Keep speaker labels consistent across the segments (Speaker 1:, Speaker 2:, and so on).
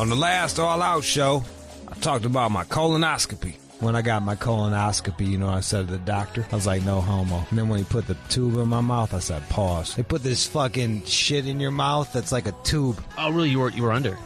Speaker 1: On the last All Out show, I talked about my colonoscopy. When I got my colonoscopy, you know, I said to the doctor, I was like, no homo. And then when he put the tube in my mouth, I said, pause. They put this fucking shit in your mouth that's like a tube.
Speaker 2: Oh, really? You were under?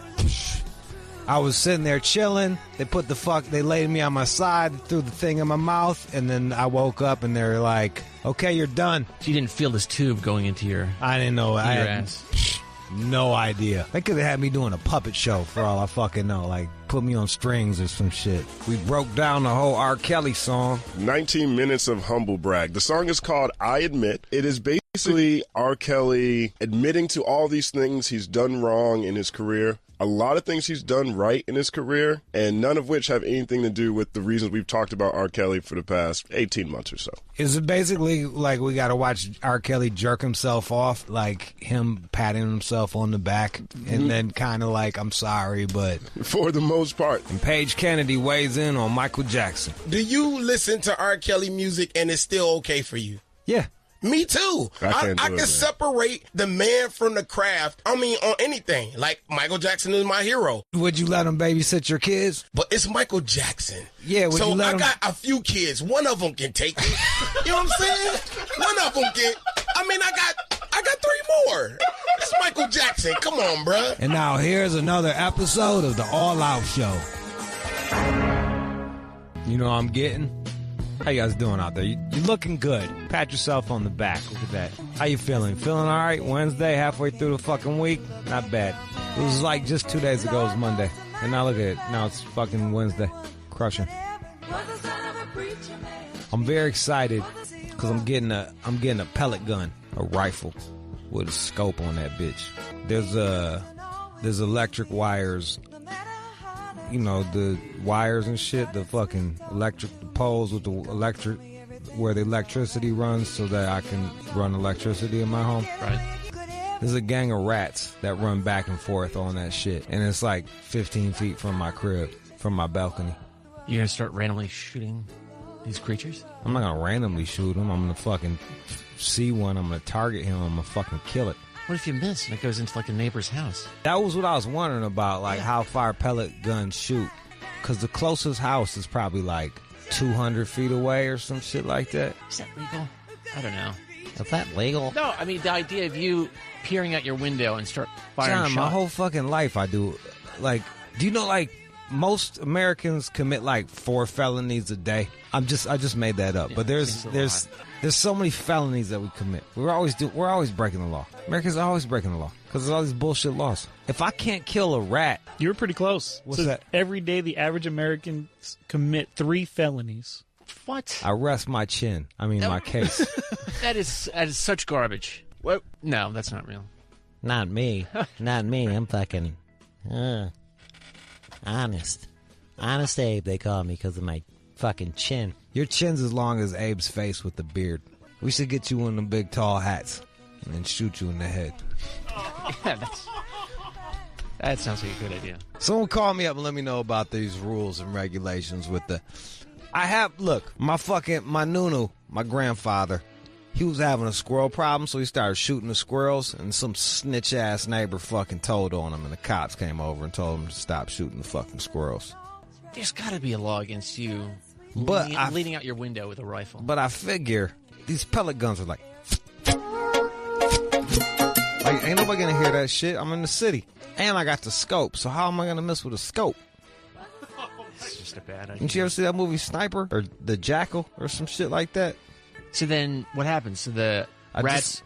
Speaker 1: I was sitting there chilling. They laid me on my side, threw the thing in my mouth, and then I woke up and they were like, okay, you're done.
Speaker 2: So you didn't feel this tube going into your
Speaker 1: I didn't know. I had
Speaker 2: ass.
Speaker 1: no idea. They could have had me doing a puppet show for all I fucking know. Like, put me on strings or some shit. We broke down the whole R. Kelly song.
Speaker 3: 19 minutes of humble brag. The song is called I Admit. It is basically R. Kelly admitting to all these things he's done wrong in his career. A lot of things he's done right in his career, and none of which have anything to do with the reasons we've talked about R. Kelly for the past 18 months or so.
Speaker 1: Is it basically like we got to watch R. Kelly jerk himself off, like him patting himself on the back, and then kind of like, I'm sorry, but...
Speaker 3: For the most part.
Speaker 1: And Paige Kennedy weighs in on Michael Jackson.
Speaker 4: Do you listen to R. Kelly music and it's still okay for you?
Speaker 1: Yeah.
Speaker 4: Me too. I can separate the man from the craft. I mean, on anything. Like, Michael Jackson is my hero.
Speaker 1: Would you let him babysit your kids?
Speaker 4: But it's Michael Jackson.
Speaker 1: Yeah, would
Speaker 4: so
Speaker 1: you let him...
Speaker 4: got a few kids. One of them can take it. You know what I'm saying? One of them can. I mean, I got 3 more. It's Michael Jackson. Come on, bruh.
Speaker 1: And now here's another episode of the All Out Show. You know what I'm getting? How you guys doing out there? You're looking good. Pat yourself on the back. Look at that. How you feeling? Feeling all right? Wednesday, halfway through the fucking week? Not bad. It was like just 2 days ago it was Monday. And now look at it. Now it's fucking Wednesday. Crushing. I'm very excited because I'm getting a pellet gun, a rifle with a scope on that bitch. There's electric wires. You know, the wires and shit, the fucking electric poles with the electric, where the electricity runs so that I can run electricity in my home.
Speaker 2: Right.
Speaker 1: There's a gang of rats that run back and forth on that shit. And it's like 15 feet from my crib, from my balcony.
Speaker 2: You're going to start randomly shooting these creatures?
Speaker 1: I'm not going to randomly shoot them. I'm going to fucking see one. I'm going to target him. I'm going to fucking kill it.
Speaker 2: What if you miss and it goes into like a neighbor's house?
Speaker 1: That was what I was wondering about, like how far pellet guns shoot. Because the closest house is probably like 200 feet away or some shit like that.
Speaker 2: Is that legal? I don't know.
Speaker 1: Is that legal?
Speaker 2: No, I mean the idea of you peering out your window and start firing
Speaker 1: John,
Speaker 2: shots.
Speaker 1: my whole fucking life I do. Like, do you know, like, most Americans commit like 4 felonies a day? I just made that up.
Speaker 2: Yeah,
Speaker 1: but there's so many felonies that we commit. We're always breaking the law. Americans are always breaking the law because there's all these bullshit laws. If I can't kill a rat,
Speaker 5: you were pretty close.
Speaker 1: What's that?
Speaker 5: Every day, the average American commit 3 felonies.
Speaker 2: What?
Speaker 1: I rest my chin. I mean, my case.
Speaker 2: That is such garbage. What? No, that's not real.
Speaker 1: Not me. Not me. I'm fucking honest. Honest Abe, they call me because of my fucking chin. Your chin's as long as Abe's face with the beard. We should get you one of them big tall hats and then shoot you in the head.
Speaker 2: Yeah, that sounds like a good idea.
Speaker 1: Someone call me up and let me know about these rules and regulations with the... my Nunu, my grandfather, he was having a squirrel problem, so he started shooting the squirrels, and some snitch-ass neighbor fucking told on him, and the cops came over and told him to stop shooting the fucking squirrels.
Speaker 2: There's got to be a law against you leaning out your window with a rifle.
Speaker 1: But I figure these pellet guns are like, ain't nobody gonna hear that shit. I'm in the city. And I got the scope, so how am I gonna mess with a scope?
Speaker 2: It's just a bad idea.
Speaker 1: Didn't you ever see that movie Sniper? Or The Jackal? Or some shit like that?
Speaker 2: So then what happens? So the rats...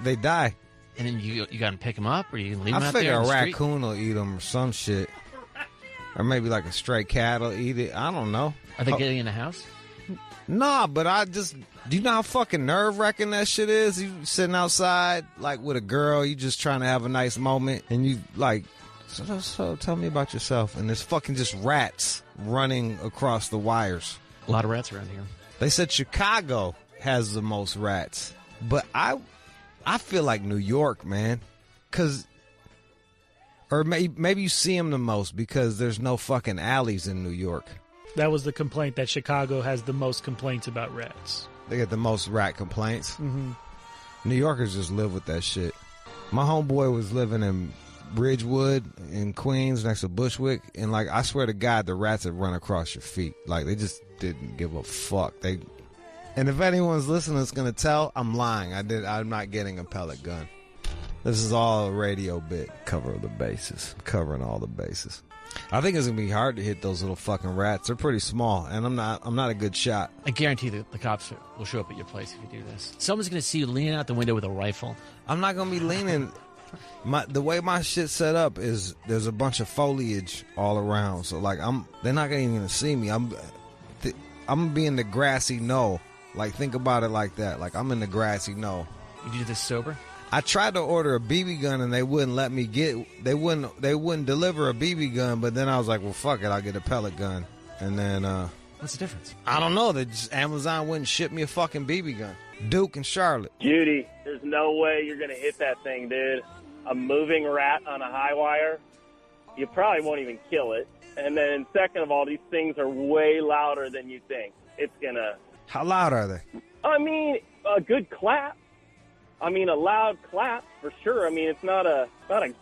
Speaker 1: they die.
Speaker 2: And then you got to pick them up, or you can leave them out there
Speaker 1: I figure
Speaker 2: on
Speaker 1: a
Speaker 2: the street?
Speaker 1: raccoon will eat them or some shit. Or maybe like a stray cat will eat it. I don't know.
Speaker 2: Are they getting in the house?
Speaker 1: Nah, but do you know how fucking nerve-wracking that shit is? You sitting outside, like, with a girl, you just trying to have a nice moment, and you, like, so tell me about yourself. And there's fucking just rats running across the wires.
Speaker 2: A lot of rats around here.
Speaker 1: They said Chicago has the most rats. But I feel like New York, man. Or maybe you see them the most because there's no fucking alleys in New York.
Speaker 5: That was the complaint, that Chicago has the most complaints about rats.
Speaker 1: They get the most rat complaints.
Speaker 5: Mm-hmm.
Speaker 1: New Yorkers just live with that shit. My homeboy was living in Ridgewood in Queens next to Bushwick, and like I swear to God, the rats had run across your feet. Like they just didn't give a fuck. And if anyone's listening that's gonna tell, I'm lying. I'm not getting a pellet gun. This is all a radio bit. Covering all the bases. I think it's gonna be hard to hit those little fucking rats. They're pretty small, and I'm not a good shot.
Speaker 2: I guarantee that the cops will show up at your place if you do this. Someone's gonna see you leaning out the window with a rifle.
Speaker 1: I'm not gonna be leaning. The way my shit's set up is there's a bunch of foliage all around, so like they're not even gonna see me. I'm gonna be in the grassy knoll. Like think about it like that. Like I'm in the grassy knoll.
Speaker 2: You do this sober?
Speaker 1: I tried to order a BB gun and they wouldn't let me they wouldn't deliver a BB gun, but then I was like, well fuck it, I'll get a pellet gun. And then
Speaker 2: what's the difference?
Speaker 1: I don't know. Amazon wouldn't ship me a fucking BB gun. Duke and Charlotte.
Speaker 6: Judy, there's no way you're gonna hit that thing, dude. A moving rat on a high wire, you probably won't even kill it. And then second of all, these things are way louder than you think. It's gonna...
Speaker 1: How loud are they?
Speaker 6: I mean, a good clap. I mean, a loud clap for sure. I mean, it's not a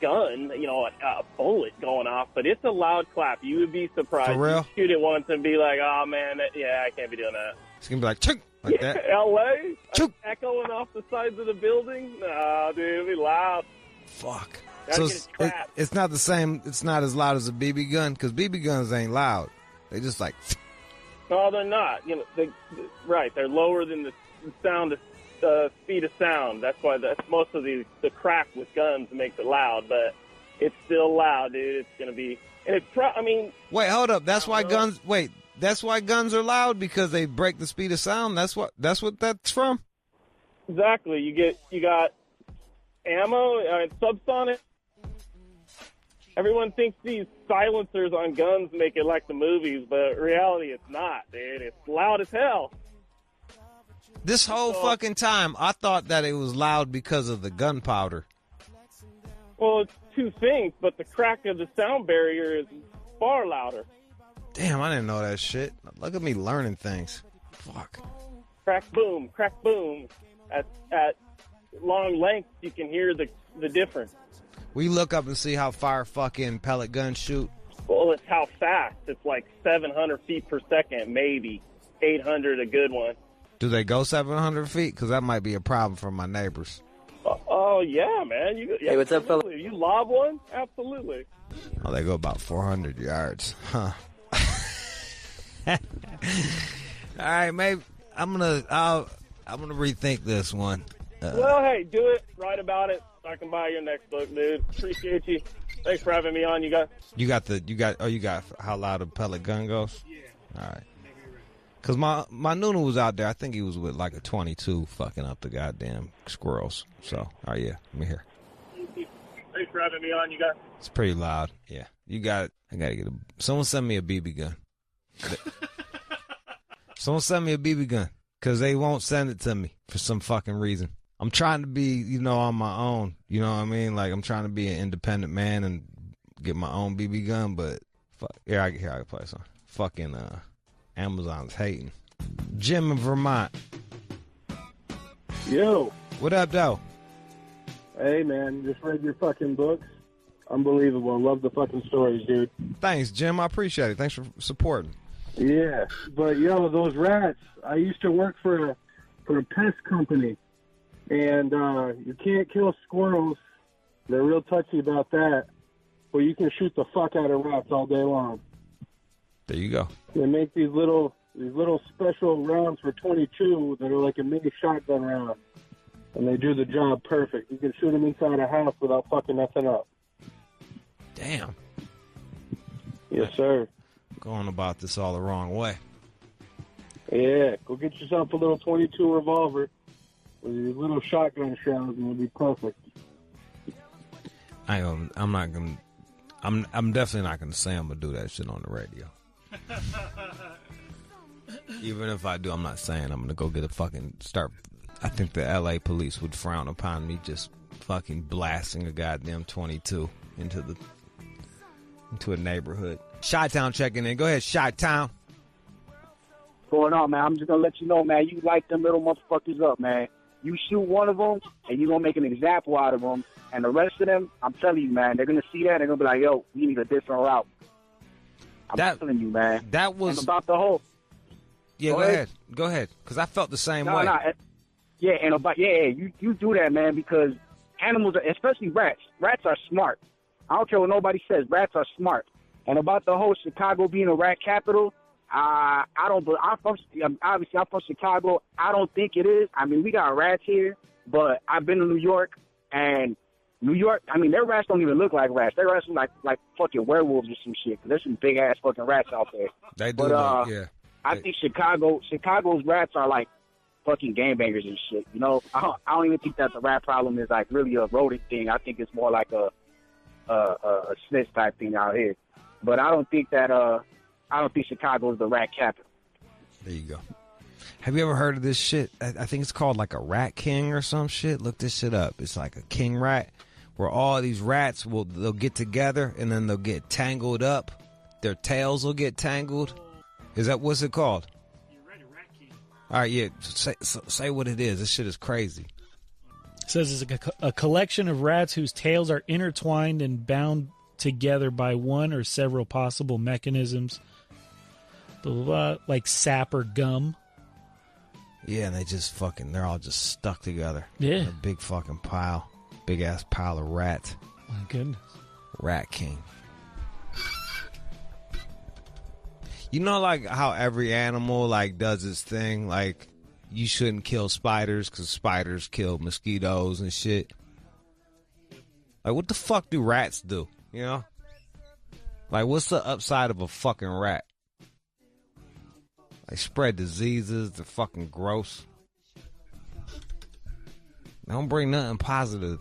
Speaker 6: gun, you know, a bullet going off, but it's a loud clap. You would be surprised.
Speaker 1: For real?
Speaker 6: You shoot it once and be like, oh man, yeah, I can't be doing that.
Speaker 1: It's gonna be like, chink, like that.
Speaker 6: L.A.
Speaker 1: Chook.
Speaker 6: Echoing off the sides of the building. Nah, dude, it'll be loud.
Speaker 1: Fuck.
Speaker 6: Gotta
Speaker 1: So
Speaker 6: get it
Speaker 1: it's not the same. It's not as loud as a BB gun because BB guns ain't loud. They just like.
Speaker 6: No, they're not. You know, right? They're lower than the sound, speed of sound. That's why most of the crack with guns makes it loud, but it's still loud, dude. It's gonna be, and it's. I mean,
Speaker 1: wait, hold up. That's why guns. Wait, that's why guns are loud because they break the speed of sound. That's what that's from.
Speaker 6: Exactly. You got ammo, subsonic. Everyone thinks these silencers on guns make it like the movies, but in reality, it's not, dude. It's loud as hell.
Speaker 1: This whole fucking time, I thought that it was loud because of the gunpowder.
Speaker 6: Well, it's two things, but the crack of the sound barrier is far louder.
Speaker 1: Damn, I didn't know that shit. Look at me learning things. Fuck.
Speaker 6: Crack, boom, crack, boom. At long lengths, you can hear the difference.
Speaker 1: We look up and see how far fucking pellet guns shoot.
Speaker 6: Well, it's how fast. It's like 700 feet per second, maybe 800 a good one.
Speaker 1: Do they go 700 feet? Because that might be a problem for my neighbors.
Speaker 6: Oh, yeah, man.
Speaker 7: Hey, what's up, fella?
Speaker 6: You lob one? Absolutely.
Speaker 1: Oh, they go about 400 yards. Huh. All right, maybe I'm gonna rethink this one.
Speaker 6: Well, hey, do it. Write about it. I can buy your next book, dude. Appreciate you. Thanks for having me on, you guys. You got how loud a pellet gun goes? Yeah. All right. Because my Nunu was out there. I think he was with like a 22 fucking up the goddamn squirrels. So, oh yeah, let me hear. Thanks for having me on, you guys.
Speaker 1: It's pretty loud. Yeah. I got to get someone send me a BB gun. Someone send me a BB gun because they won't send it to me for some fucking reason. I'm trying to be, on my own. You know what I mean? Like, I'm trying to be an independent man and get my own BB gun, but fuck. Here, I can play some. Fucking, Amazon's hating. Jim in Vermont.
Speaker 8: Yo.
Speaker 1: What up, though?
Speaker 8: Hey, man. Just read your fucking books. Unbelievable. Love the fucking stories, dude.
Speaker 1: Thanks, Jim. I appreciate it. Thanks for supporting.
Speaker 8: Yeah. But, those rats, I used to work for a pest company. And you can't kill squirrels. They're real touchy about that. But you can shoot the fuck out of rats all day long.
Speaker 1: There you go.
Speaker 8: They make these little special rounds for 22 that are like a mini shotgun round. And they do the job perfect. You can shoot them inside a house without fucking nothing up.
Speaker 1: Damn.
Speaker 8: Yes, sir.
Speaker 1: Going about this all the wrong way.
Speaker 8: Yeah, go get yourself a little 22 revolver with these little shotgun shells, and it'll be perfect.
Speaker 1: I'm definitely not gonna say I'm gonna do that shit on the radio. Even if I do, I'm not saying I'm gonna go get a fucking start. I think the LA police would frown upon me just fucking blasting a goddamn 22 into a neighborhood. Chi-Town checking in. Go ahead, Chi-Town.
Speaker 9: What's going on, man? I'm just gonna let you know, man. You light them little motherfuckers up, man.
Speaker 7: you shoot one of them, and you're going to make an example out of them. And the rest of them, I'm telling you, man, they're going to see that, and they're going to be like, yo, we need a different route. I'm telling you, man.
Speaker 1: That was...
Speaker 7: And about the whole...
Speaker 1: Yeah, go ahead. Because I felt the same way.
Speaker 7: Yeah, and you do that, man, because animals, especially rats are smart. I don't care what nobody says. Rats are smart. And about the whole Chicago being a rat capital, I'm from Chicago. I don't think it is. I mean, we got rats here, but I've been to New York, and New York, I mean, their rats don't even look like rats. Their rats look like fucking werewolves or some shit. There's some big ass fucking rats out there.
Speaker 1: They do, yeah.
Speaker 7: I think Chicago's rats are like fucking gangbangers and shit. You know, I don't even think that the rat problem is like really a rodent thing. I think it's more like a snitch type thing out here. But I don't think Chicago is the rat capital.
Speaker 1: There you go. Have you ever heard of this shit? I think it's called like a rat king or some shit. Look this shit up. It's like a king rat where all these rats they'll get together and then they'll get tangled up. Their tails will get tangled. Is that what's it called?
Speaker 5: You're right, a rat king.
Speaker 1: All right, yeah. Say what it is. This shit is crazy.
Speaker 5: It says it's a collection of rats whose tails are intertwined and bound together by one or several possible mechanisms, blah, blah, blah, like sap or gum.
Speaker 1: Yeah, and they're all just stuck together.
Speaker 5: Yeah.
Speaker 1: In a big fucking pile. Big ass pile of rats.
Speaker 5: My goodness.
Speaker 1: Rat King. You know, like how every animal like does its thing. Like you shouldn't kill spiders because spiders kill mosquitoes and shit. Like what the fuck do rats do? You know? Like what's the upside of a fucking rat? They spread diseases. They're fucking gross. They don't bring nothing positive.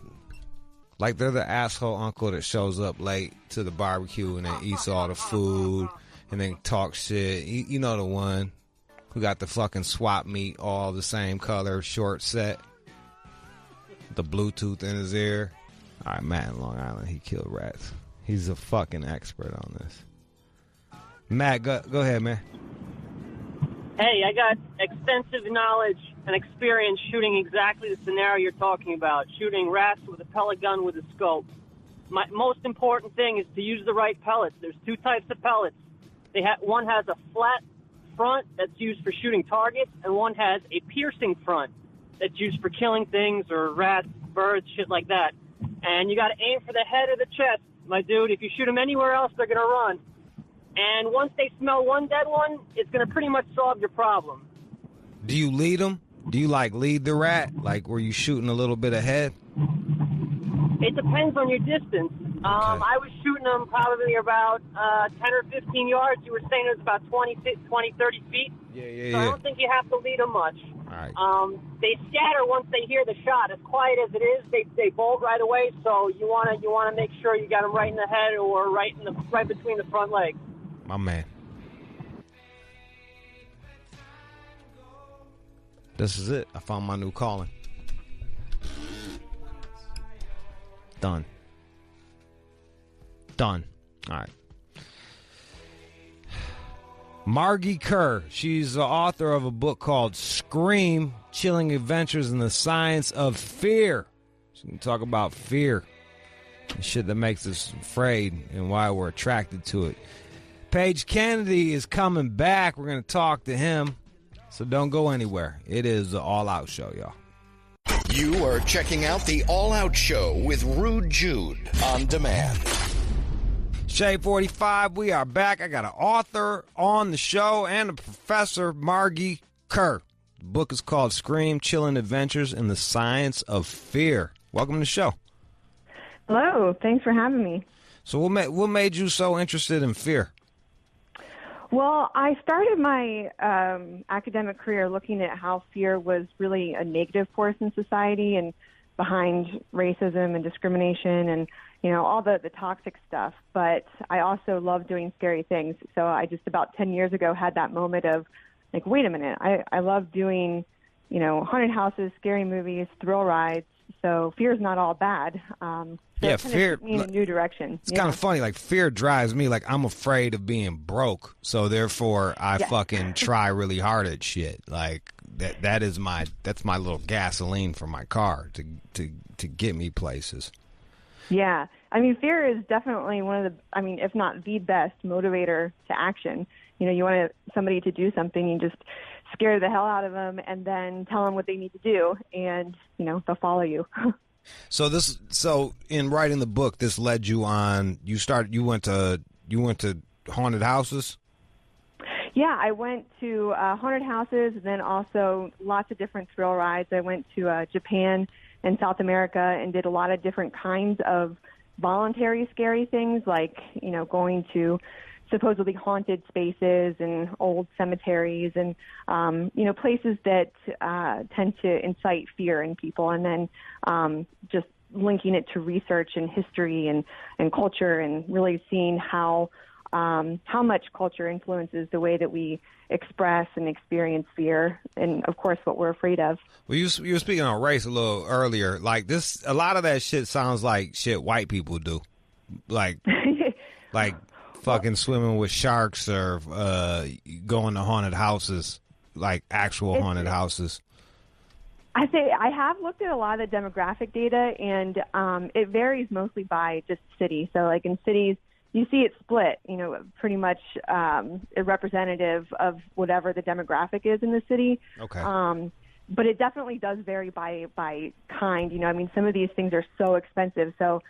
Speaker 1: Like they're the asshole uncle that shows up late to the barbecue and then eats all the food and then talks shit. You know the one who got the fucking swap meet all the same color, short set, the Bluetooth in his ear. All right, Matt in Long Island, he killed rats. He's a fucking expert on this. Matt, go ahead, man.
Speaker 9: Hey, I got extensive knowledge and experience shooting exactly the scenario you're talking about, shooting rats with a pellet gun with a scope. My most important thing is to use the right pellets. There's two types of pellets. One has a flat front that's used for shooting targets, and one has a piercing front that's used for killing things or rats, birds, shit like that. And you got to aim for the head of the chest, my dude. If you shoot them anywhere else, they're going to run. And once they smell one dead one, it's going to pretty much solve your problem.
Speaker 1: Do you lead them? Do you, lead the rat? Like, were you shooting a little bit ahead?
Speaker 9: It depends on your distance.
Speaker 1: Okay.
Speaker 9: I was shooting them probably about 10 or 15 yards. You were saying it was about 20, 30 feet.
Speaker 1: Yeah.
Speaker 9: So I don't think you have to lead them much.
Speaker 1: All right.
Speaker 9: They scatter once they hear the shot. As quiet as it is, they bolt right away. So you want to make sure you got them right in the head or right between the front legs.
Speaker 1: My man. This is it. I found my new calling. Done. All right. Mrhbee Kerr. She's the author of a book called Scream, Chilling Adventures in the Science of Fear. She can talk about fear and shit that makes us afraid and why we're attracted to it. Paige Kennedy is coming back. We're going to talk to him. So don't go anywhere. It is the All Out Show, y'all.
Speaker 10: You are checking out the All Out Show with Rude Jude on demand.
Speaker 1: Shade 45, we are back. I got an author on the show and a professor, Mrhbee Kerr. The book is called Scream, Chilling Adventures in the Science of Fear. Welcome to the show.
Speaker 11: Hello. Thanks for having me.
Speaker 1: So what made you so interested in fear?
Speaker 11: Well, I started my academic career looking at how fear was really a negative force in society and behind racism and discrimination and, all the toxic stuff. But I also love doing scary things. So I just about 10 years ago had that moment of, like, wait a minute, I love doing, haunted houses, scary movies, thrill rides. So fear is not all bad.
Speaker 1: Yeah, fear
Speaker 11: took me in a new direction.
Speaker 1: It's kind of funny. Like, fear drives me. Like, I'm afraid of being broke, so therefore I fucking try really hard at shit. Like, that's my little gasoline for my car to get me places.
Speaker 11: Yeah. I mean, fear is definitely one of the, if not the best motivator to action. You want somebody to do something, you just scare the hell out of them and then tell them what they need to do, and, they'll follow you.
Speaker 1: So in writing the book, this led you on, you went to haunted houses?
Speaker 11: Yeah, I went to haunted houses, and then also lots of different thrill rides. I went to Japan and South America and did a lot of different kinds of voluntary scary things, like, going to supposedly haunted spaces and old cemeteries and, places that tend to incite fear in people, and then just linking it to research and history and culture, and really seeing how much culture influences the way that we express and experience fear, and of course what we're afraid of.
Speaker 1: Well, you were speaking on race a little earlier. Like this, a lot of that shit sounds like shit white people do, like fucking swimming with sharks or going to haunted houses, like actual haunted houses.
Speaker 11: I say I have looked at a lot of the demographic data, and it varies mostly by just city. So like in cities, you see it split, pretty much representative of whatever the demographic is in the city.
Speaker 1: Okay.
Speaker 11: But it definitely does vary by kind. Some of these things are so expensive. So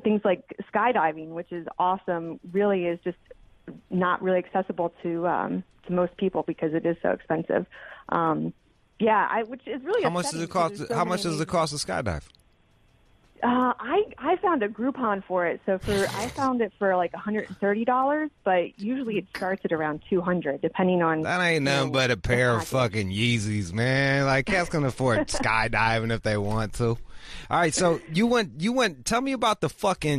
Speaker 11: things like skydiving, which is awesome, really is just not really accessible to most people because it is so expensive. Which is really
Speaker 1: how much does it cost? How much does it cost to skydive?
Speaker 11: I found a Groupon for it. So I found it for like $130, but usually it starts at around $200, depending on.
Speaker 1: That ain't nothing but a pair of fucking Yeezys, man. Like cats can afford skydiving if they want to. All right, so you went. Tell me about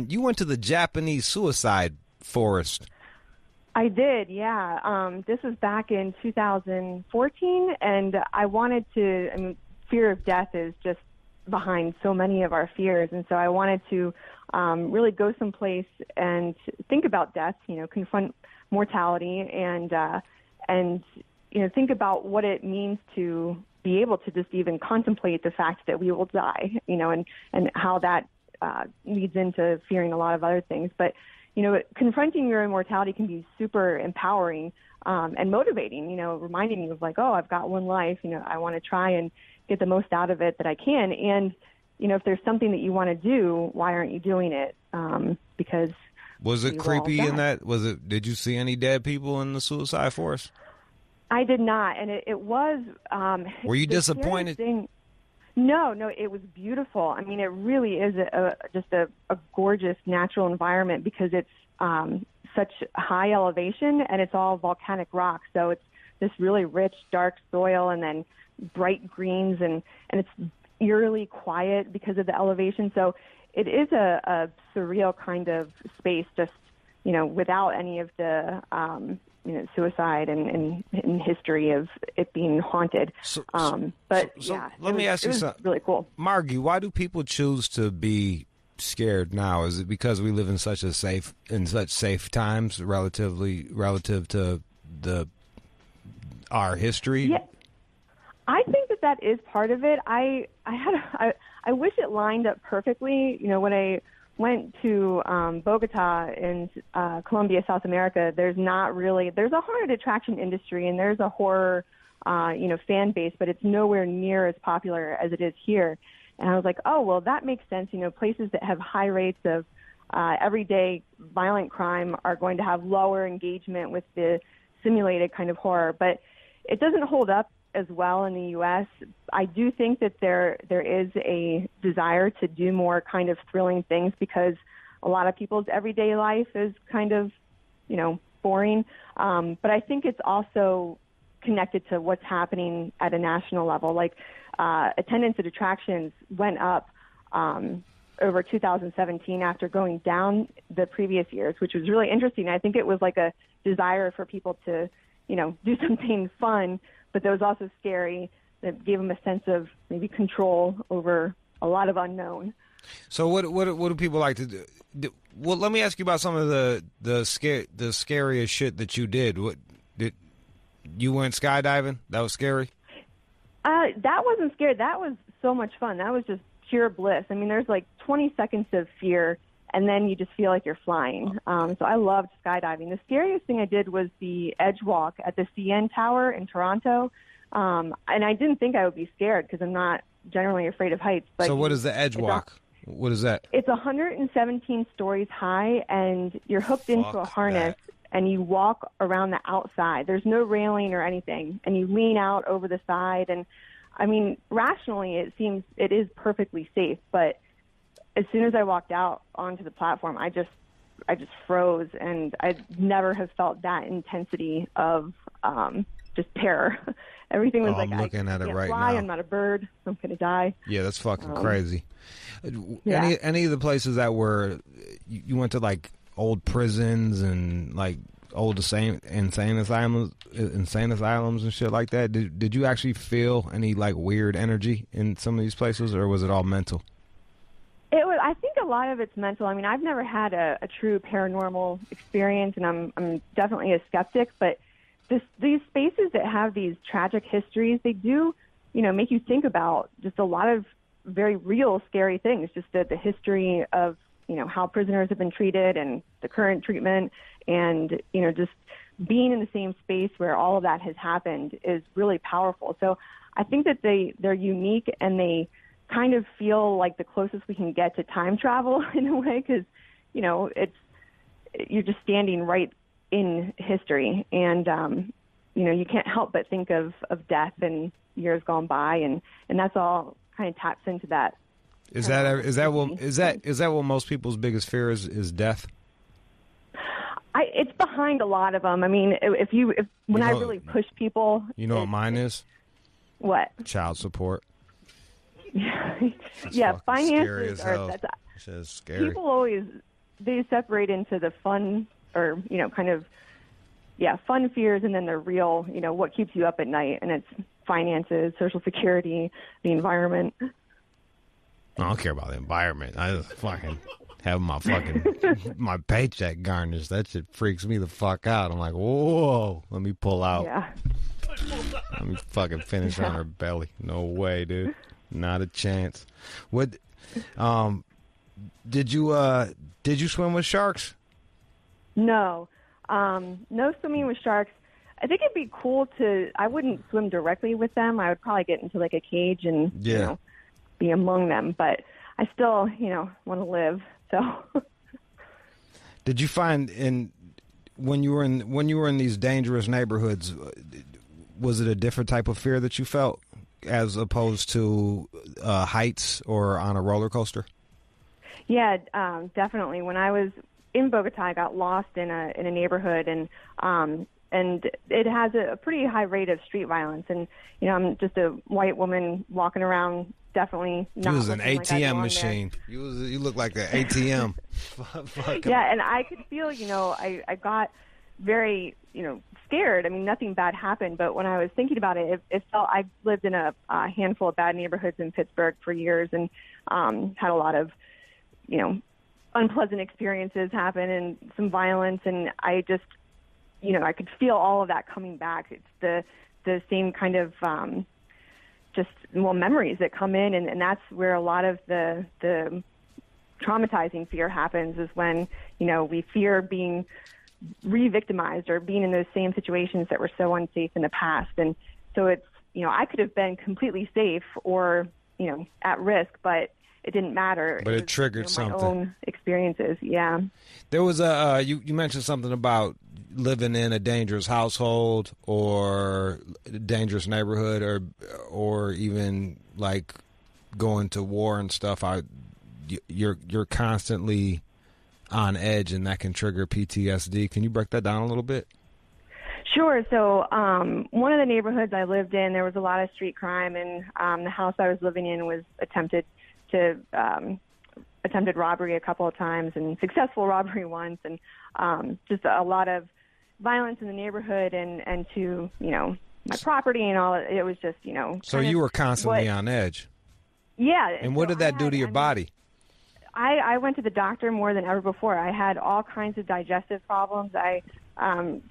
Speaker 1: you went to the Japanese suicide forest.
Speaker 11: I did, yeah. This was back in 2014, and I wanted to. Fear of death is just behind so many of our fears, and so I wanted to really go someplace and think about death. Confront mortality, and think about what it means to be able to just even contemplate the fact that we will die. And how that leads into fearing a lot of other things, but. Confronting your immortality can be super empowering and motivating, reminding you of like, oh, I've got one life, I want to try and get the most out of it that I can. And, if there's something that you want to do, why aren't you doing it? Because
Speaker 1: was it creepy in that? Did you see any dead people in the suicide forest?
Speaker 11: I did not. And it was.
Speaker 1: Were you disappointed?
Speaker 11: No, it was beautiful. It really is just a gorgeous natural environment because it's such high elevation and it's all volcanic rock. So it's this really rich, dark soil and then bright greens and it's eerily quiet because of the elevation. So it is a surreal kind of space, just, without any of the, suicide and history of it being haunted.
Speaker 1: Let me ask you something.
Speaker 11: Really cool.
Speaker 1: Mrhbee, why do people choose to be scared now? Is it because we live in such safe times relative to our history?
Speaker 11: Yeah, I think that is part of it. I wish it lined up perfectly. When I went to Bogota in Colombia, South America, there's a haunted attraction industry and there's a horror, fan base, but it's nowhere near as popular as it is here. And I was like, oh, well, that makes sense. Places that have high rates of everyday violent crime are going to have lower engagement with the simulated kind of horror. But it doesn't hold up as well in the U.S. I do think that there is a desire to do more kind of thrilling things because a lot of people's everyday life is kind of, boring. But I think it's also connected to what's happening at a national level. Like attendance at attractions went up over 2017 after going down the previous years, which was really interesting. I think it was like a desire for people to, do something fun, but that was also scary. That gave them a sense of maybe control over a lot of unknown.
Speaker 1: So what do people like to do? Well, let me ask you about some of the scariest shit that you did. What did you went skydiving? That was scary.
Speaker 11: That wasn't scary. That was so much fun. That was just pure bliss. I mean, there's like 20 seconds of fear, and then you just feel like you're flying. So I loved skydiving. The scariest thing I did was the edge walk at the CN Tower in Toronto. And I didn't think I would be scared because I'm not generally afraid of heights. But
Speaker 1: so what is the edge walk? What is that?
Speaker 11: It's 117 stories high, and you're hooked into a harness, and you walk around the outside. There's no railing or anything, and you lean out over the side. And, I mean, rationally, it seems it is perfectly safe. But as soon as I walked out onto the platform, I just froze, and I never have felt that intensity of just terror. Everything was like,
Speaker 1: I'm looking at it right
Speaker 11: fly,
Speaker 1: now.
Speaker 11: I'm not a bird. I'm going to die.
Speaker 1: Yeah, that's fucking crazy.
Speaker 11: Yeah.
Speaker 1: Any of the places that were, you went to like old prisons and like old insane asylums and shit like that. Did you actually feel any like weird energy in some of these places, or was it all mental?
Speaker 11: I think a lot of it's mental. I mean, I've never had a true paranormal experience, and I'm definitely a skeptic, but these spaces that have these tragic histories, they do, make you think about just a lot of very real, scary things, just the history of, how prisoners have been treated and the current treatment, and, just being in the same space where all of that has happened is really powerful. So I think that they're unique, and they kind of feel like the closest we can get to time travel in a way, because, you're just standing right in history, and you can't help but think of death and years gone by, and that's all kind of taps into that.
Speaker 1: Is that what most people's biggest fear is death?
Speaker 11: It's behind a lot of them. I mean, when I really push people,
Speaker 1: what mine is?
Speaker 11: What?
Speaker 1: Child support.
Speaker 11: Yeah, finances are
Speaker 1: that's scary.
Speaker 11: People always they separate into the fun, or kind of fun fears, and then the real, what keeps you up at night, and it's finances, Social Security, the environment.
Speaker 1: I don't care about the environment. I just fucking have my paycheck garnished. That shit freaks me the fuck out. I'm like, whoa, let me pull out.
Speaker 11: Yeah.
Speaker 1: Let me fucking finish on her belly. No way, dude. Not a chance. What? Did you swim with sharks?
Speaker 11: No. No swimming with sharks. I think it'd be cool I wouldn't swim directly with them. I would probably get into like a cage and be among them, but I still, want to live. So
Speaker 1: did you find when you were in these dangerous neighborhoods, was it a different type of fear that you felt as opposed to heights or on a roller coaster?
Speaker 11: Yeah, definitely. When I was in Bogota, I got lost in a neighborhood, and it has a pretty high rate of street violence. And I'm just a white woman walking around, definitely not.
Speaker 1: You was an ATM machine. You look like an ATM.
Speaker 11: Yeah, and I could feel, I got very, scared. I mean, nothing bad happened, but when I was thinking about it, it felt. I lived in a handful of bad neighborhoods in Pittsburgh for years, and had a lot of, unpleasant experiences happen and some violence, and I just, I could feel all of that coming back. It's the same kind of memories that come in, and that's where a lot of the traumatizing fear happens, is when, we fear being re-victimized or being in those same situations that were so unsafe in the past. And so it's, I could have been completely safe or, at risk, but it didn't matter.
Speaker 1: But it triggered something. My
Speaker 11: own experiences, yeah.
Speaker 1: There was you mentioned something about living in a dangerous household or a dangerous neighborhood, or even like going to war and stuff. You're constantly on edge, and that can trigger PTSD. Can you break that down a little bit?
Speaker 11: Sure. So one of the neighborhoods I lived in, there was a lot of street crime, and the house I was living in was attempted robbery a couple of times, and successful robbery once, and just a lot of violence in the neighborhood and to, my property and all. It was just,
Speaker 1: So you were constantly on edge.
Speaker 11: Yeah.
Speaker 1: And what did that do to your body?
Speaker 11: I went to the doctor more than ever before. I had all kinds of digestive problems.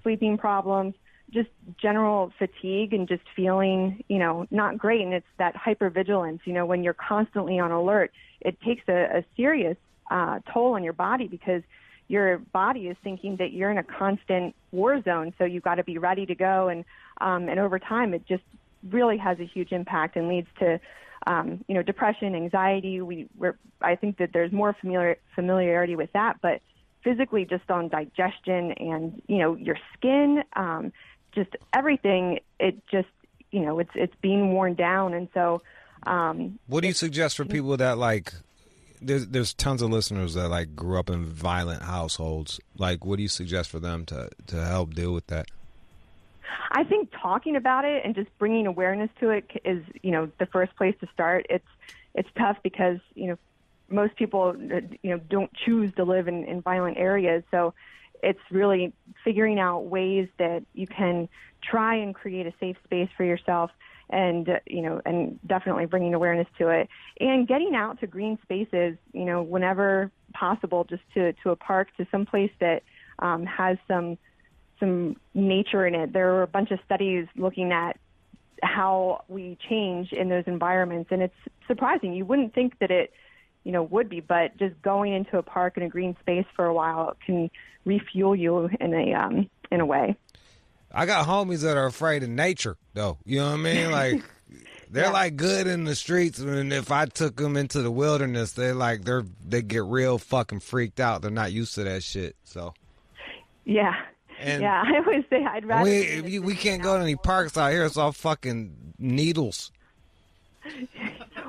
Speaker 11: Sleeping problems, just general fatigue and just feeling, not great. And it's that hypervigilance, when you're constantly on alert, it takes a serious toll on your body because your body is thinking that you're in a constant war zone. So you've got to be ready to go. And over time, it just really has a huge impact and leads to, depression, anxiety. I think that there's more familiarity with that, but physically just on digestion and, your skin, just everything, it just, it's being worn down. And so,
Speaker 1: what do you suggest for people that there's tons of listeners that grew up in violent households. What do you suggest for them to help deal with that?
Speaker 11: I think talking about it and just bringing awareness to it is, the first place to start. It's tough because, most people, don't choose to live in violent areas. So it's really figuring out ways that you can try and create a safe space for yourself and, and definitely bringing awareness to it and getting out to green spaces, whenever possible, just to a park, to some place that has some nature in it. There are a bunch of studies looking at how we change in those environments. And it's surprising. You wouldn't think that it, would be, but just going into a park and a green space for a while can refuel you in a way.
Speaker 1: I got homies that are afraid of nature, though. You know what I mean? They're good in the streets, and if I took them into the wilderness, they get real fucking freaked out. They're not used to that shit. So,
Speaker 11: yeah, I always say I'd rather.
Speaker 1: We can't go to any parks out here. It's all fucking needles.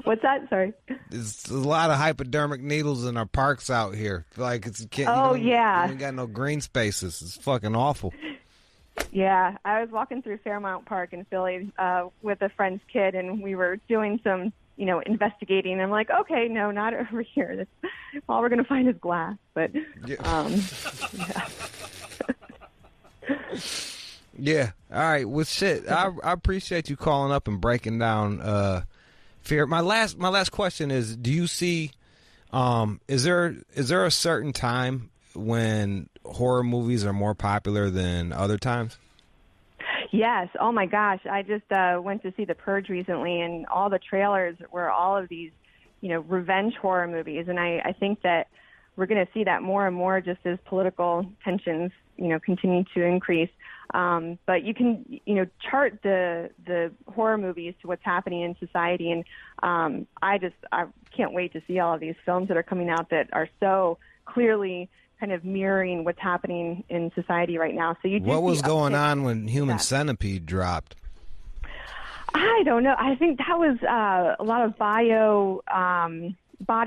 Speaker 11: What's that? Sorry.
Speaker 1: There's a lot of hypodermic needles in our parks out here. You ain't got no green spaces. It's fucking awful.
Speaker 11: Yeah, I was walking through Fairmount Park in Philly with a friend's kid, and we were doing some, investigating. I'm like, okay, no, not over here. That's all we're going to find is glass. But,
Speaker 1: yeah. All right. Well, shit. I appreciate you calling up and breaking down fear. My last question is: do you see? Is there a certain time when horror movies are more popular than other times?
Speaker 11: Yes. Oh my gosh. I just went to see The Purge recently, and all the trailers were all of these, revenge horror movies. And I think that we're going to see that more and more just as political tensions, continue to increase. But you can, chart the horror movies to what's happening in society. And I can't wait to see all of these films that are coming out that are so clearly kind of mirroring what's happening in society right now. So what
Speaker 1: was going on when Human Centipede dropped?
Speaker 11: I don't know. I think that was a lot of body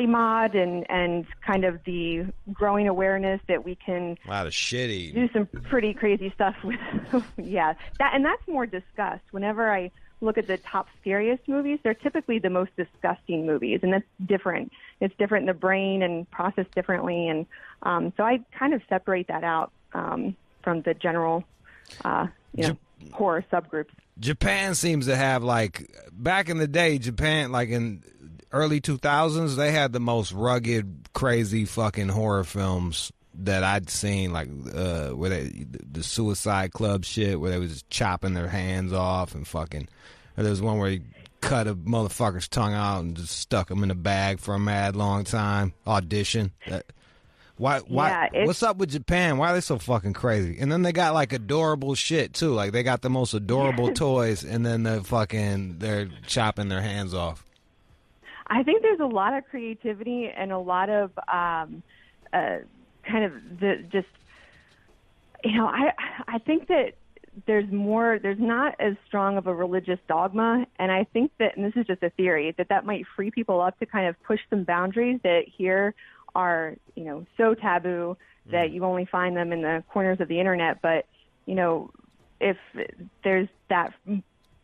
Speaker 11: mod and kind of the growing awareness that we can
Speaker 1: a lot of shitty
Speaker 11: do some pretty crazy stuff with. That's more discussed. Whenever I look at the top scariest movies, they're typically the most disgusting movies, and that's different. It's different in the brain and processed differently, and so I kind of separate that out from the general, horror subgroups.
Speaker 1: Japan seems to have back in the day, Japan in early 2000s, they had the most rugged, crazy fucking horror films that I'd seen, where the Suicide Club shit, where they was chopping their hands off and fucking. There was one where he cut a motherfucker's tongue out and just stuck him in a bag for a mad long time. Audition. Why? What's up with Japan? Why are they so fucking crazy? And then they got adorable shit too. They got the most adorable toys, and then they're chopping their hands off.
Speaker 11: I think there's a lot of creativity and a lot of kind of I think that there's not as strong of a religious dogma, and I think that, and this is just a theory, that might free people up to kind of push some boundaries that here are, so taboo that you only find them in the corners of the internet. But, if there's that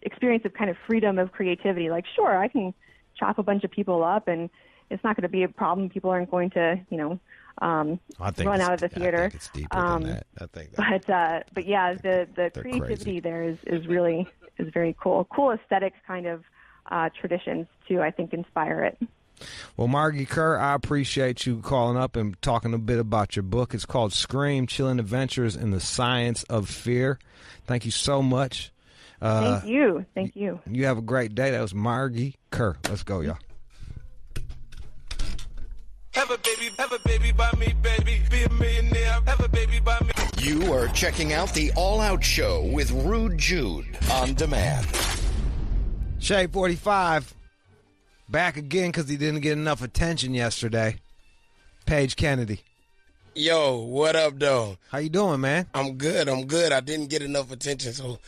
Speaker 11: experience of kind of freedom of creativity, sure, I can chop a bunch of people up and it's not going to be a problem. People aren't going to, run out of the theater.
Speaker 1: I think it's deeper than that. I think
Speaker 11: but yeah, the creativity crazy. There is really very cool. Cool aesthetic kind of traditions too, I think, inspire it.
Speaker 1: Well, Mrhbee Kerr, I appreciate you calling up and talking a bit about your book. It's called Scream, Chilling Adventures in the Science of Fear. Thank you so much.
Speaker 11: Thank you. Thank you.
Speaker 1: You have a great day. That was Mrhbee Kerr. Let's go, y'all.
Speaker 12: Have a baby by me, baby. Be a millionaire. Have a baby by me.
Speaker 10: You are checking out the All Out Show with Rude Jude on demand.
Speaker 1: Shade 45 back again because he didn't get enough attention yesterday. Paige Kennedy.
Speaker 4: Yo, what up, though?
Speaker 1: How you doing, man?
Speaker 4: I'm good. I didn't get enough attention, so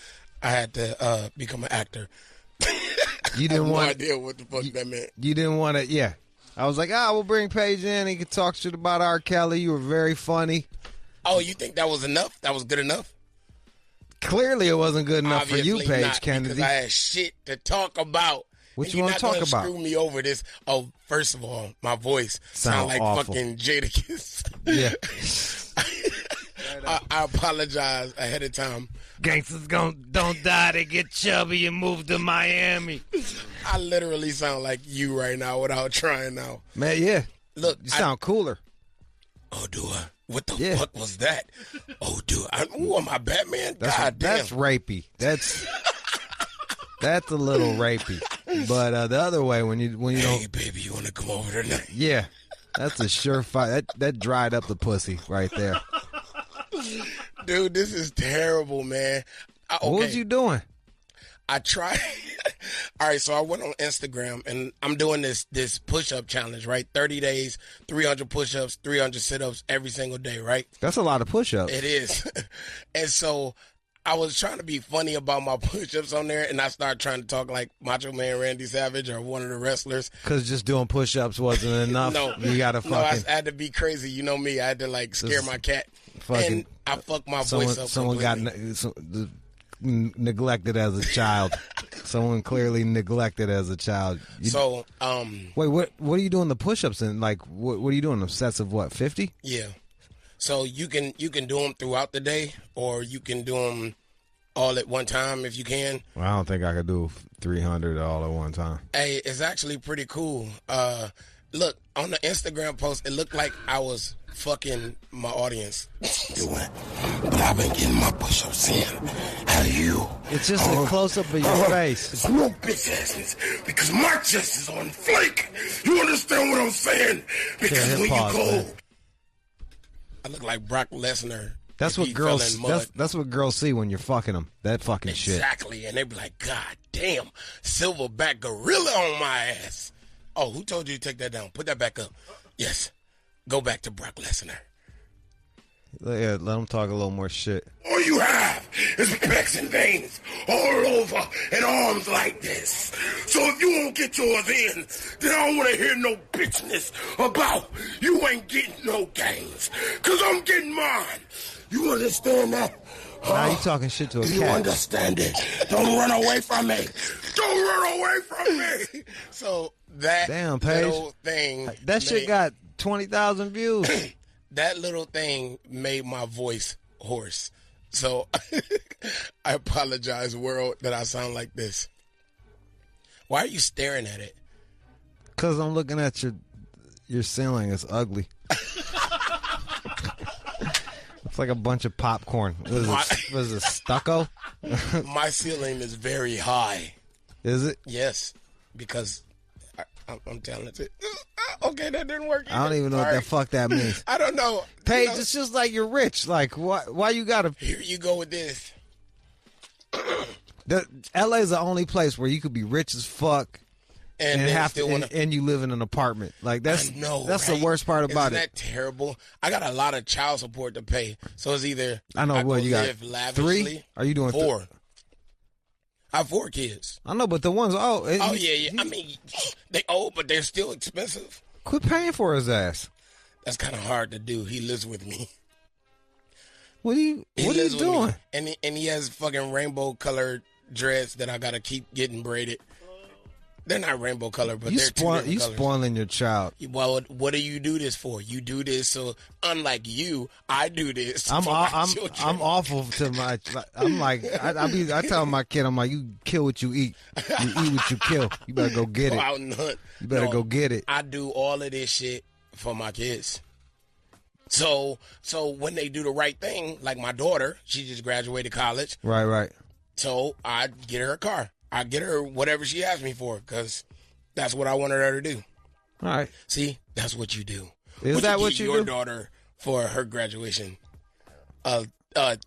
Speaker 4: I had to become an actor.
Speaker 1: You didn't want
Speaker 4: no idea what the fuck that meant.
Speaker 1: You didn't want to, yeah. I was like, we'll bring Paige in. He could talk shit about R. Kelly. You were very funny.
Speaker 4: Oh, you think that was enough? That was good enough?
Speaker 1: Clearly, it wasn't good enough
Speaker 4: Obviously
Speaker 1: for you, Paige
Speaker 4: not,
Speaker 1: Kennedy.
Speaker 4: Because I had shit to talk about.
Speaker 1: What you want to talk about?
Speaker 4: Screw me over this. Oh, first of all, my voice sound like
Speaker 1: awful.
Speaker 4: fucking Jadakiss.
Speaker 1: Yeah.
Speaker 4: I apologize ahead of time.
Speaker 1: Gangsters don't die. They get chubby and move to Miami.
Speaker 4: I literally sound like you right now without trying now.
Speaker 1: Man, yeah.
Speaker 4: Look,
Speaker 1: you sound cooler.
Speaker 4: Oh, do I? What the fuck was that? Oh, dude. Am I Batman? God damn.
Speaker 1: That's rapey. That's a little rapey. But the other way, when you don't.
Speaker 4: Hey, baby, you want to come over tonight?
Speaker 1: Yeah. That's a surefire. That dried up the pussy right there.
Speaker 4: Dude, this is terrible, man. Okay.
Speaker 1: What was you doing?
Speaker 4: I tried. All right, so I went on Instagram, and I'm doing this push-up challenge, right? 30 days, 300 push-ups, 300 sit-ups every single day, right?
Speaker 1: That's a lot of push-ups.
Speaker 4: It is. And so I was trying to be funny about my push-ups on there, and I started trying to talk like Macho Man Randy Savage or one of the wrestlers.
Speaker 1: Because just doing push-ups wasn't enough?
Speaker 4: No.
Speaker 1: You got to fucking...
Speaker 4: No, I had to be crazy. You know me. I had to, like, scare my cat. And I fucked my voice up
Speaker 1: Someone
Speaker 4: completely.
Speaker 1: got neglected as a child. Someone clearly neglected as a child. Wait, what are you doing the push-ups in? Like, what are you doing? The sets of what, 50?
Speaker 4: Yeah. So you can do them throughout the day, or you can do them all at one time if you can.
Speaker 1: Well, I don't think I could do 300 all at one time.
Speaker 4: Hey, it's actually pretty cool. Look, on the Instagram post, it looked like I was fucking my audience. But I've been getting my push-ups in. How do you?
Speaker 1: It's just a close-up of your face.
Speaker 4: It's no bitch asses, because my chest is on flake. You understand what I'm saying? Because when you go... I look like Brock Lesnar.
Speaker 1: That's what girls. That's what girls see when you're fucking them. That fucking shit.
Speaker 4: Exactly, and they be like, "God damn, silverback gorilla on my ass." Oh, who told you to take that down? Put that back up. Yes, go back to Brock Lesnar.
Speaker 1: Yeah, let him talk a little more shit.
Speaker 4: All you have is pecs and veins all over and arms like this. So if you won't get yours in, then I don't want to hear no bitchness about you ain't getting no gains. Because I'm getting mine. You understand that?
Speaker 1: Now you talking shit to a cat.
Speaker 4: You understand it. Don't run away from me. Don't run away from me. So that little thing.
Speaker 1: That shit got 20,000 views.
Speaker 4: That little thing made my voice hoarse. So I apologize, world, that I sound like this. Why are you staring at it?
Speaker 1: Because I'm looking at your ceiling. It's ugly. It's like a bunch of popcorn. What is it, stucco?
Speaker 4: My ceiling is very high.
Speaker 1: Is it?
Speaker 4: Yes, because I'm talented. Okay, that didn't work either.
Speaker 1: I don't even know what the fuck that means.
Speaker 4: I don't know.
Speaker 1: Paige, it's just like you're rich. Like, why you gotta...
Speaker 4: Here you go with this.
Speaker 1: LA is the only place where you could be rich as fuck and have to, and you live in an apartment. Like that's the worst part about
Speaker 4: Isn't that terrible? I got a lot of child support to pay, so it's either
Speaker 1: I know what you got.
Speaker 4: Lavishly,
Speaker 1: 3? Are you doing
Speaker 4: 4? I have 4 kids.
Speaker 1: I know, but the ones
Speaker 4: yeah. I mean, they old, but they're still expensive.
Speaker 1: Quit paying for his ass.
Speaker 4: That's kind of hard to do. He lives with me.
Speaker 1: What are you doing?
Speaker 4: And he has fucking rainbow colored dreads that I gotta keep getting braided. They're not rainbow color, but
Speaker 1: you
Speaker 4: they're two different
Speaker 1: you
Speaker 4: colors.
Speaker 1: spoiling your child.
Speaker 4: Well, what do you do this for? You do this so, unlike you, I do this.
Speaker 1: I'm
Speaker 4: for my children.
Speaker 1: awful to my. I'm like I tell my kid, I'm like, you kill what you eat. You eat what you kill. You better go get it.
Speaker 4: Go out and hunt.
Speaker 1: You better go get it.
Speaker 4: I do all of this shit for my kids. So when they do the right thing, like my daughter, she just graduated college.
Speaker 1: Right.
Speaker 4: So I get her a car. I get her whatever she asks me for because that's what I wanted her to do.
Speaker 1: All right.
Speaker 4: See, that's what you do.
Speaker 1: Is that what you
Speaker 4: your
Speaker 1: do?
Speaker 4: daughter for her graduation?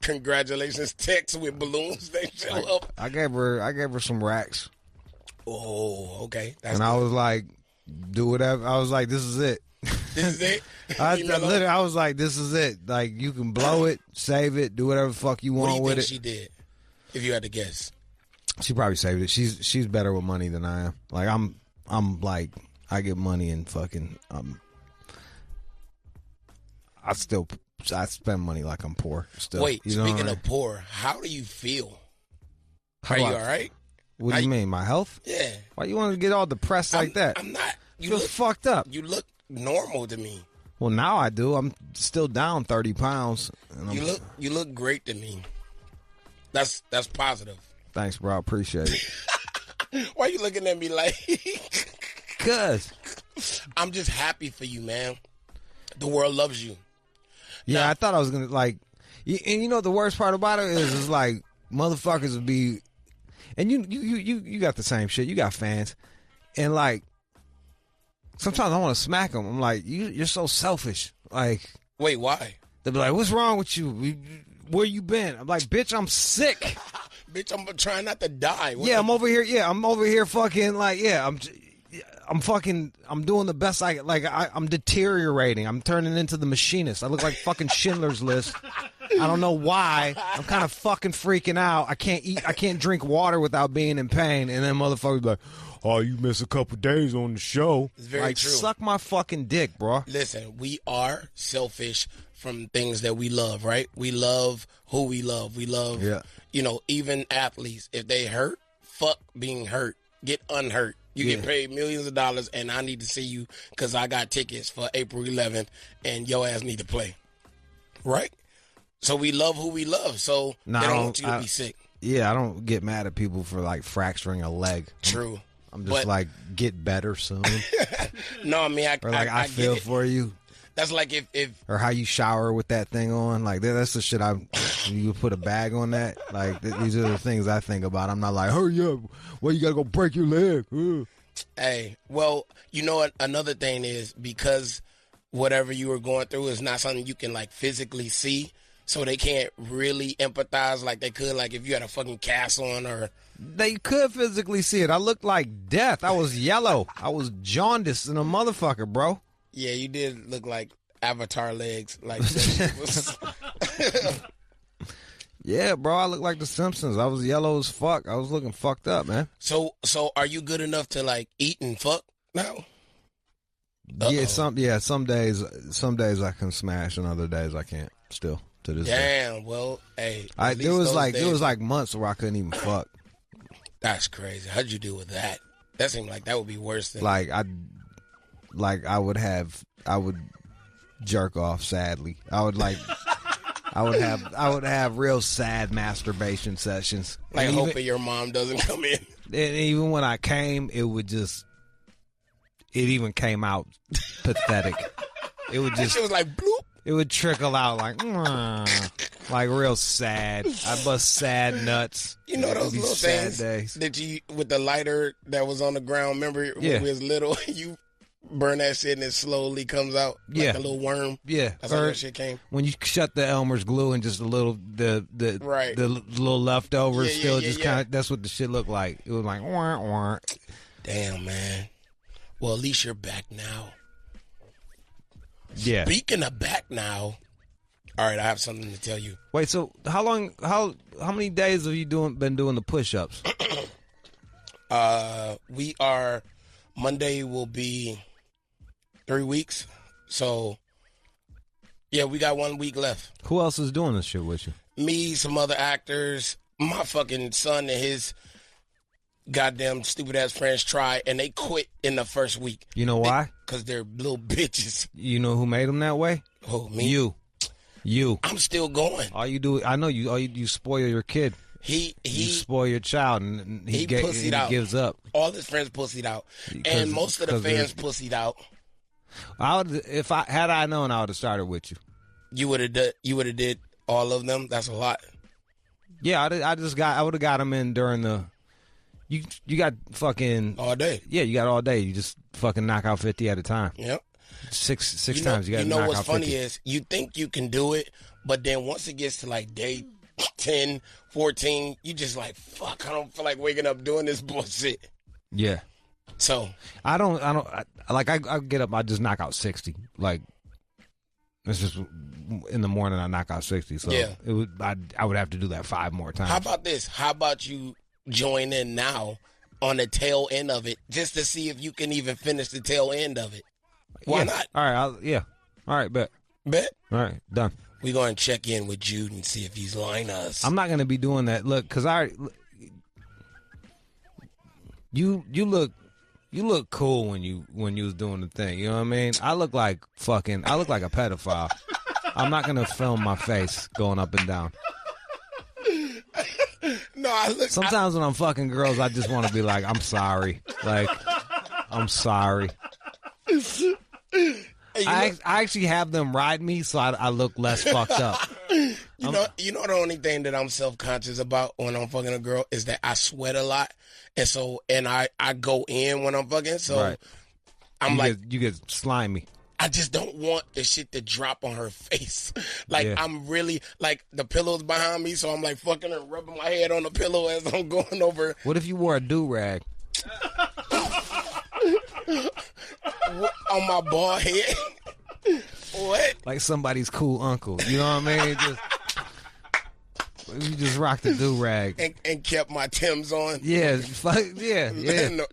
Speaker 4: Congratulations text with balloons. They show up.
Speaker 1: I gave her some racks.
Speaker 4: Oh, okay.
Speaker 1: And I was like, do whatever. I was like, this is it.
Speaker 4: This is it.
Speaker 1: I was like, this is it. Like, you can blow it, save it, do whatever the fuck you want
Speaker 4: What do you
Speaker 1: with
Speaker 4: think
Speaker 1: it.
Speaker 4: she did? If you had to guess.
Speaker 1: She probably saved it. She's better with money than I am. Like I'm like, I get money and fucking I spend money like I'm poor still.
Speaker 4: Wait,
Speaker 1: you know
Speaker 4: speaking
Speaker 1: what I mean?
Speaker 4: of poor, how do you feel?
Speaker 1: How
Speaker 4: Are
Speaker 1: do
Speaker 4: you
Speaker 1: I-
Speaker 4: all right?
Speaker 1: What do you mean, my health?
Speaker 4: Yeah.
Speaker 1: Why you want to get all depressed like that?
Speaker 4: I'm not. You
Speaker 1: feel
Speaker 4: look
Speaker 1: fucked up.
Speaker 4: You look normal to me.
Speaker 1: Well, now I do. I'm still down 30 pounds. And
Speaker 4: You look great to me. That's positive.
Speaker 1: Thanks, bro. I appreciate it.
Speaker 4: Why are you looking at me like?
Speaker 1: Cuz.
Speaker 4: I'm just happy for you, man. The world loves you.
Speaker 1: Yeah, I thought I was going to, like, and you know the worst part about it is like, motherfuckers would be, and you got the same shit. You got fans. And, like, sometimes I want to smack them. I'm like, you're so selfish. Like,
Speaker 4: wait, why?
Speaker 1: They'll be like, what's wrong with you? Where you been? I'm like, bitch, I'm sick.
Speaker 4: Bitch, I'm trying not to die.
Speaker 1: I'm over here. Yeah, I'm over here fucking like, I'm doing the best I'm deteriorating. I'm turning into the machinist. I look like fucking Schindler's List. I don't know why. I'm kind of fucking freaking out. I can't eat. I can't drink water without being in pain. And then motherfuckers be like, oh, you miss a couple days on the show.
Speaker 4: It's very true.
Speaker 1: Suck my fucking dick, bro.
Speaker 4: Listen, we are selfish from things that we love, right? We love who we love. We love, even athletes. If they hurt, fuck being hurt. Get unhurt. You get paid millions of dollars, and I need to see you because I got tickets for April 11th, and your ass need to play. Right? So we love who we love, so they don't want you to be sick.
Speaker 1: Yeah, I don't get mad at people for, like, fracturing a leg.
Speaker 4: True.
Speaker 1: I'm just like, get better soon.
Speaker 4: No, I mean, I
Speaker 1: feel for you.
Speaker 4: That's like if
Speaker 1: or how you shower with that thing on. Like, that's the shit you put a bag on that. Like, these are the things I think about. I'm not like, hurry up. Well, you got to go break your leg. Ugh.
Speaker 4: Hey, well, you know what? Another thing is because whatever you were going through is not something you can, like, physically see. So they can't really empathize like they could, like, if you had a fucking cast on or...
Speaker 1: They could physically see it. I looked like death. I was yellow. I was jaundiced in a motherfucker, bro.
Speaker 4: Yeah, you did look like Avatar legs. Like
Speaker 1: Yeah, bro, I look like the Simpsons. I was yellow as fuck. I was looking fucked up, man.
Speaker 4: So are you good enough to, like, eat and fuck now?
Speaker 1: Yeah, some days I can smash and other days I can't still to this day.
Speaker 4: Damn, well, hey.
Speaker 1: There was like months where I couldn't even fuck.
Speaker 4: That's crazy. How'd you deal with that? That seemed like that would be worse than
Speaker 1: I would jerk off sadly. I would have real sad masturbation sessions.
Speaker 4: Like hoping your mom doesn't come in.
Speaker 1: And even when I came, it even came out pathetic. It would just,
Speaker 4: it was like bloop.
Speaker 1: It would trickle out like real sad. I bust sad nuts.
Speaker 4: You know those little
Speaker 1: sad
Speaker 4: things
Speaker 1: days.
Speaker 4: that you, with the lighter that was on the ground, remember when we was little, you burn that shit and it slowly comes out like a little worm.
Speaker 1: Yeah.
Speaker 4: That's how that shit came.
Speaker 1: When you shut the Elmer's glue and just a little, the little leftovers kind of, that's what the shit looked like. It was like, wah, wah.
Speaker 4: Damn, man. Well, at least you're back now.
Speaker 1: Yeah.
Speaker 4: Speaking of back now, all right, I have something to tell you.
Speaker 1: Wait, so how many days have you been doing the push-ups?
Speaker 4: Monday will be 3 weeks. So, yeah, we got 1 week left.
Speaker 1: Who else is doing this shit with you?
Speaker 4: Me, some other actors, my fucking son and his goddamn stupid ass friends try, and they quit in the first week.
Speaker 1: You know why?
Speaker 4: Because they're little bitches.
Speaker 1: You know who made them that way?
Speaker 4: Who, me?
Speaker 1: You.
Speaker 4: I'm still going.
Speaker 1: All you do, I know you. You spoil your kid. You spoil your child, and he gives up.
Speaker 4: All his friends pussied out, and most of the fans pussied out.
Speaker 1: Had I known, I would have started with you.
Speaker 4: You would have did all of them. That's a lot.
Speaker 1: Yeah, I would have got them in during the. You got fucking
Speaker 4: all day.
Speaker 1: Yeah, you got all day. You just fucking knock out 50 at a time.
Speaker 4: Yep.
Speaker 1: Six times you got to knock out 50.
Speaker 4: You know what's funny is you think you can do it, but then once it gets to like day 10, 14, you just like, fuck, I don't feel like waking up doing this bullshit.
Speaker 1: Yeah.
Speaker 4: So
Speaker 1: I get up, I just knock out 60. Like it's just in the morning I knock out 60. So
Speaker 4: yeah.
Speaker 1: I would have to do that 5 more times.
Speaker 4: How about this? How about you join in now on the tail end of it just to see if you can even finish the tail end of it? Why not?
Speaker 1: All right, all right, bet.
Speaker 4: Bet?
Speaker 1: All right, done.
Speaker 4: We're going to check in with Jude and see if he's lying to us.
Speaker 1: I'm not going to be doing that. Look, because you look cool when you was doing the thing. You know what I mean? I look like a pedophile. I'm not going to film my face going up and down.
Speaker 4: No,
Speaker 1: Sometimes when I'm fucking girls, I just want to be like, I'm sorry. Like, I'm sorry. I actually have them ride me so I look less fucked up.
Speaker 4: You know the only thing that I'm self-conscious about when I'm fucking a girl is that I sweat a lot. And I go in when I'm fucking, so
Speaker 1: right. You get slimy.
Speaker 4: I just don't want the shit to drop on her face. Like, yeah. I'm really, like, the pillow's behind me, so I'm, like, fucking her, rubbing my head on the pillow as I'm going over.
Speaker 1: What if you wore a do-rag?
Speaker 4: On my bald head? What?
Speaker 1: Like somebody's cool uncle. You know what I mean? You just rocked the do-rag.
Speaker 4: And kept my Timbs on.
Speaker 1: Yeah, yeah.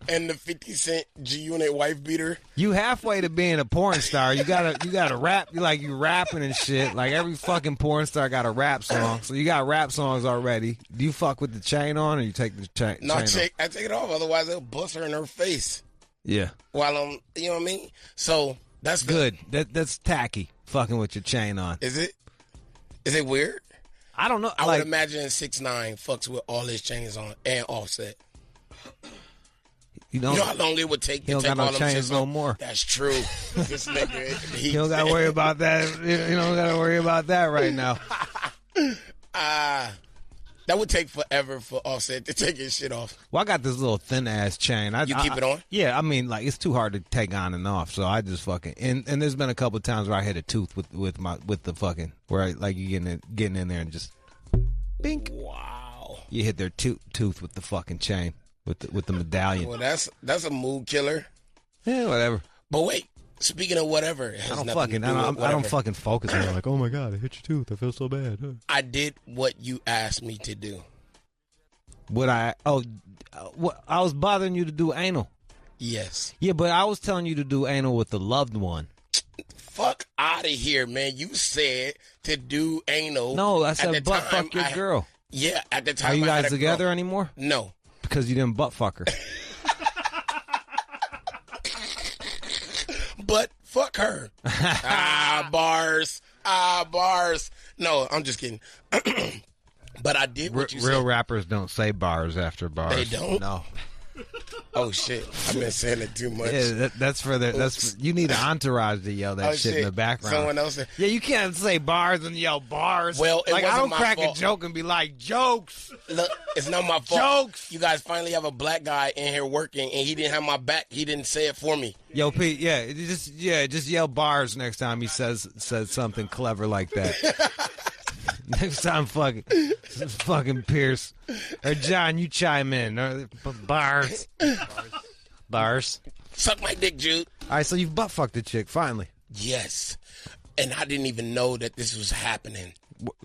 Speaker 4: And the 50 Cent G-Unit wife beater.
Speaker 1: You halfway to being a porn star. You gotta rap. You rapping and shit. Like every fucking porn star got a rap song. So you got rap songs already. Do you fuck with the chain on or you take the chain
Speaker 4: No, I
Speaker 1: off?
Speaker 4: take it off. Otherwise, they'll bust her in her face.
Speaker 1: Yeah.
Speaker 4: While I'm, you know what I mean? So that's
Speaker 1: good. That's tacky. Fucking with your chain on.
Speaker 4: Is it? Is it weird?
Speaker 1: I don't know.
Speaker 4: I would imagine 6ix9ine fucks with all his chains on and Offset. You know how long it would take to take all them chains
Speaker 1: no more.
Speaker 4: That's true. This nigga,
Speaker 1: you don't gotta worry about that. You don't gotta worry about that right now.
Speaker 4: That would take forever for Offset to take his shit off.
Speaker 1: Well, I got this little thin ass chain.
Speaker 4: You keep it on?
Speaker 1: Yeah, I mean, like it's too hard to take on and off, so I just fucking and there's been a couple of times where I hit a tooth with the fucking where you getting in there and just bink.
Speaker 4: Wow.
Speaker 1: You hit their tooth with the fucking chain with the medallion.
Speaker 4: Well, that's a mood killer.
Speaker 1: Yeah, whatever.
Speaker 4: But wait. Speaking of whatever,
Speaker 1: I don't fucking focus on it. Like, oh my god, I hit your tooth. I feel so bad.
Speaker 4: I did what you asked me to do.
Speaker 1: I was bothering you to do anal.
Speaker 4: Yes.
Speaker 1: Yeah, but I was telling you to do anal with the loved one.
Speaker 4: Fuck out of here, man. You said to do anal.
Speaker 1: No, I said butt fuck your girl.
Speaker 4: Yeah, at the time.
Speaker 1: Are you guys together anymore?
Speaker 4: No.
Speaker 1: Because you didn't butt fuck her.
Speaker 4: But fuck her. Bars. No, I'm just kidding. But I did what you said.
Speaker 1: Real rappers don't say bars after bars.
Speaker 4: They don't?
Speaker 1: No.
Speaker 4: Oh, shit. I've been saying it too much.
Speaker 1: Yeah, you need an entourage to yell that shit in the background.
Speaker 4: Someone else said.
Speaker 1: Yeah, you can't say bars and yell bars.
Speaker 4: Well,
Speaker 1: I don't crack
Speaker 4: fault.
Speaker 1: a joke and be like, jokes.
Speaker 4: Look, it's not my fault.
Speaker 1: Jokes.
Speaker 4: You guys finally have a black guy in here working, and he didn't have my back. He didn't say it for me.
Speaker 1: Yo, Pete, just yell bars next time he says something clever like that. Next time, fucking Pierce or John, you chime in. Bars.
Speaker 4: Suck my dick, Jude.
Speaker 1: All right, so you've butt fucked the chick finally.
Speaker 4: Yes, and I didn't even know that this was happening.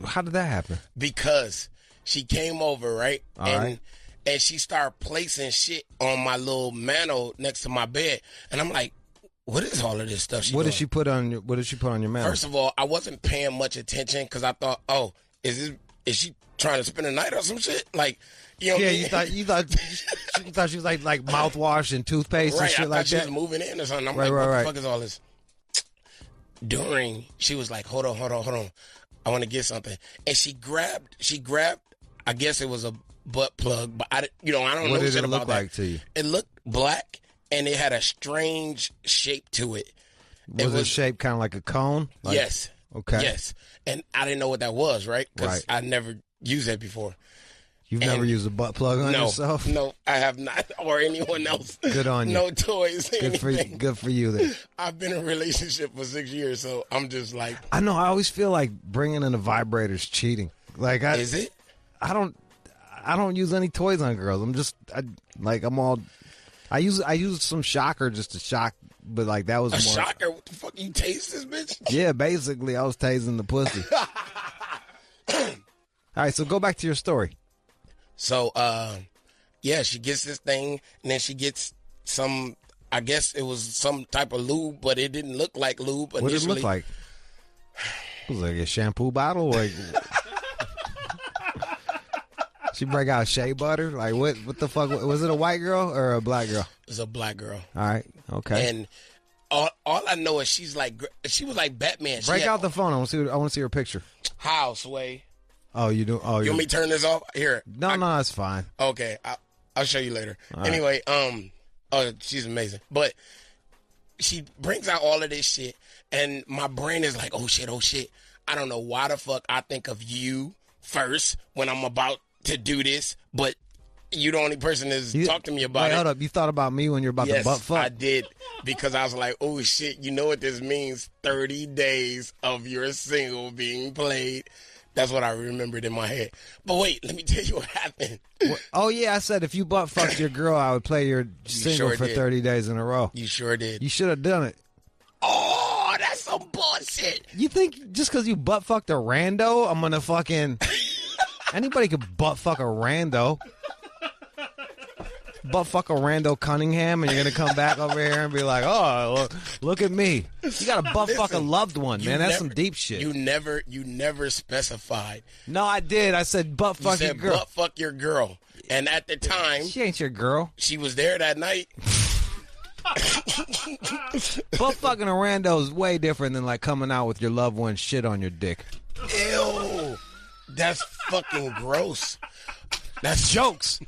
Speaker 1: How did that happen?
Speaker 4: Because she came over, right?
Speaker 1: And
Speaker 4: she started placing shit on my little mantle next to my bed, and I'm like, what is all of this stuff?
Speaker 1: What did she put on your mantle?
Speaker 4: First of all, I wasn't paying much attention because I thought, oh, is is she trying to spend a night or some shit? Like, you know what I mean?
Speaker 1: you thought she was like mouthwash and toothpaste and shit like
Speaker 4: she
Speaker 1: that?
Speaker 4: was moving in or something. I'm like, what the fuck is all this? She was like, hold on. I want to get something. And she grabbed, I guess it was a butt plug, but I don't know shit about that.
Speaker 1: What did it look like to you?
Speaker 4: It looked black, and it had a strange shape to it.
Speaker 1: Was it shaped kind of like a cone?
Speaker 4: Yes.
Speaker 1: Okay.
Speaker 4: Yes. And I didn't know what that was, right? Because I never used that before.
Speaker 1: You've never used a butt plug on yourself?
Speaker 4: No, I have not, or anyone else.
Speaker 1: Good on you.
Speaker 4: No toys.
Speaker 1: Good for you then.
Speaker 4: I've been in a relationship for 6 years, so I'm just like.
Speaker 1: I know. I always feel like bringing in a vibrator is cheating.
Speaker 4: Is it?
Speaker 1: I don't use any toys on girls. I use some shocker just to shock, but like that was
Speaker 4: a
Speaker 1: more
Speaker 4: shocker. What the fuck? You taste this bitch?
Speaker 1: Yeah, basically, I was tasing the pussy. All right, so go back to your story.
Speaker 4: So, she gets this thing, and then she gets some. I guess it was some type of lube, but it didn't look like lube initially.
Speaker 1: What did it look like? It was like a shampoo bottle. Like she break out shea butter. Like what? What the fuck? Was it a white girl or a black girl?
Speaker 4: It was a black girl.
Speaker 1: All right. Okay.
Speaker 4: And all I know is she was like Batman.
Speaker 1: Break out the phone. I want to see her picture.
Speaker 4: How, Sway?
Speaker 1: Oh, you do? Oh,
Speaker 4: you want me to turn this off? Here.
Speaker 1: No, that's fine.
Speaker 4: Okay, I'll show you later.
Speaker 1: All
Speaker 4: anyway, she's amazing. But she brings out all of this shit, and my brain is like, oh shit. I don't know why the fuck I think of you first when I'm about to do this, but you the only person that's talked to me about it.
Speaker 1: Hold up. You thought about me when you're about to butt fuck?
Speaker 4: I did, because I was like, oh shit, you know what this means? 30 days of your single being played. That's what I remembered in my head. But wait, let me tell you what happened.
Speaker 1: Oh, yeah, I said if you butt fucked your girl, I would play your single for 30 days in a row.
Speaker 4: You sure did.
Speaker 1: You should have done it.
Speaker 4: Oh, that's some bullshit.
Speaker 1: You think just because you butt fucked a rando, I'm going to fucking... Anybody could butt fuck a rando. Butt fuck a rando Cunningham, and you're going to come back over here and be like, oh, look at me. You got to butt fuck a loved one, man. That's some deep shit.
Speaker 4: You never specified.
Speaker 1: No, I did. I said butt fuck your girl.
Speaker 4: Butt fuck your girl. And at the time...
Speaker 1: She ain't your girl.
Speaker 4: She was there that night.
Speaker 1: Butt fucking a rando is way different than like coming out with your loved one's shit on your dick.
Speaker 4: Ew. That's fucking gross.
Speaker 1: That's jokes.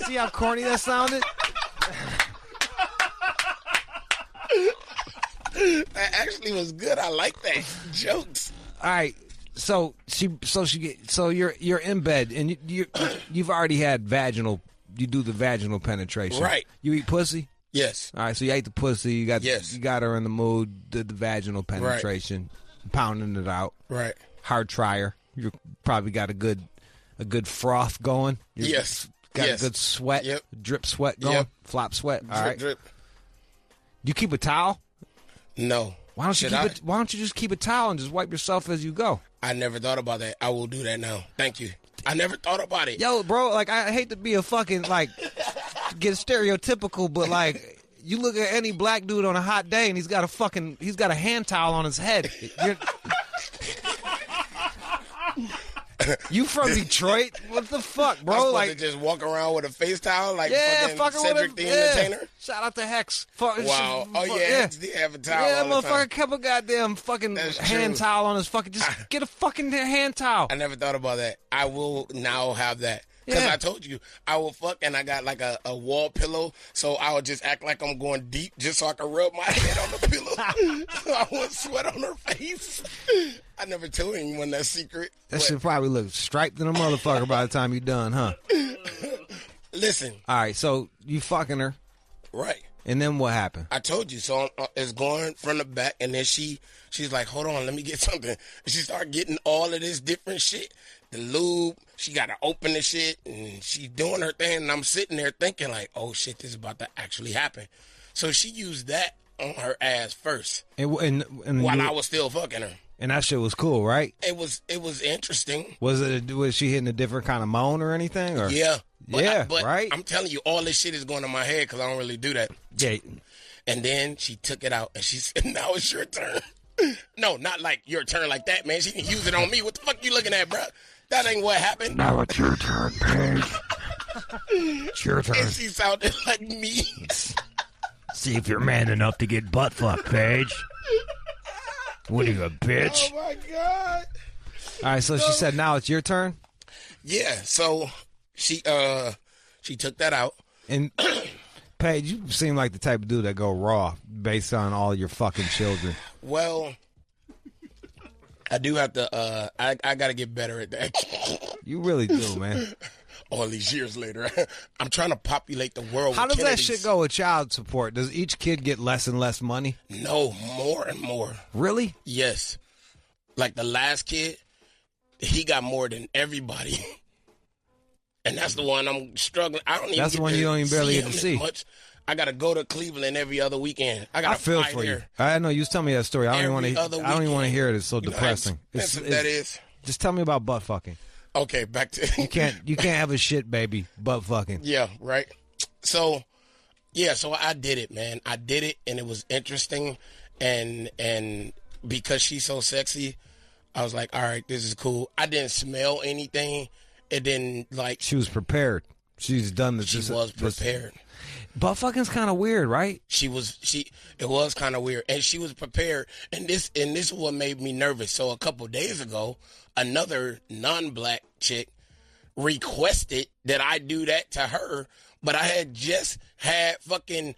Speaker 1: See how corny that sounded?
Speaker 4: That actually was good. I like that. Jokes.
Speaker 1: All right. So you're in bed and you've already had you do the vaginal penetration.
Speaker 4: Right.
Speaker 1: You eat pussy?
Speaker 4: Yes.
Speaker 1: All right, so you ate the pussy, you got her in the mood, did the vaginal penetration, pounding it out.
Speaker 4: Right.
Speaker 1: Hard tryer. You probably got a good froth going. Got a good sweat, drip sweat going, flop sweat. All right.
Speaker 4: Drip.
Speaker 1: Do you keep a towel?
Speaker 4: No.
Speaker 1: Why don't you just keep a towel and just wipe yourself as you go?
Speaker 4: I never thought about that. I will do that now. Thank you. I never thought about it.
Speaker 1: Yo, bro, like I hate to be a fucking get stereotypical, but like you look at any black dude on a hot day and he's got a hand towel on his head. You from Detroit? What the fuck, bro?
Speaker 4: Like just walk around with a face towel, like fucking Cedric the Entertainer.
Speaker 1: Shout out to Hex.
Speaker 4: Wow. Hex did have a towel.
Speaker 1: Yeah,
Speaker 4: all the time.
Speaker 1: Motherfucker kept a goddamn fucking hand towel on his fucking. Just get a fucking hand towel.
Speaker 4: I never thought about that. I will now have that. Because I told you, I will fuck and I got like a wall pillow, so I would just act like I'm going deep just so I can rub my head on the pillow. So I won't sweat on her face. I never told anyone that secret.
Speaker 1: That shit probably look striped in a motherfucker by the time you done, huh?
Speaker 4: Listen.
Speaker 1: All right, so you fucking her.
Speaker 4: Right.
Speaker 1: And then what happened?
Speaker 4: I told you. So it's going from the back, and then she's like, hold on, let me get something. And she started getting all of this different shit. The lube, she got to open the shit, and she's doing her thing, and I'm sitting there thinking like, oh shit, this is about to actually happen. So she used that on her ass first, and while I was still fucking her.
Speaker 1: And that shit was cool, right?
Speaker 4: It was interesting.
Speaker 1: Was she hitting a different kind of moan or anything? Or?
Speaker 4: Yeah. But
Speaker 1: right?
Speaker 4: I'm telling you, all this shit is going in my head because I don't really do that.
Speaker 1: Yeah.
Speaker 4: And then she took it out, and she said, now it's your turn. No, not like your turn like that, man. She didn't use it on me. What the fuck you looking at, bro? That ain't what happened.
Speaker 1: Now it's your turn, Paige. It's your turn.
Speaker 4: And she sounded like me.
Speaker 1: See if you're man enough to get butt fucked, Paige. What are you, a bitch?
Speaker 4: Oh, my God.
Speaker 1: All right, so she said now it's your turn?
Speaker 4: Yeah, so she took that out.
Speaker 1: And Paige, you seem like the type of dude that go raw based on all your fucking children.
Speaker 4: Well, I do have to, I got to get better at that.
Speaker 1: You really do, man.
Speaker 4: All these years later, I'm trying to populate the world.
Speaker 1: How
Speaker 4: with
Speaker 1: does that
Speaker 4: Kennedys.
Speaker 1: shit go with child support? Does each kid get less and less money?
Speaker 4: No, more and more.
Speaker 1: Really?
Speaker 4: Yes. Like the last kid, he got more than everybody. And that's the one I'm struggling. I don't even
Speaker 1: That's the one you don't even barely get to see.
Speaker 4: Much. I got to go to Cleveland every other weekend. I
Speaker 1: feel for you. I know you was telling me that story. I don't even want to hear it. It's so depressing.
Speaker 4: That is.
Speaker 1: Just tell me about butt fucking.
Speaker 4: Okay, back to
Speaker 1: you can't have a shit baby butt fucking.
Speaker 4: Yeah, right. So I did it, man. I did it, and it was interesting, and because she's so sexy, I was like, all right, this is cool. I didn't smell anything. It didn't like.
Speaker 1: She was prepared. She's done this.
Speaker 4: She was prepared.
Speaker 1: Butt fucking's kind of weird, right?
Speaker 4: It was kind of weird, and she was prepared. And this is what made me nervous. So a couple days ago, another non-black chick requested that I do that to her, but I had just had fucking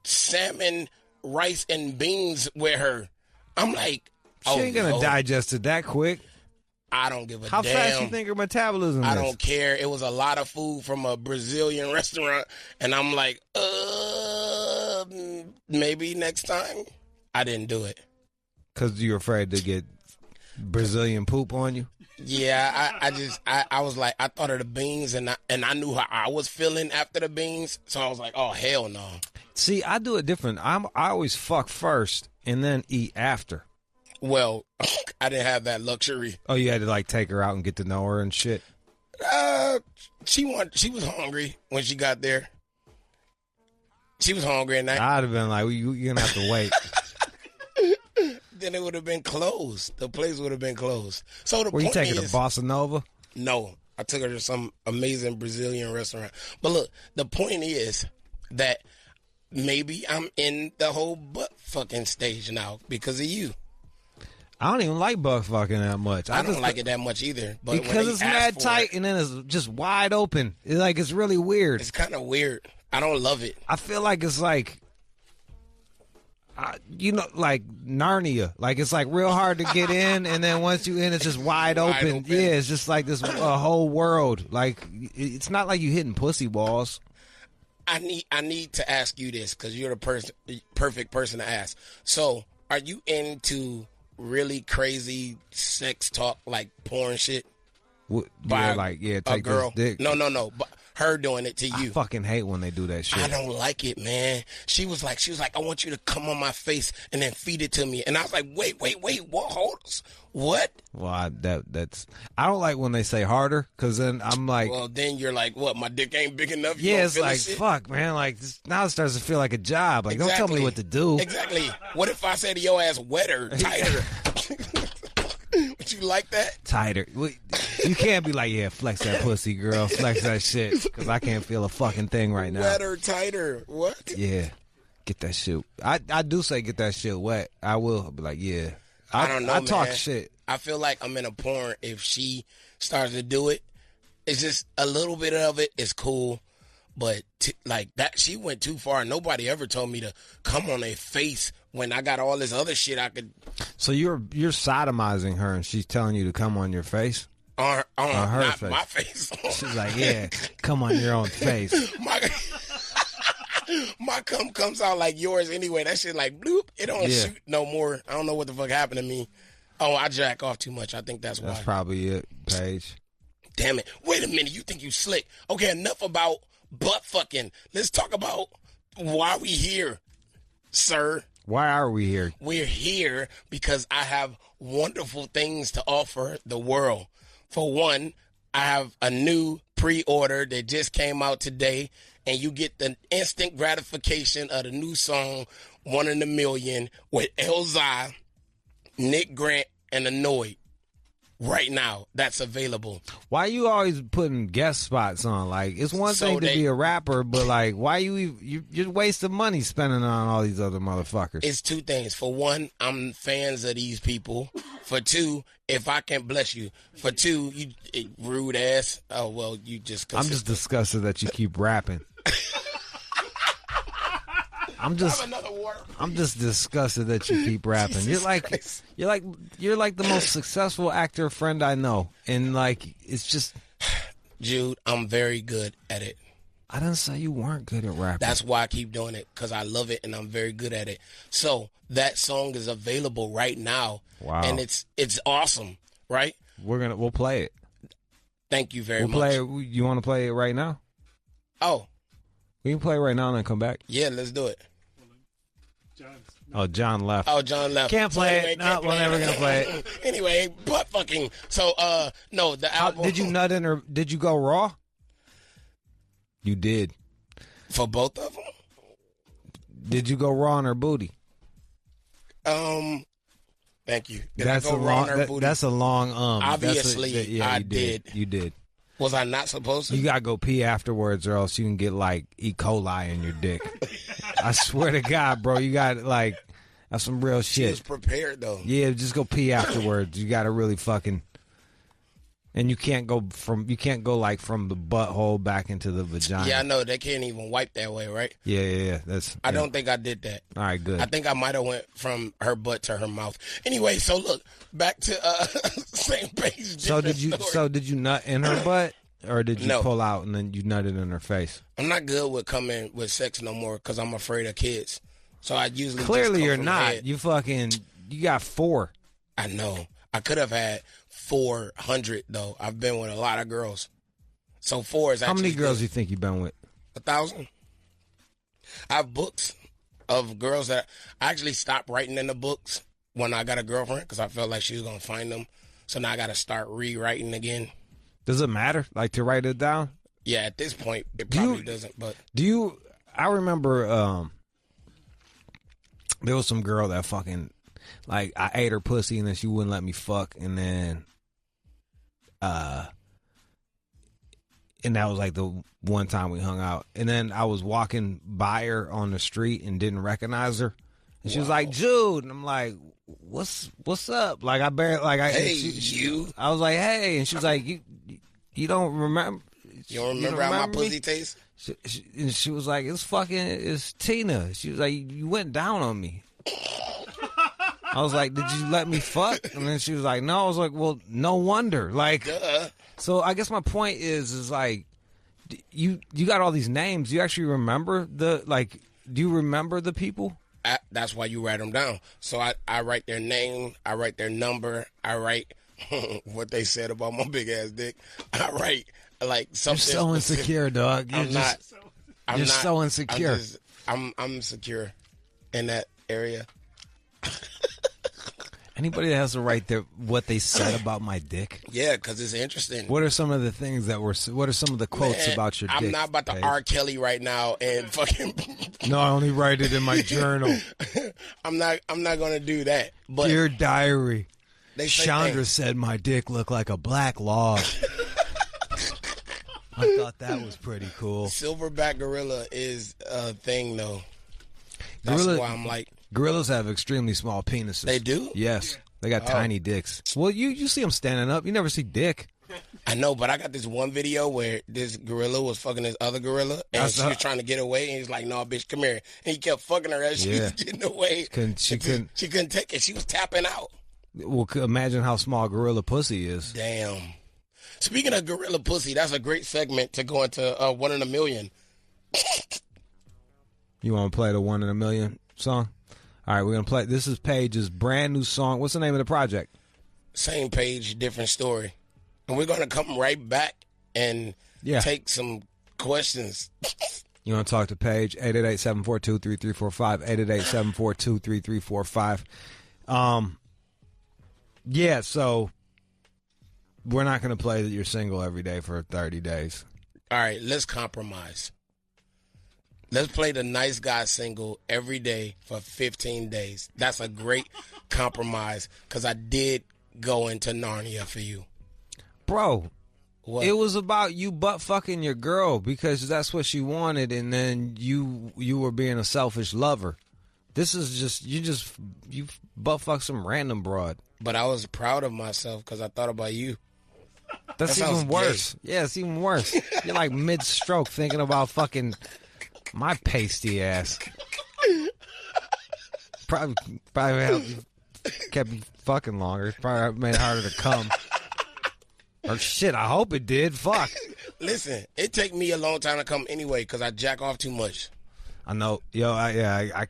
Speaker 4: salmon, rice, and beans with her. I'm like,
Speaker 1: she ain't gonna digest it that quick.
Speaker 4: I don't give a damn.
Speaker 1: How fast you think her metabolism is?
Speaker 4: I don't care. It was a lot of food from a Brazilian restaurant, and I'm like, maybe next time. I didn't do it.
Speaker 1: Because you're afraid to get Brazilian poop on you?
Speaker 4: Yeah, I was like, I thought of the beans, and I knew how I was feeling after the beans, so I was like, oh, hell no.
Speaker 1: See, I do it different. I always fuck first and then eat after.
Speaker 4: Well, I didn't have that luxury.
Speaker 1: Oh, you had to like take her out and get to know her and shit?
Speaker 4: She was hungry when she got there. She was hungry, and
Speaker 1: I'd have been like, you're going to have to wait.
Speaker 4: Then it would have been closed. The place would have been closed. So the
Speaker 1: Were you
Speaker 4: point
Speaker 1: taking
Speaker 4: is,
Speaker 1: to Bossa Nova?
Speaker 4: No, I took her to some amazing Brazilian restaurant. But look, the point is that maybe I'm in the whole butt fucking stage now because of you.
Speaker 1: I don't even like butt fucking that much.
Speaker 4: I don't like it that much either. But
Speaker 1: because it's mad tight and then it's just wide open. It's really weird.
Speaker 4: It's kind of weird. I don't love it.
Speaker 1: I feel like it's like, like Narnia. Like it's like real hard to get in, and then once you in, it's just wide open. Yeah, it's just like this whole world. Like it's not like you hitting pussy walls.
Speaker 4: I need to ask you this because you're the perfect person to ask. So, are you into really crazy sex talk like porn shit?
Speaker 1: Take
Speaker 4: a girl?
Speaker 1: This dick.
Speaker 4: No. But her doing it to you.
Speaker 1: I fucking hate when they do that shit.
Speaker 4: I don't like it, man. She was like, I want you to come on my face and then feed it to me. And I was like, wait, what? Hold us. What?
Speaker 1: Well, that's. I don't like when they say harder because then I'm like.
Speaker 4: Well, then you're like, what? My dick ain't big enough.
Speaker 1: Yeah, it's like fuck, man. Like now it starts to feel like a job. Like Don't tell me what to do.
Speaker 4: Exactly. What if I say to your ass, wetter, tighter? Would you like that?
Speaker 1: Tighter. You can't be like, yeah, flex that pussy, girl. Flex that shit. Because I can't feel a fucking thing right now.
Speaker 4: Wetter, tighter. What?
Speaker 1: Yeah. Get that shit. I do say get that shit wet. I will. I'll be like, yeah.
Speaker 4: I don't know,
Speaker 1: I talk
Speaker 4: man.
Speaker 1: shit.
Speaker 4: I feel like I'm in a porn if she starts to do it. It's just a little bit of it is cool. But like that, she went too far. Nobody ever told me to come on their face when I got all this other shit I could.
Speaker 1: So you're sodomizing her, and she's telling you to come on your face.
Speaker 4: On her
Speaker 1: not
Speaker 4: face. My face.
Speaker 1: She's like, yeah, come on your own face.
Speaker 4: My cum comes out like yours anyway. That shit like bloop. It don't shoot no more. I don't know what the fuck happened to me. Oh, I jack off too much. I think that's why.
Speaker 1: That's probably it, Paige.
Speaker 4: Damn it. Wait a minute. You think you slick. Okay, enough about butt fucking. Let's talk about why we here, sir.
Speaker 1: Why are we here?
Speaker 4: We're here because I have wonderful things to offer the world. For one, I have a new pre-order that just came out today, and you get the instant gratification of the new song, One in a Million, with Elzai, Nick Grant, and Annoyed. right now that's available.
Speaker 1: Why you always putting guest spots on? Like, it's one thing to be a rapper, but like, why you're wasting money spending on all these other motherfuckers?
Speaker 4: It's two things. For one, I'm fans of these people. For two, if I can bless you. For two, you rude ass. Oh well, you just.
Speaker 1: I'm just disgusted that you keep rapping. I'm just disgusted that you keep rapping. You're like the most successful actor friend I know, and like it's just.
Speaker 4: Jude, I'm very good at it.
Speaker 1: I didn't say you weren't good at rapping.
Speaker 4: That's why I keep doing it, because I love it and I'm very good at it. So that song is available right now.
Speaker 1: Wow.
Speaker 4: And it's awesome, right?
Speaker 1: We'll play it.
Speaker 4: Thank you very much.
Speaker 1: Play it. You want to play it right now?
Speaker 4: Oh.
Speaker 1: We can play it right now and then come back.
Speaker 4: Yeah, let's do it.
Speaker 1: Oh, John left. Can't play it. No, we're never gonna play it.
Speaker 4: Anyway, butt fucking. So, no, the album.
Speaker 1: Did you nut in her? Did you go raw? You did.
Speaker 4: For both of them?
Speaker 1: Did you go raw on her booty?
Speaker 4: Thank you.
Speaker 1: That's a long
Speaker 4: Obviously, I did.
Speaker 1: You did.
Speaker 4: Was I not supposed to?
Speaker 1: You gotta go pee afterwards, or else you can get like E. coli in your dick. I swear to God, bro, you got like that's some real shit.
Speaker 4: She was prepared though.
Speaker 1: Yeah, just go pee afterwards. You gotta really fucking. And you can't go like from the butthole back into the vagina.
Speaker 4: Yeah, I know they can't even wipe that way, right?
Speaker 1: Yeah.
Speaker 4: I don't think I did that.
Speaker 1: All right, good.
Speaker 4: I think I might have went from her butt to her mouth. Anyway, so look back to same page.
Speaker 1: So did you nut in her butt, or did you pull out and then you nutted in her face?
Speaker 4: I'm not good with coming with sex no more because I'm afraid of kids. So I usually
Speaker 1: clearly
Speaker 4: just
Speaker 1: you're
Speaker 4: from
Speaker 1: not.
Speaker 4: head.
Speaker 1: You got 4.
Speaker 4: I know. I could have had 400 though. I've been with a lot of girls. So 4 is actually.
Speaker 1: How many girls
Speaker 4: good.
Speaker 1: you think you've been with?
Speaker 4: 1,000. I have books of girls that I actually stopped writing in the books when I got a girlfriend because I felt like she was gonna find them. So now I got to start rewriting again.
Speaker 1: Does it matter, like, to write it down?
Speaker 4: Yeah, at this point it probably doesn't. But
Speaker 1: I remember there was some girl that fucking. Like, I ate her pussy, and then she wouldn't let me fuck, and then, and that was like the one time we hung out. And then I was walking by her on the street and didn't recognize her. And she was like, Jude. And I'm like, what's up? Like, I barely, like, I was like, hey. And she was like, you don't remember?
Speaker 4: You don't remember how my pussy tastes?
Speaker 1: And she was like, it's Tina. She was like, you went down on me. I was like, did you let me fuck? And then she was like, no. I was like, well, no wonder. Like, so I guess my point is like, you got all these names. Do you actually remember do you remember the people?
Speaker 4: That's why you write them down. So I write their name. I write their number. I write what they said about my big ass dick. I write like something.
Speaker 1: You're so insecure, dog. You're so insecure.
Speaker 4: I'm secure in that area.
Speaker 1: Anybody that has to write what they said about my dick?
Speaker 4: Yeah, because it's interesting.
Speaker 1: What are some of the things what are some of the quotes about your dick?
Speaker 4: I'm not about to R. Kelly right now and fucking.
Speaker 1: No, I only write it in my journal.
Speaker 4: I'm not going to do that. But
Speaker 1: Dear diary,
Speaker 4: Chandra
Speaker 1: said my dick looked like a black log. I thought that was pretty cool.
Speaker 4: Silverback gorilla is a thing, though. That's why I'm like.
Speaker 1: Gorillas have extremely small penises.
Speaker 4: They do?
Speaker 1: Yes. They got tiny dicks. Well, you see them standing up. You never see dick.
Speaker 4: I know, but I got this one video where this gorilla was fucking this other gorilla, and she was trying to get away, and he's like, no, bitch, come here. And he kept fucking her as she was getting away. She couldn't take it. She was tapping out.
Speaker 1: Well, imagine how small gorilla pussy is.
Speaker 4: Damn. Speaking of gorilla pussy, that's a great segment to go into 1 in a Million.
Speaker 1: You want to play the 1 in a Million song? All right, we're going to play. This is Paige's brand new song. What's the name of the project?
Speaker 4: Same page, different story. And we're going to come right back and take some questions.
Speaker 1: You want to talk to Paige? 888-742-3345. 888-742-3345. Yeah, so we're not going to play that you're single every day for 30 days.
Speaker 4: All right, let's compromise. Let's play the nice guy single every day for 15 days. That's a great compromise because I did
Speaker 13: go into Narnia for you?
Speaker 1: Bro,
Speaker 13: What?
Speaker 1: it was about you butt fucking your girl because that's what she wanted, and then you were being a selfish lover. This is just you butt fuck some random broad.
Speaker 13: But I was proud of myself because I thought about you.
Speaker 1: That's
Speaker 13: That sounds
Speaker 1: even worse.
Speaker 13: gay.
Speaker 1: Yeah, it's even worse. You're like mid-stroke thinking about fucking my pasty ass. Probably helped you, kept you fucking longer. Probably made it harder to come. Or shit, I hope it did. Fuck.
Speaker 13: Listen, it take me a long time to come anyway because I jack off too much.
Speaker 1: I know. Yo, I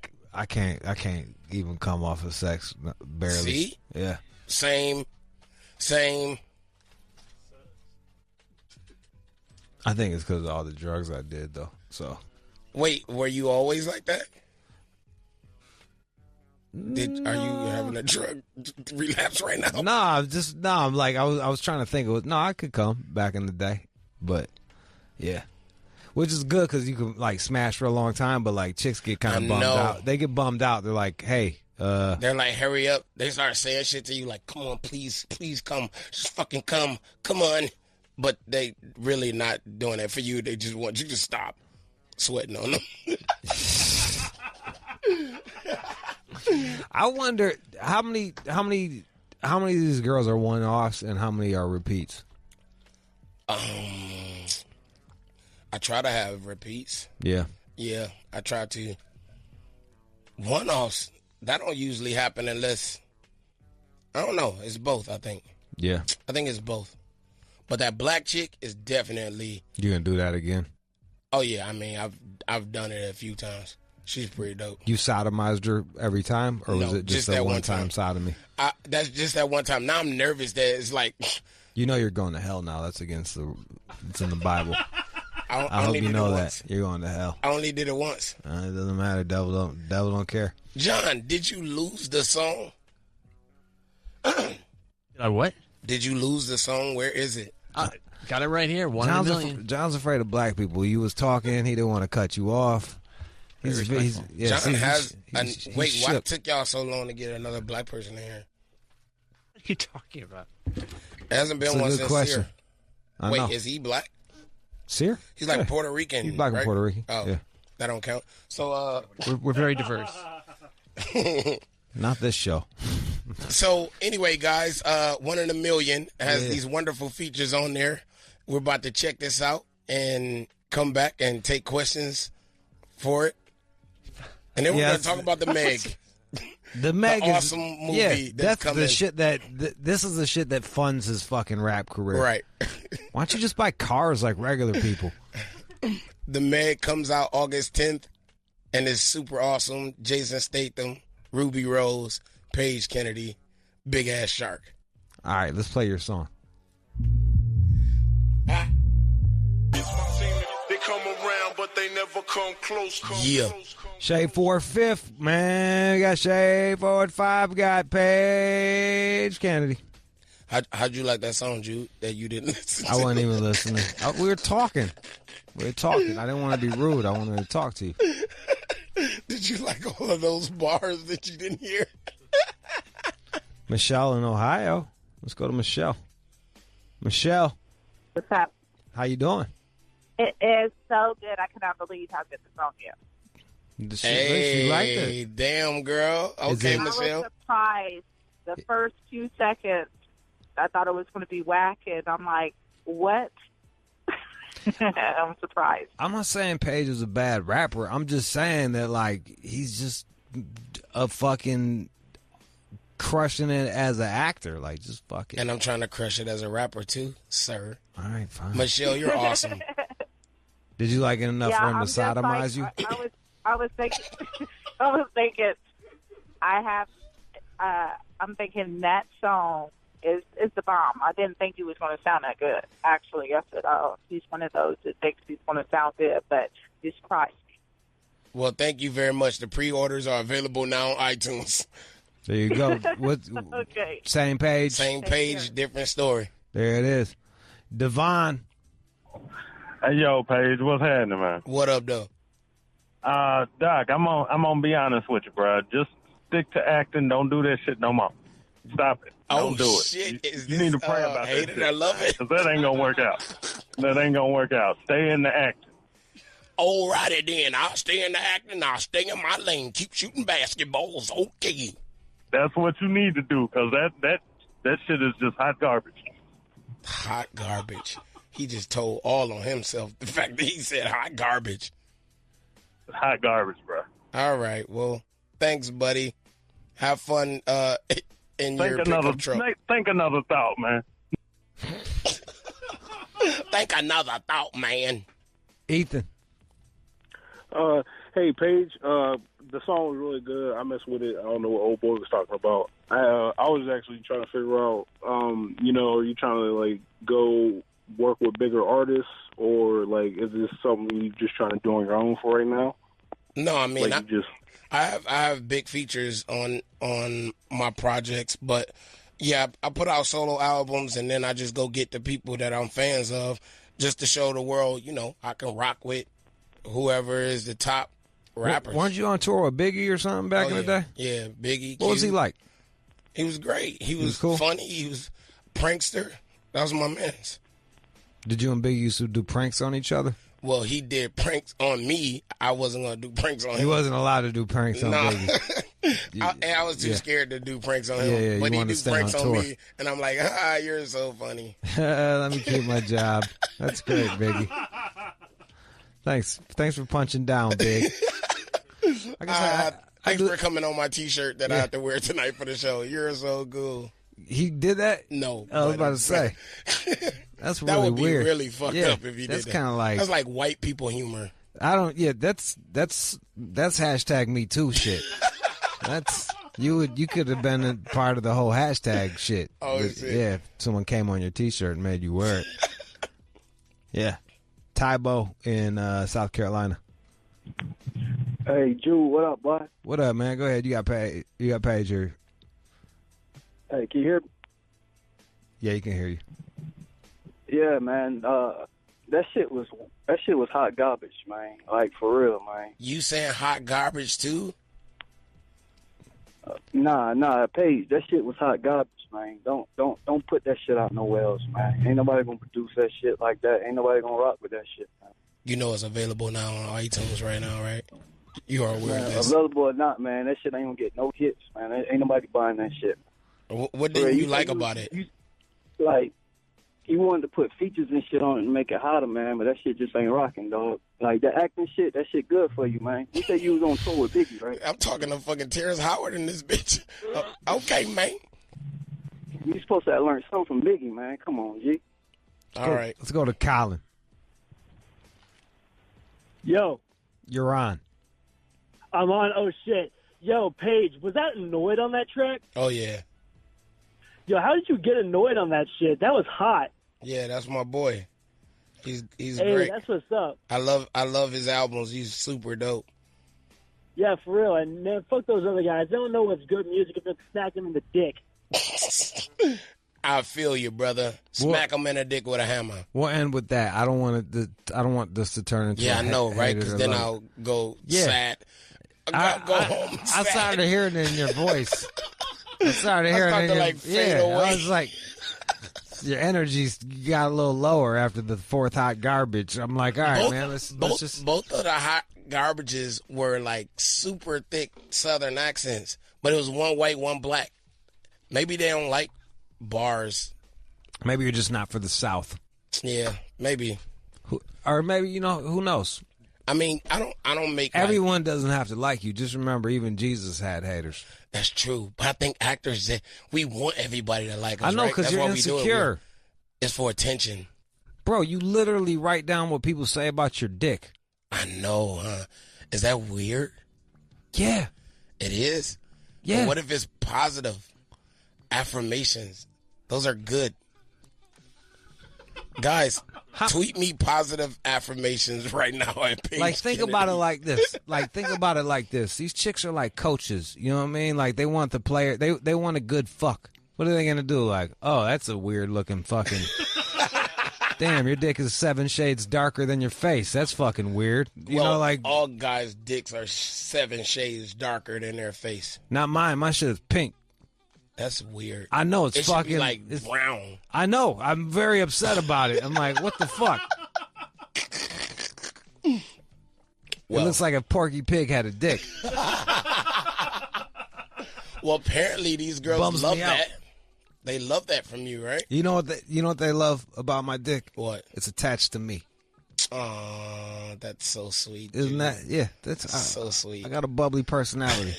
Speaker 1: can't even come off of sex. Barely.
Speaker 13: See?
Speaker 1: Yeah.
Speaker 13: Same.
Speaker 1: I think it's because of all the drugs I did, though. So.
Speaker 13: Wait, were you always like that? Are you having a drug relapse right now?
Speaker 1: I'm like, I was trying to think. I could come back in the day. But, yeah. Which is good because you can, like, smash for a long time, but, like, chicks get kind of bummed out. They get bummed out. They're like, hey.
Speaker 13: They're like, hurry up. They start saying shit to you like, come on, please come. Just fucking come. Come on. But they really not doing that for you. They just want you to stop sweating on them.
Speaker 1: I wonder how many of these girls are one-offs and how many are repeats?
Speaker 13: I try to have repeats.
Speaker 1: Yeah.
Speaker 13: Yeah, I try to. One-offs, that don't usually happen unless, I don't know, it's both, I think.
Speaker 1: Yeah.
Speaker 13: I think it's both. But that black chick is definitely.
Speaker 1: You gonna do that again?
Speaker 13: Oh yeah, I mean I've done it a few times. She's pretty dope.
Speaker 1: You sodomized her every time, or was
Speaker 13: No,
Speaker 1: it just that one time sodomy?
Speaker 13: That's just that one time. Now I'm nervous that it's like.
Speaker 1: You know you're going to hell now. That's against it's in the Bible. I hope
Speaker 13: only
Speaker 1: you know that
Speaker 13: once.
Speaker 1: You're going to hell.
Speaker 13: I only did it once.
Speaker 1: It doesn't matter. Devil don't care.
Speaker 13: John, did you lose the song?
Speaker 2: What?
Speaker 13: Did you lose the song? Where is it?
Speaker 2: Got it right here. One in a million.
Speaker 1: John's afraid of black people. You was talking. He didn't want to cut you off.
Speaker 13: John has. Wait, why
Speaker 1: shook.
Speaker 13: took y'all so long to get another black person in here?
Speaker 2: What are you talking about?
Speaker 13: It hasn't been
Speaker 1: That's a
Speaker 13: one
Speaker 1: good
Speaker 13: since
Speaker 1: question.
Speaker 13: Sear.
Speaker 1: I
Speaker 13: Wait,
Speaker 1: know.
Speaker 13: is he black?
Speaker 1: Sear?
Speaker 13: He's like
Speaker 1: Yeah.
Speaker 13: Puerto Rican.
Speaker 1: He's black and
Speaker 13: right?
Speaker 1: Puerto Rican.
Speaker 13: Oh,
Speaker 1: Yeah.
Speaker 13: that don't count. So,
Speaker 2: We're very diverse.
Speaker 1: Not this show.
Speaker 13: So anyway, guys, One in a Million has these wonderful features on there. We're about to check this out and come back and take questions for it. And then we're going to talk about the Meg.
Speaker 1: The Meg
Speaker 13: the
Speaker 1: is
Speaker 13: awesome movie
Speaker 1: Yeah, that's
Speaker 13: coming.
Speaker 1: the shit that this is the shit that funds his fucking rap career.
Speaker 13: Right.
Speaker 1: Why don't you just buy cars like regular people?
Speaker 13: The Meg comes out August 10th and is super awesome. Jason Statham, Ruby Rose, Paige Kennedy, Big Ass Shark.
Speaker 1: All right, let's play your song.
Speaker 4: They come around, but they never come close.
Speaker 13: Yeah.
Speaker 1: Shade 4/5, man. We got Shade 4/5. We got Paige Kennedy.
Speaker 13: How'd you like that song, Jude, that you didn't listen to?
Speaker 1: I wasn't even listening. We were talking. I didn't want to be rude. I wanted to talk to you.
Speaker 13: Did you like all of those bars that you didn't hear?
Speaker 1: Michelle in Ohio. Let's go to Michelle. Michelle.
Speaker 14: What's up?
Speaker 1: How you doing?
Speaker 14: It is so good. I cannot believe how good the song is.
Speaker 13: Hey,
Speaker 1: you liked it.
Speaker 13: Damn, girl. Okay,
Speaker 14: I
Speaker 13: Michelle.
Speaker 14: was surprised. The first 2 seconds, I thought it was going to be whack, and I'm like, what? I'm surprised.
Speaker 1: I'm not saying Paige is a bad rapper. I'm just saying that, like, he's just a fucking crushing it as an actor. Like, just fucking.
Speaker 13: And I'm trying to crush it as a rapper, too, sir.
Speaker 1: All right, fine.
Speaker 13: Michelle, you're awesome.
Speaker 1: Did you like it enough for him to sodomize you?
Speaker 14: I was thinking, I'm thinking that song is the bomb. I didn't think he was going to sound that good. Actually, I said, oh, he's one of those that thinks he's going to sound good, but you surprised me.
Speaker 13: Well, thank you very much. The pre-orders are available now on iTunes.
Speaker 1: There you go. What?
Speaker 14: Okay.
Speaker 1: Same page.
Speaker 13: Same page, different story.
Speaker 1: There it is. Devon.
Speaker 15: Hey, yo, Paige, what's happening, man?
Speaker 13: What up, though?
Speaker 15: Doc, I'm gonna be honest with you, bro. Just stick to acting. Don't do that shit no more. Stop it.
Speaker 13: Oh,
Speaker 15: Don't do it.
Speaker 13: shit.
Speaker 15: You need to pray about
Speaker 13: hate
Speaker 15: that.
Speaker 13: it or love it?
Speaker 15: 'Cause that ain't gonna work out. That ain't gonna work out. Stay in the act.
Speaker 13: Alrighty then. I'll stay in the acting. I'll stay in my lane. Keep shooting basketballs. Okay.
Speaker 15: That's what you need to do, because that shit is just hot garbage.
Speaker 13: Hot garbage. He just told all on himself. The fact that he said hot garbage.
Speaker 15: Hot garbage, bro.
Speaker 13: All right. Well, thanks, buddy. Have fun in your pickup truck.
Speaker 15: Think another thought, man.
Speaker 13: Think another thought, man.
Speaker 1: Ethan.
Speaker 8: Hey, Paige. The song was really good. I messed with it. I don't know what old boy was talking about. I was actually trying to figure out, are you trying to, like, go work with bigger artists, or, like, is this something you're just trying to do on your own for right now?
Speaker 13: No, I mean,
Speaker 8: like
Speaker 13: I have big features on my projects, but yeah, I put out solo albums, and then I just go get the people that I'm fans of, just to show the world, I can rock with whoever is the top rappers.
Speaker 1: Weren't you on tour with Biggie or something back in the day?
Speaker 13: Yeah, Biggie.
Speaker 1: What was he like?
Speaker 13: He was great. He was
Speaker 1: cool?
Speaker 13: Funny. He was a prankster. That was my man.
Speaker 1: Did you and Biggie used to do pranks on each other?
Speaker 13: Well, he did pranks on me. I wasn't going to do pranks on him.
Speaker 1: He wasn't allowed to do pranks on Biggie.
Speaker 13: I was too scared to do pranks on him.
Speaker 1: Yeah,
Speaker 13: but
Speaker 1: you
Speaker 13: he
Speaker 1: to
Speaker 13: do
Speaker 1: stay
Speaker 13: pranks on
Speaker 1: tour.
Speaker 13: me, and I'm like, you're so funny.
Speaker 1: Let me keep my job. That's great, Biggie. Thanks for punching down, Big.
Speaker 13: Thanks for coming on my T-shirt that I have to wear tonight for the show. You're so cool.
Speaker 1: He did that?
Speaker 13: No.
Speaker 1: I was about to say. That's really
Speaker 13: that would be
Speaker 1: weird.
Speaker 13: really fucked up if he did that.
Speaker 1: That's kind of like...
Speaker 13: That's like white people humor.
Speaker 1: That's hashtag me too shit. That's... You could have been a part of the whole hashtag shit.
Speaker 13: Oh, shit.
Speaker 1: Yeah, if someone came on your T-shirt and made you wear it. Yeah. Tybo in South Carolina.
Speaker 16: Hey, Jude, what up, boy?
Speaker 1: What up, man? Go ahead. You got Paige here.
Speaker 16: Hey, can you hear me?
Speaker 1: Yeah, you can hear you.
Speaker 16: Yeah, man. That shit was hot garbage, man. Like, for real, man.
Speaker 13: You saying hot garbage too?
Speaker 16: Nah, Paige, that shit was hot garbage, man. Don't put that shit out nowhere else, man. Ain't nobody gonna produce that shit like that. Ain't nobody gonna rock with that shit, man.
Speaker 13: You know it's available now on iTunes right now, right? You are aware of this.
Speaker 16: Available or not, man, that shit ain't gonna get no hits, man. Ain't nobody buying that shit.
Speaker 13: What did you like about it?
Speaker 16: He wanted to put features and shit on it and make it hotter, man, but that shit just ain't rocking, dog. Like, that acting shit, that shit good for you, man. You said you was on tour with Biggie, right?
Speaker 13: I'm talking to fucking Terrence Howard in this bitch. Okay, man.
Speaker 16: You supposed to have learned something from Biggie, man. Come on, G.
Speaker 13: All right.
Speaker 1: Let's go to Colin.
Speaker 17: Yo.
Speaker 1: You're on.
Speaker 17: I'm on. Oh, shit. Yo, Paige, was that Annoyed on that track?
Speaker 13: Oh, yeah.
Speaker 17: Yo, how did you get annoyed on that shit? That was hot.
Speaker 13: Yeah, that's my boy. He's
Speaker 17: hey,
Speaker 13: great.
Speaker 17: That's what's up.
Speaker 13: I love his albums. He's super dope.
Speaker 17: Yeah, for real. And man, fuck those other guys. They don't know what's good music if they smack them in the dick.
Speaker 13: I feel you, brother. Smack him in the dick with a hammer.
Speaker 1: We'll end with that. I don't want this to turn into.
Speaker 13: Yeah, I know, right? Because then I'll go sad. I'll go home.
Speaker 1: I started hearing it in your voice. I started hearing it. I was like, your energy's got a little lower after the fourth hot garbage. I'm like, all right, man, let's just.
Speaker 13: Both of the hot garbages were like super thick Southern accents, but it was one white, one black. Maybe they don't like bars.
Speaker 1: Maybe you're just not for the South.
Speaker 13: Yeah, maybe.
Speaker 1: Or maybe, who knows?
Speaker 13: I mean, I don't make
Speaker 1: everyone doesn't have to like you. Just remember, even Jesus had haters.
Speaker 13: That's true, but I think actors we want everybody to like us.
Speaker 1: I know,
Speaker 13: because
Speaker 1: right? You're insecure.
Speaker 13: It's for attention,
Speaker 1: bro. You literally write down what people say about your dick.
Speaker 13: I know, huh? Is that weird?
Speaker 1: Yeah,
Speaker 13: it is.
Speaker 1: Yeah.
Speaker 13: But what if it's positive affirmations? Those are good. Guys, tweet me positive affirmations right now at Paige
Speaker 1: Like, think
Speaker 13: Kennedy.
Speaker 1: about it like this. Think about it like this. These chicks are like coaches. You know what I mean? Like, they want the player. They want a good fuck. What are they going to do? Like, oh, that's a weird looking fucking. Damn, your dick is 7 shades darker than your face. That's fucking weird. You know, like.
Speaker 13: All guys' dicks are 7 shades darker than their face.
Speaker 1: Not mine. My shit is pink.
Speaker 13: That's weird.
Speaker 1: I know,
Speaker 13: it
Speaker 1: it's
Speaker 13: should
Speaker 1: fucking
Speaker 13: be like brown.
Speaker 1: I know. I'm very upset about it. I'm like, what the fuck? It looks like a Porky Pig had a dick.
Speaker 13: Well, apparently these girls
Speaker 1: Bums
Speaker 13: love
Speaker 1: me out.
Speaker 13: that. They love that from you, right?
Speaker 1: You know what they love about my dick?
Speaker 13: What?
Speaker 1: It's attached to me.
Speaker 13: Oh, that's so sweet.
Speaker 1: Isn't
Speaker 13: dude.
Speaker 1: that? Yeah, that's
Speaker 13: so sweet.
Speaker 1: I got a bubbly personality.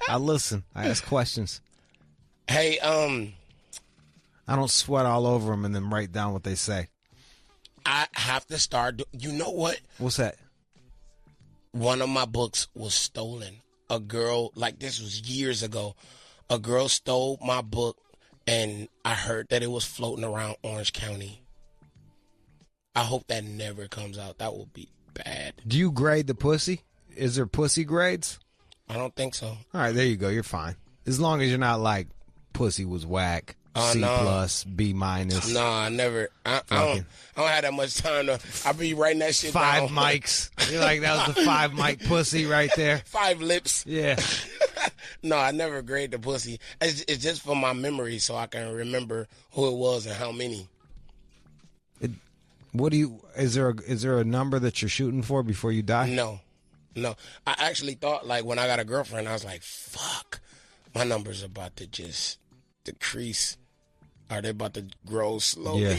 Speaker 1: I listen. I ask questions.
Speaker 13: Hey,
Speaker 1: I don't sweat all over them and then write down what they say.
Speaker 13: I have to start. You know what?
Speaker 1: What's that?
Speaker 13: One of my books was stolen. A girl, like this was years ago. A girl stole my book, and I heard that it was floating around Orange County. I hope that never comes out. That will be bad.
Speaker 1: Do you grade the pussy? Is there pussy grades?
Speaker 13: I don't think so.
Speaker 1: All right, there you go. You're fine. As long as you're not like pussy was whack, C
Speaker 13: no.
Speaker 1: plus, B minus.
Speaker 13: No, I never. I don't have that much time to. I be writing that shit
Speaker 1: Five
Speaker 13: down.
Speaker 1: mics. You're like, that was the 5 mic pussy right there.
Speaker 13: 5 lips.
Speaker 1: Yeah.
Speaker 13: No, I never grade the pussy. It's just for my memory, so I can remember who it was and how many.
Speaker 1: Is there a number that you're shooting for before you die?
Speaker 13: No. I actually thought, like, when I got a girlfriend, I was like, fuck, my number's about to just decrease. Are they about to grow slowly?
Speaker 1: Yeah.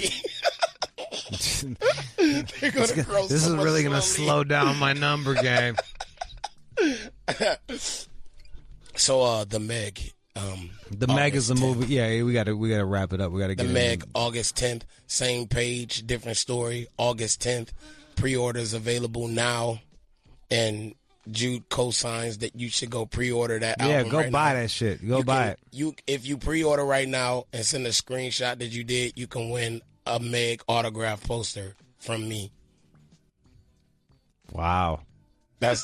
Speaker 13: They're gonna grow
Speaker 1: this is really going to slow down my number game.
Speaker 13: So, The Meg.
Speaker 1: The Meg is the movie. Yeah, we got to wrap it up. We got to get
Speaker 13: The Meg, August 10th. Same page, different story. August 10th. Pre-orders available now. And Jude co-signs that you should go pre-order that album.
Speaker 1: Yeah, go
Speaker 13: right
Speaker 1: buy
Speaker 13: now.
Speaker 1: that shit. Go buy it.
Speaker 13: If you pre-order right now and send a screenshot that you did, you can win a Meg autograph poster from me.
Speaker 1: Wow.
Speaker 13: That's.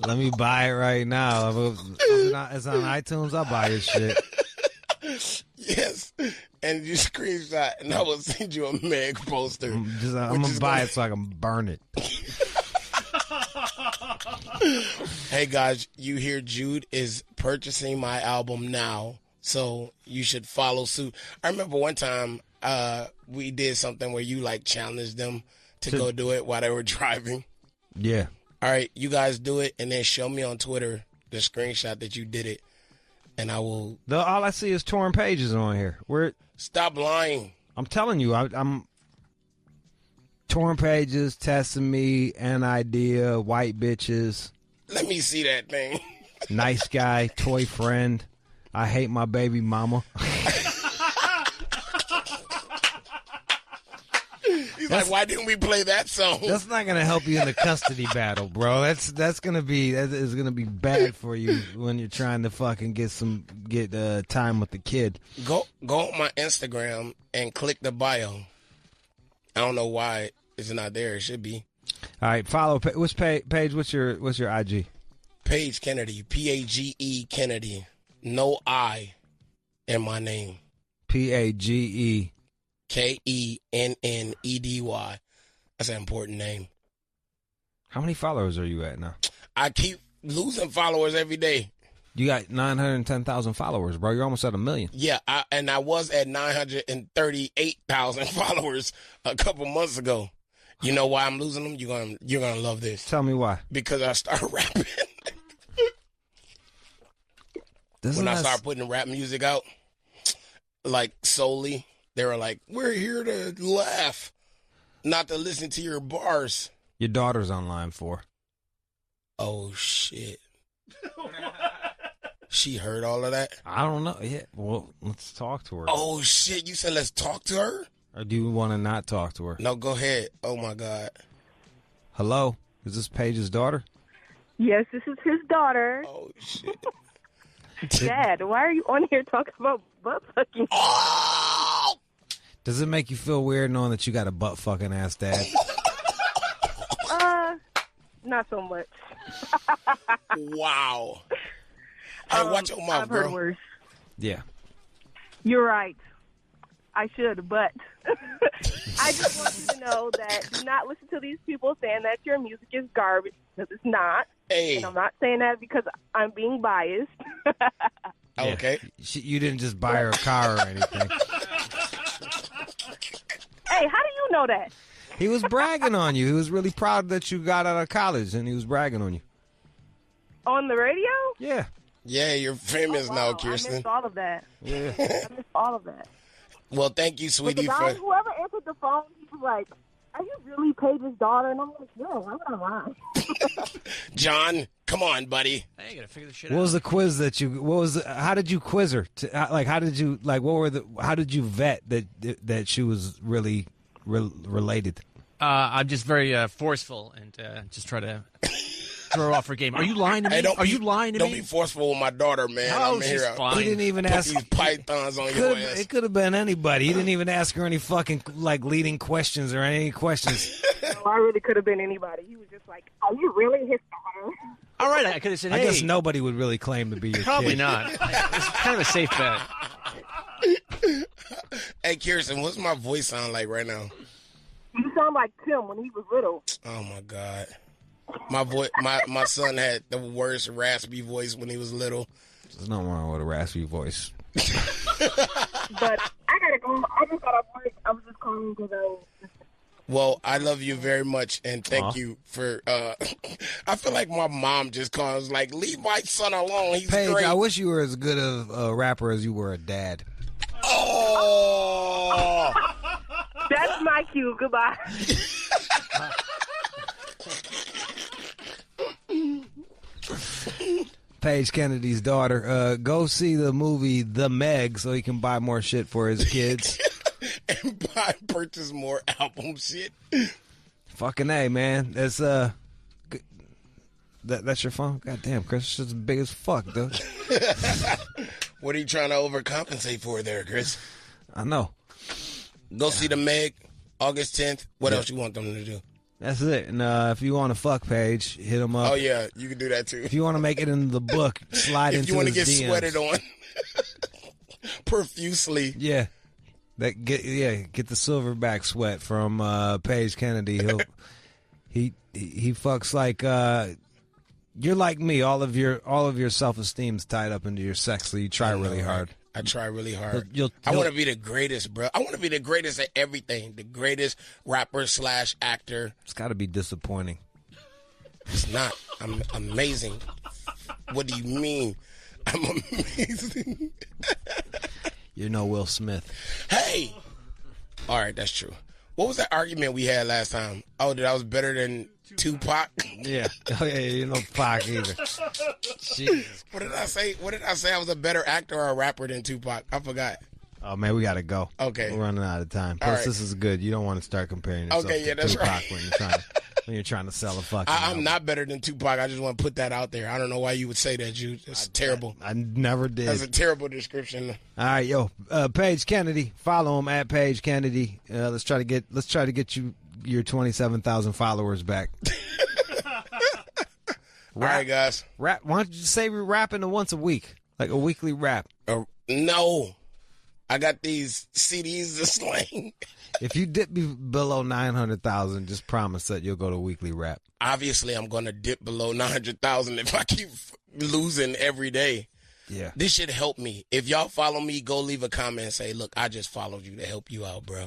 Speaker 1: Let me buy it right now. It's on iTunes. I'll buy your shit.
Speaker 13: Yes. And you screenshot, and I will send you a Meg poster.
Speaker 1: I'm going to buy it so I can burn it.
Speaker 13: Hey, guys, you hear Jude is purchasing my album now, so you should follow suit. I remember one time we did something where you, like, challenged them to go do it while they were driving.
Speaker 1: Yeah.
Speaker 13: All right, you guys do it, and then show me on Twitter the screenshot that you did it, and I will.
Speaker 1: All I see is torn pages on here.
Speaker 13: Stop lying.
Speaker 1: I'm telling you, I'm torn pages, testing me, an idea, white bitches.
Speaker 13: Let me see that thing.
Speaker 1: Nice guy, toy friend. I hate my baby mama.
Speaker 13: He's like, why didn't we play that song?
Speaker 1: That's not gonna help you in the custody battle, bro. That is gonna be bad for you when you're trying to fucking get time with the kid.
Speaker 13: Go on my Instagram and click the bio. I don't know why it's not there. It should be.
Speaker 1: All right, follow. What's Paige? What's your IG?
Speaker 13: Paige Kennedy. Page Kennedy. No I in my name.
Speaker 1: Page.
Speaker 13: Kennedy. That's an important name.
Speaker 1: How many followers are you at now?
Speaker 13: I keep losing followers every day.
Speaker 1: You got 910,000 followers, bro. You're almost at 1 million.
Speaker 13: Yeah, I was at 938,000 followers a couple months ago. You know why I'm losing them? You're gonna love this.
Speaker 1: Tell me why.
Speaker 13: Because I started rapping. When I started putting rap music out, like solely. They were like, we're here to laugh, not to listen to your bars.
Speaker 1: Your daughter's online for.
Speaker 13: Oh, shit. She heard all of that?
Speaker 1: I don't know. Yeah, well, let's talk to her.
Speaker 13: Oh, shit. You said let's talk to her?
Speaker 1: Or do you want to not talk to her?
Speaker 13: No, go ahead. Oh, my God.
Speaker 1: Hello? Is this Paige's daughter?
Speaker 11: Yes, this is his daughter.
Speaker 13: Oh, shit.
Speaker 11: Dad, why are you on here talking about butt fucking?
Speaker 13: Oh!
Speaker 1: Does it make you feel weird knowing that you got a butt fucking ass dad?
Speaker 11: Not so much.
Speaker 13: Wow. Hey, watch your mouth,
Speaker 11: I've heard
Speaker 13: girl.
Speaker 11: worse.
Speaker 1: Yeah.
Speaker 11: You're right. I should, but I just want you to know that do not listen to these people saying that your music is garbage, because it's not.
Speaker 13: Hey.
Speaker 18: And I'm not saying that because I'm being biased.
Speaker 13: Okay.
Speaker 1: You didn't just buy her a car or anything.
Speaker 18: Hey, how do you know that?
Speaker 1: He was bragging on you. He was really proud that you got out of college, and he was bragging on you.
Speaker 18: On the radio?
Speaker 1: Yeah.
Speaker 13: Yeah, you're famous now, Kirsten.
Speaker 18: I missed all of that.
Speaker 1: Yeah.
Speaker 18: I missed all of that.
Speaker 13: Well, thank you, sweetie.
Speaker 18: Whoever answered the phone, he was like, "Are you really Paige's daughter?" And I'm like, "No, why would I lie?"
Speaker 13: John, come on, buddy.
Speaker 2: I gotta figure this shit
Speaker 1: What was the quiz that you? How did you quiz her? How did you How did you vet that she was really related?
Speaker 2: I'm just very forceful and just try to throw off her game. Are you lying to me? Are you lying to me?
Speaker 13: Don't be forceful with my daughter, man.
Speaker 2: No, she's fine.
Speaker 1: He didn't even
Speaker 13: put
Speaker 1: ask.
Speaker 13: these pythons on your ass.
Speaker 1: It could have been anybody. He didn't even ask her any fucking leading questions or any questions.
Speaker 18: No, I really could have been anybody. He was just like, "Are you really his daughter?"
Speaker 2: All right, I could have said,
Speaker 1: I
Speaker 2: hey.
Speaker 1: guess nobody would really claim to be your
Speaker 2: Probably
Speaker 1: kid.
Speaker 2: not. It's kind of a safe bet.
Speaker 13: Hey, Kirsten, what's my voice sound like right now?
Speaker 18: You sound like Tim when he was little.
Speaker 13: Oh my God, my voice. My son had the worst raspy voice when he was little.
Speaker 1: There's nothing wrong with a raspy voice.
Speaker 18: But I gotta go. I just got off work. I was just calling because
Speaker 13: Well, I love you very much, and thank you for. I feel like my mom just calls, like, leave my son alone. He's
Speaker 1: Paige,
Speaker 13: great.
Speaker 1: I wish you were as good of a rapper as you were a dad.
Speaker 13: Oh,
Speaker 18: that's my cue. Goodbye.
Speaker 1: Paige Kennedy's daughter. Go see the movie The Meg so he can buy more shit for his kids.
Speaker 13: and purchase more album shit.
Speaker 1: Fucking A, man. That's that's your phone? God damn, Chris, it's just big as fuck, dude.
Speaker 13: What are you trying to overcompensate for there, Chris?
Speaker 1: I know.
Speaker 13: Go see The Meg, August 10th. What else you want them to do?
Speaker 1: That's it. And if you want to fuck Paige, hit him up.
Speaker 13: Oh, yeah, you can do that, too.
Speaker 1: If you want to make it into the book, slide into his DMs.
Speaker 13: If you want to get sweated on profusely.
Speaker 1: Yeah. Get the silverback sweat from Paige Kennedy. He fucks like you're like me. All of your self-esteem's tied up into your sex, so you try really hard.
Speaker 13: I try really hard. I want to be the greatest, bro. I want to be the greatest at everything. The greatest rapper / actor.
Speaker 1: It's got to be disappointing.
Speaker 13: It's not. I'm amazing. What do you mean? I'm amazing.
Speaker 1: You're no Will Smith.
Speaker 13: Hey! All right, that's true. What was that argument we had last time? Oh, that I was better than Tupac?
Speaker 1: Yeah. Oh, yeah, you're no Pac either. Jesus.
Speaker 13: What did I say? What did I say? I was a better actor or a rapper than Tupac? I forgot.
Speaker 1: Oh, man, we got to go.
Speaker 13: Okay.
Speaker 1: We're running out of time.
Speaker 13: All
Speaker 1: Plus,
Speaker 13: right.
Speaker 1: This is good. You don't want to start comparing yourself to
Speaker 13: that's
Speaker 1: Tupac
Speaker 13: right.
Speaker 1: when you're trying to sell a fucking
Speaker 13: I'm
Speaker 1: album.
Speaker 13: not better than Tupac. I just want to put that out there. I don't know why you would say that, Jude. That's terrible.
Speaker 1: I never did.
Speaker 13: That's a terrible description.
Speaker 1: All right, yo, Paige Kennedy. Follow him at Paige Kennedy. Let's try to get you your 27,000 followers back.
Speaker 13: All right, guys.
Speaker 1: Rap. Why don't you say we're rapping once a week, like a weekly rap?
Speaker 13: No, I got these CDs to slang.
Speaker 1: If you dip below 900,000, just promise that you'll go to weekly rap.
Speaker 13: Obviously, I'm going to dip below 900,000 if I keep losing every day.
Speaker 1: Yeah.
Speaker 13: This should help me. If y'all follow me, go leave a comment and say, look, I just followed you to help you out, bro.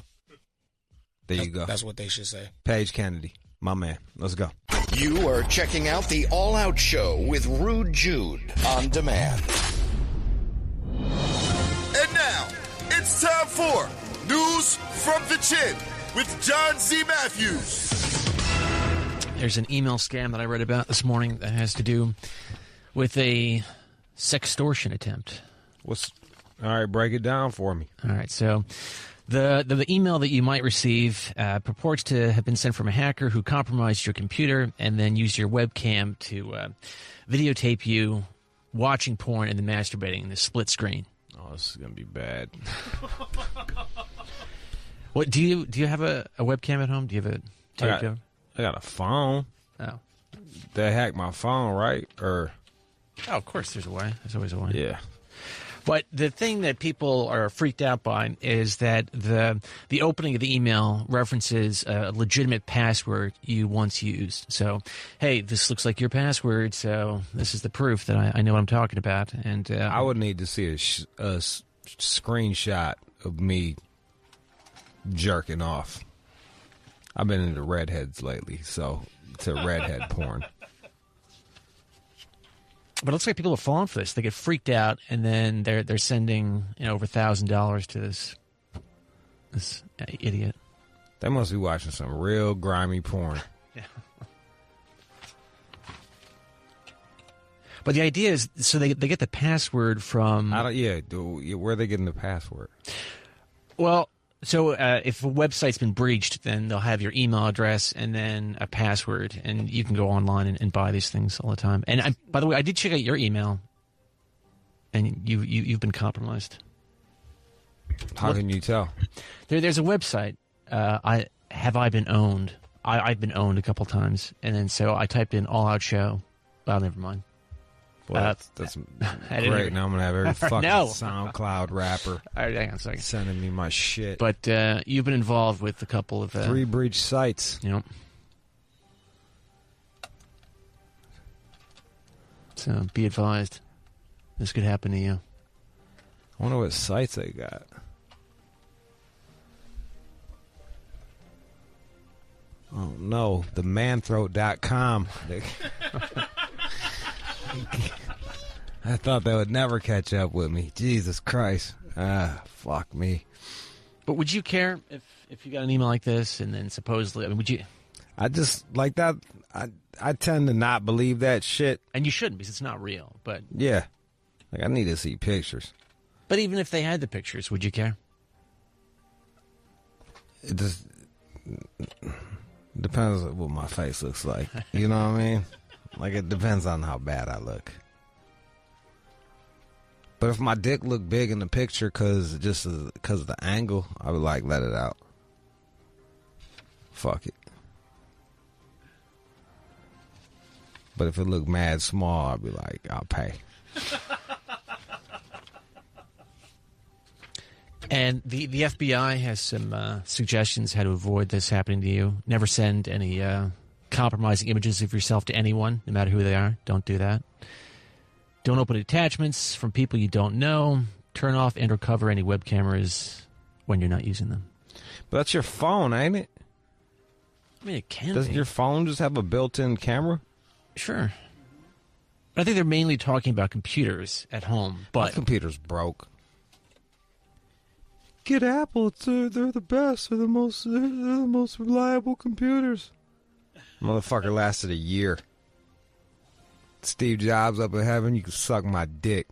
Speaker 1: There you go.
Speaker 13: That's what they should say.
Speaker 1: Paige Kennedy, my man. Let's go.
Speaker 10: You are checking out the All Out Show with Rude Jude on demand.
Speaker 19: And now, it's time for News from the Chin with John Z. Matthews.
Speaker 2: There's an email scam that I read about this morning that has to do with a sextortion attempt.
Speaker 1: All right, break it down for me.
Speaker 2: All right, so the email that you might receive purports to have been sent from a hacker who compromised your computer and then used your webcam to videotape you watching porn and then masturbating in the split screen.
Speaker 1: Oh, this is gonna be bad.
Speaker 2: What do you have a webcam at home? Do you have a tape?
Speaker 1: I got a phone.
Speaker 2: Oh,
Speaker 1: they hacked my phone, right?
Speaker 2: Oh, of course, there's a way. There's always a way.
Speaker 1: Yeah.
Speaker 2: But the thing that people are freaked out by is that the opening of the email references a legitimate password you once used. So, hey, this looks like your password, so this is the proof that I know what I'm talking about. And
Speaker 1: I would need to see a screenshot of me jerking off. I've been into redheads lately, so it's a redhead porn.
Speaker 2: But it looks like people are falling for this. They get freaked out, and then they're sending over $1,000 to this idiot.
Speaker 1: They must be watching some real grimy porn.
Speaker 2: Yeah. But the idea is, so they get the password from.
Speaker 1: Where are they getting the password?
Speaker 2: Well, so if a website's been breached, then they'll have your email address and then a password, and you can go online and buy these things all the time. And by the way, I did check out your email, and you've been compromised.
Speaker 1: How can you tell?
Speaker 2: There's a website. I've been owned. I've been owned a couple times, and then so I typed in All Out Show. Well, never mind.
Speaker 1: Well, that's great. Now I'm gonna have every fucking SoundCloud rapper
Speaker 2: hang on a second.
Speaker 1: Sending me my shit.
Speaker 2: But you've been involved with a couple of
Speaker 1: 3 breach sites.
Speaker 2: Yep. So be advised, this could happen to you.
Speaker 1: I wonder what sites they got. Oh no, the manthroat.com. I thought they would never catch up with me. Jesus Christ. Fuck me.
Speaker 2: But would you care if you got an email like this and then supposedly, would you?
Speaker 1: I just, like that, I tend to not believe that shit.
Speaker 2: And you shouldn't because it's not real, but.
Speaker 1: Yeah. Like, I need to see pictures.
Speaker 2: But even if they had the pictures, would you care?
Speaker 1: It just depends on what my face looks like. You know what I mean? Like, it depends on how bad I look. But if my dick looked big in the picture because of the angle, I would, like, let it out. Fuck it. But if it looked mad small, I'd be like, I'll pay.
Speaker 2: And the FBI has some suggestions how to avoid this happening to you. Never send any compromising images of yourself to anyone, no matter who they are. Don't do that. Don't open attachments from people you don't know. Turn off and or cover any web cameras when you're not using them.
Speaker 1: But that's your phone, ain't it?
Speaker 2: I mean, it can
Speaker 1: Doesn't
Speaker 2: be.
Speaker 1: your phone just have a built-in camera?
Speaker 2: Sure. But I think they're mainly talking about computers at home. But
Speaker 1: my computer's broke. Get Apple. They're the best. They're the most reliable computers. Motherfucker lasted a year. Steve Jobs up in heaven, you can suck my dick.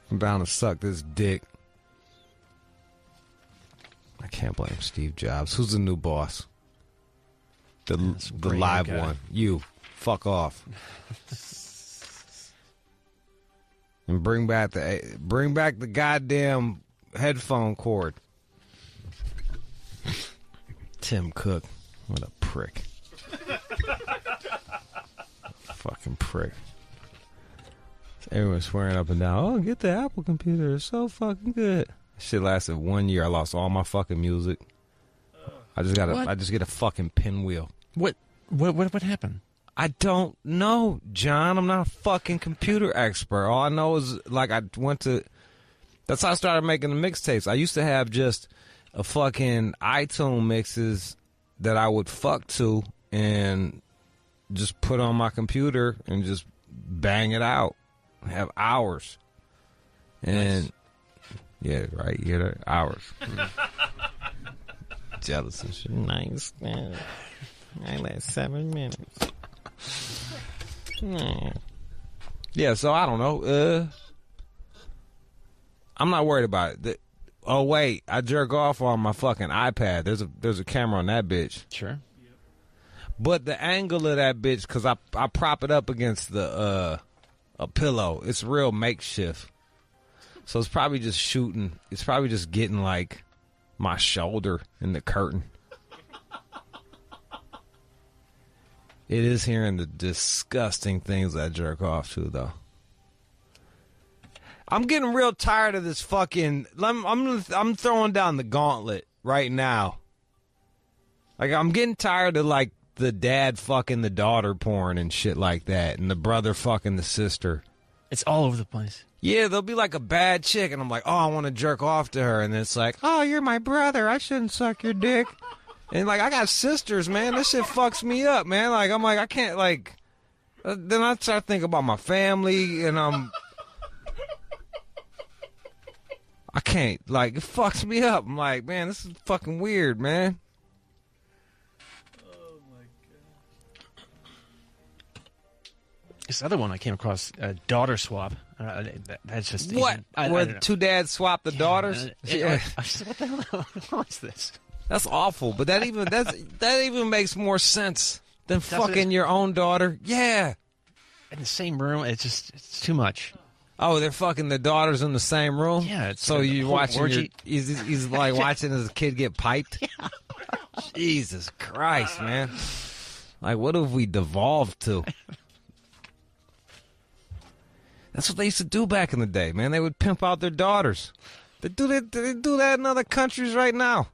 Speaker 1: I'm down to suck this dick. I can't blame Steve Jobs. Who's the new boss? The live
Speaker 2: guy.
Speaker 1: one. You. Fuck off. And bring back the goddamn headphone cord. Tim Cook. What a prick. Fucking prick. Everyone's swearing up and down, oh, get the Apple computer. It's so fucking good. Shit lasted 1 year. I lost all my fucking music. I just get a fucking pinwheel.
Speaker 2: What happened?
Speaker 1: I don't know, John. I'm not a fucking computer expert. All I know is, like, that's how I started making the mixtapes. I used to have just a fucking iTunes mixes that I would fuck to and just put on my computer and just bang it out. Have hours. And, nice. Yeah, right, you know, hours. Jealous and shit. Nice, man. I last 7 minutes. Yeah, so I don't know. I'm not worried about it. Oh wait, I jerk off on my fucking iPad. There's a camera on that bitch.
Speaker 2: Sure.
Speaker 1: But the angle of that bitch, because I prop it up against a pillow. It's real makeshift. So it's probably just shooting. It's probably just getting like my shoulder in the curtain. It is hearing the disgusting things I jerk off to, though. I'm getting real tired of this fucking. I'm throwing down the gauntlet right now. Like, I'm getting tired of, like, the dad fucking the daughter porn and shit like that, and the brother fucking the sister.
Speaker 2: It's all over the place.
Speaker 1: Yeah, there'll be like a bad chick, and I'm like, oh, I want to jerk off to her, and it's like, oh, you're my brother, I shouldn't suck your dick. And like, I got sisters, man. This shit fucks me up, man. Like, I'm like, I can't, like. Then I start thinking about my family, and I can't, like, it fucks me up. I'm like, man, this is fucking weird, man.
Speaker 2: This other one I came across, daughter swap. That's just
Speaker 1: what? Where two dads swap the daughters?
Speaker 2: I said, what the hell? What is this?
Speaker 1: That's awful. But that even makes more sense than fucking your own daughter. Yeah,
Speaker 2: in the same room. It's too much.
Speaker 1: Oh, they're fucking the daughters in the same room.
Speaker 2: Yeah.
Speaker 1: So you're watching. He's like watching his kid get piped. Yeah. Jesus Christ, man! Like, what have we devolved to? That's what they used to do back in the day, man. They would pimp out their daughters. They do that in other countries right now.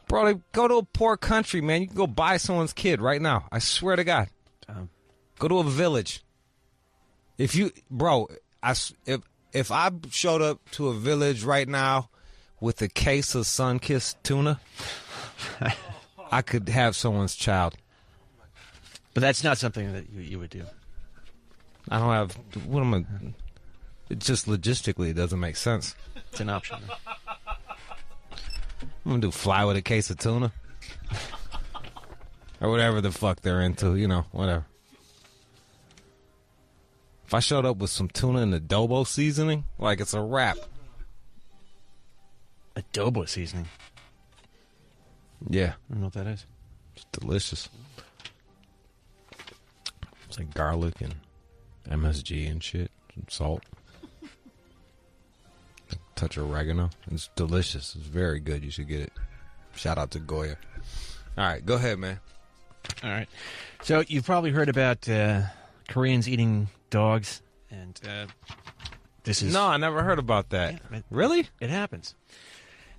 Speaker 1: Bro, they go to a poor country, man. You can go buy someone's kid right now. I swear to God. Go to a village. If I showed up to a village right now with a case of sun-kissed tuna, I could have someone's child.
Speaker 2: But that's not something that you would do.
Speaker 1: I don't have. What am I? It just logistically it doesn't make sense.
Speaker 2: It's an option.
Speaker 1: I'm gonna do fly with a case of tuna, or whatever the fuck they're into. You know, whatever. If I showed up with some tuna and adobo seasoning, like, it's a wrap.
Speaker 2: Adobo seasoning.
Speaker 1: Yeah,
Speaker 2: I don't know what that is.
Speaker 1: It's delicious. It's like garlic and MSG and shit, some salt, a touch of oregano. It's delicious. It's very good. You should get it. Shout out to Goya. All right, go ahead, man.
Speaker 2: All right. So you've probably heard about Koreans eating dogs, and this is...
Speaker 1: No, I never heard about that.
Speaker 2: Yeah,
Speaker 1: really?
Speaker 2: It happens.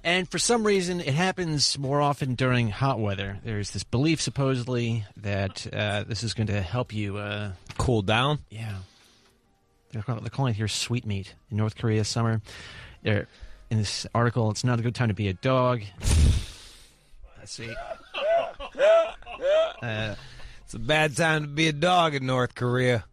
Speaker 2: And for some reason, it happens more often during hot weather. There's this belief, supposedly, that this is going to help you...
Speaker 1: cool down?
Speaker 2: Yeah. They're calling it here sweet meat in North Korea summer. In this article, it's not a good time to be a dog. Let's see.
Speaker 1: It's a bad time to be a dog in North Korea.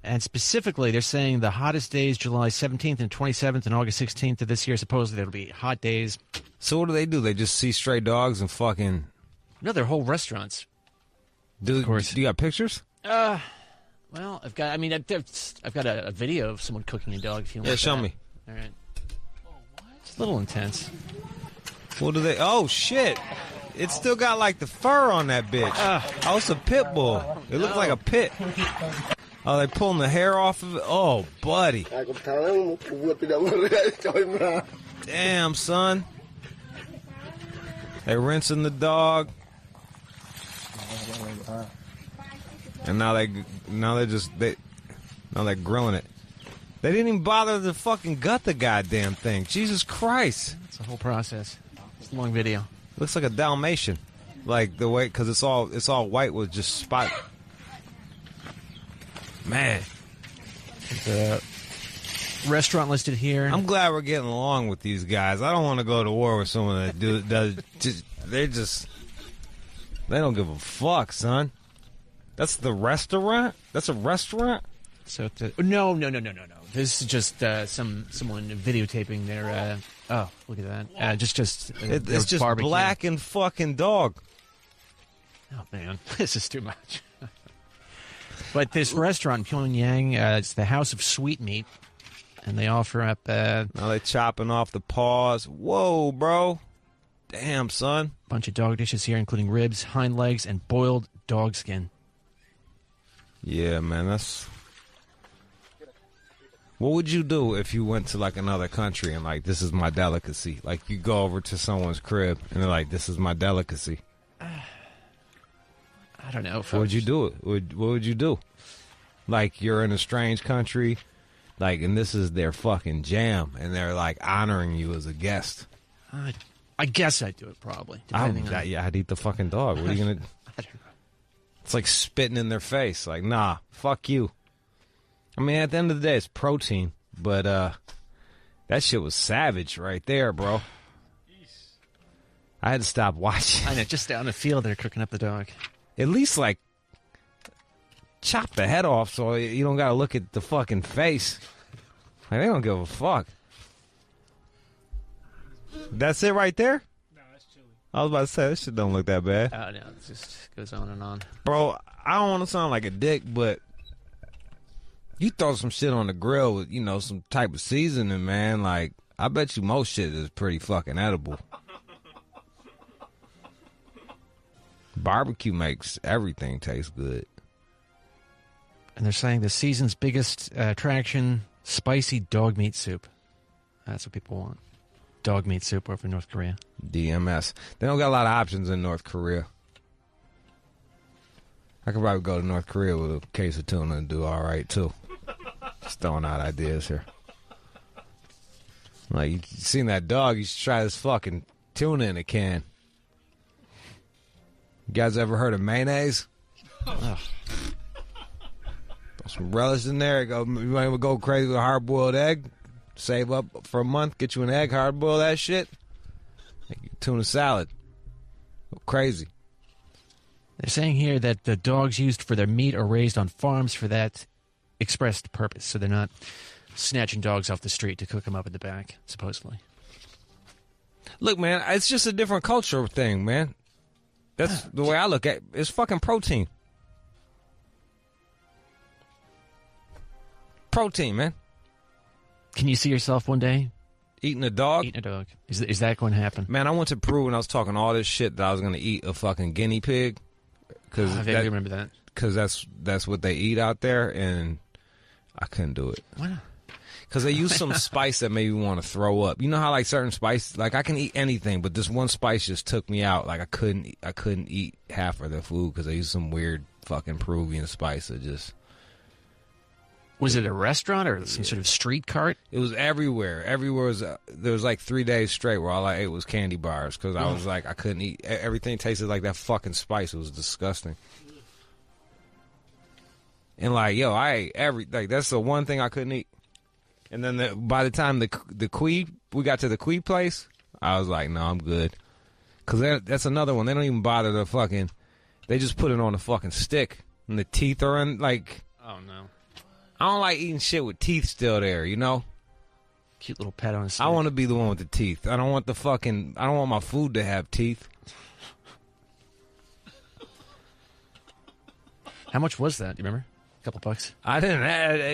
Speaker 2: And specifically, they're saying the hottest days, July 17th and 27th and August 16th of this year. Supposedly, there'll be hot days.
Speaker 1: So what do? They just see stray dogs and fucking...
Speaker 2: No, they're whole restaurants.
Speaker 1: Of course. Do you got pictures?
Speaker 2: Well, I've got a video of someone cooking a dog. If you want.
Speaker 1: Yeah, show me.
Speaker 2: All right. It's a little intense.
Speaker 1: What do they... Oh, shit. It's still got, like, the fur on that bitch. Oh, it's a pit bull. It looks like a pit. Oh, they pulling the hair off of it? Oh, buddy. Damn, son. They rinsing the dog. And now they're grilling it. They didn't even bother to fucking gut the goddamn thing. Jesus Christ.
Speaker 2: It's a whole process. It's a long video.
Speaker 1: Looks like a Dalmatian. Like the way, because it's all white with just spot. Man.
Speaker 2: The restaurant listed here.
Speaker 1: I'm glad we're getting along with these guys. I don't want to go to war with someone that they don't give a fuck, son. That's the restaurant? That's a restaurant?
Speaker 2: So no. This is just someone videotaping their. Oh, look at that! It's just
Speaker 1: barbecue. Black and fucking dog.
Speaker 2: Oh man, this is too much. But this restaurant in Pyongyang, it's the House of Sweet Meat, and they offer up.
Speaker 1: Now they chopping off the paws. Whoa, bro! Damn, son.
Speaker 2: Bunch of dog dishes here, including ribs, hind legs, and boiled dog skin.
Speaker 1: Yeah, man, that's... What would you do if you went to, like, another country and, like, this is my delicacy? Like, you go over to someone's crib and they're like, this is my delicacy.
Speaker 2: I don't know.
Speaker 1: What would you do? What would you do? Like, you're in a strange country Like, and this is their fucking jam, and they're like honoring you as a guest.
Speaker 2: I guess I'd do it probably. Depending on...
Speaker 1: I'd eat the fucking dog. What are you gonna?
Speaker 2: I don't know.
Speaker 1: It's like spitting in their face. Like, nah, fuck you. I mean, at the end of the day, it's protein, but that shit was savage right there, bro. I had to stop watching.
Speaker 2: I know, just down the field, they're cooking up the dog.
Speaker 1: At least, like, chop the head off so you don't gotta look at the fucking face. Like, they don't give a fuck. That's it right there?
Speaker 5: No, that's chili.
Speaker 1: I was about to say, this shit don't look that bad.
Speaker 2: Oh, no, it just goes on and on.
Speaker 1: Bro, I don't want to sound like a dick, but you throw some shit on the grill with, you know, some type of seasoning, man. Like, I bet you most shit is pretty fucking edible. Barbecue makes everything taste good.
Speaker 2: And they're saying the season's biggest attraction, spicy dog meat soup. That's what people want. Dog meat soup over in North Korea.
Speaker 1: DMS. They don't got a lot of options in North Korea. I could probably go to North Korea with a case of tuna and do all right, too. Just throwing out ideas here. Like, you seen that dog, you should try this fucking tuna in a can. You guys ever heard of mayonnaise? Throw some relish in there. You might go crazy with a hard-boiled egg. Save up for a month, get you an egg, hard-boil that shit. Make tuna salad. Go crazy.
Speaker 2: They're saying here that the dogs used for their meat are raised on farms for that expressed purpose. So they're not snatching dogs off the street to cook them up in the back, supposedly.
Speaker 1: Look, man, it's just a different culture thing, man. That's the way I look at it. It's fucking protein. Protein, man.
Speaker 2: Can you see yourself one day
Speaker 1: eating a dog?
Speaker 2: Eating a dog. Is that going to happen?
Speaker 1: Man, I went to Peru and I was talking all this shit that I was going to eat a fucking guinea pig.
Speaker 2: I vaguely remember that.
Speaker 1: Because that's what they eat out there, and I couldn't do it.
Speaker 2: Why not?
Speaker 1: Because they use some spice that made me want to throw up. You know how like certain spice, like I can eat anything, but this one spice just took me out. Like I couldn't eat half of the food because they used some weird fucking Peruvian spice that just.
Speaker 2: Was it a restaurant or some sort of street cart?
Speaker 1: It was everywhere. Everywhere was. There was like 3 days straight where all I ate was candy bars because I was like I couldn't eat. Everything tasted like that fucking spice. It was disgusting. And like yo, I ate that's the one thing I couldn't eat. And then by the time we got to the Kui place, I was like, no, I'm good. Because that's another one. They don't even bother to fucking. They just put it on a fucking stick. And the teeth are in, like.
Speaker 2: Oh, no.
Speaker 1: I don't like eating shit with teeth still there, you know?
Speaker 2: Cute little pet on a stick.
Speaker 1: I want to be the one with the teeth. I don't want my food to have teeth.
Speaker 2: How much was that? Do you remember? A couple bucks?
Speaker 1: We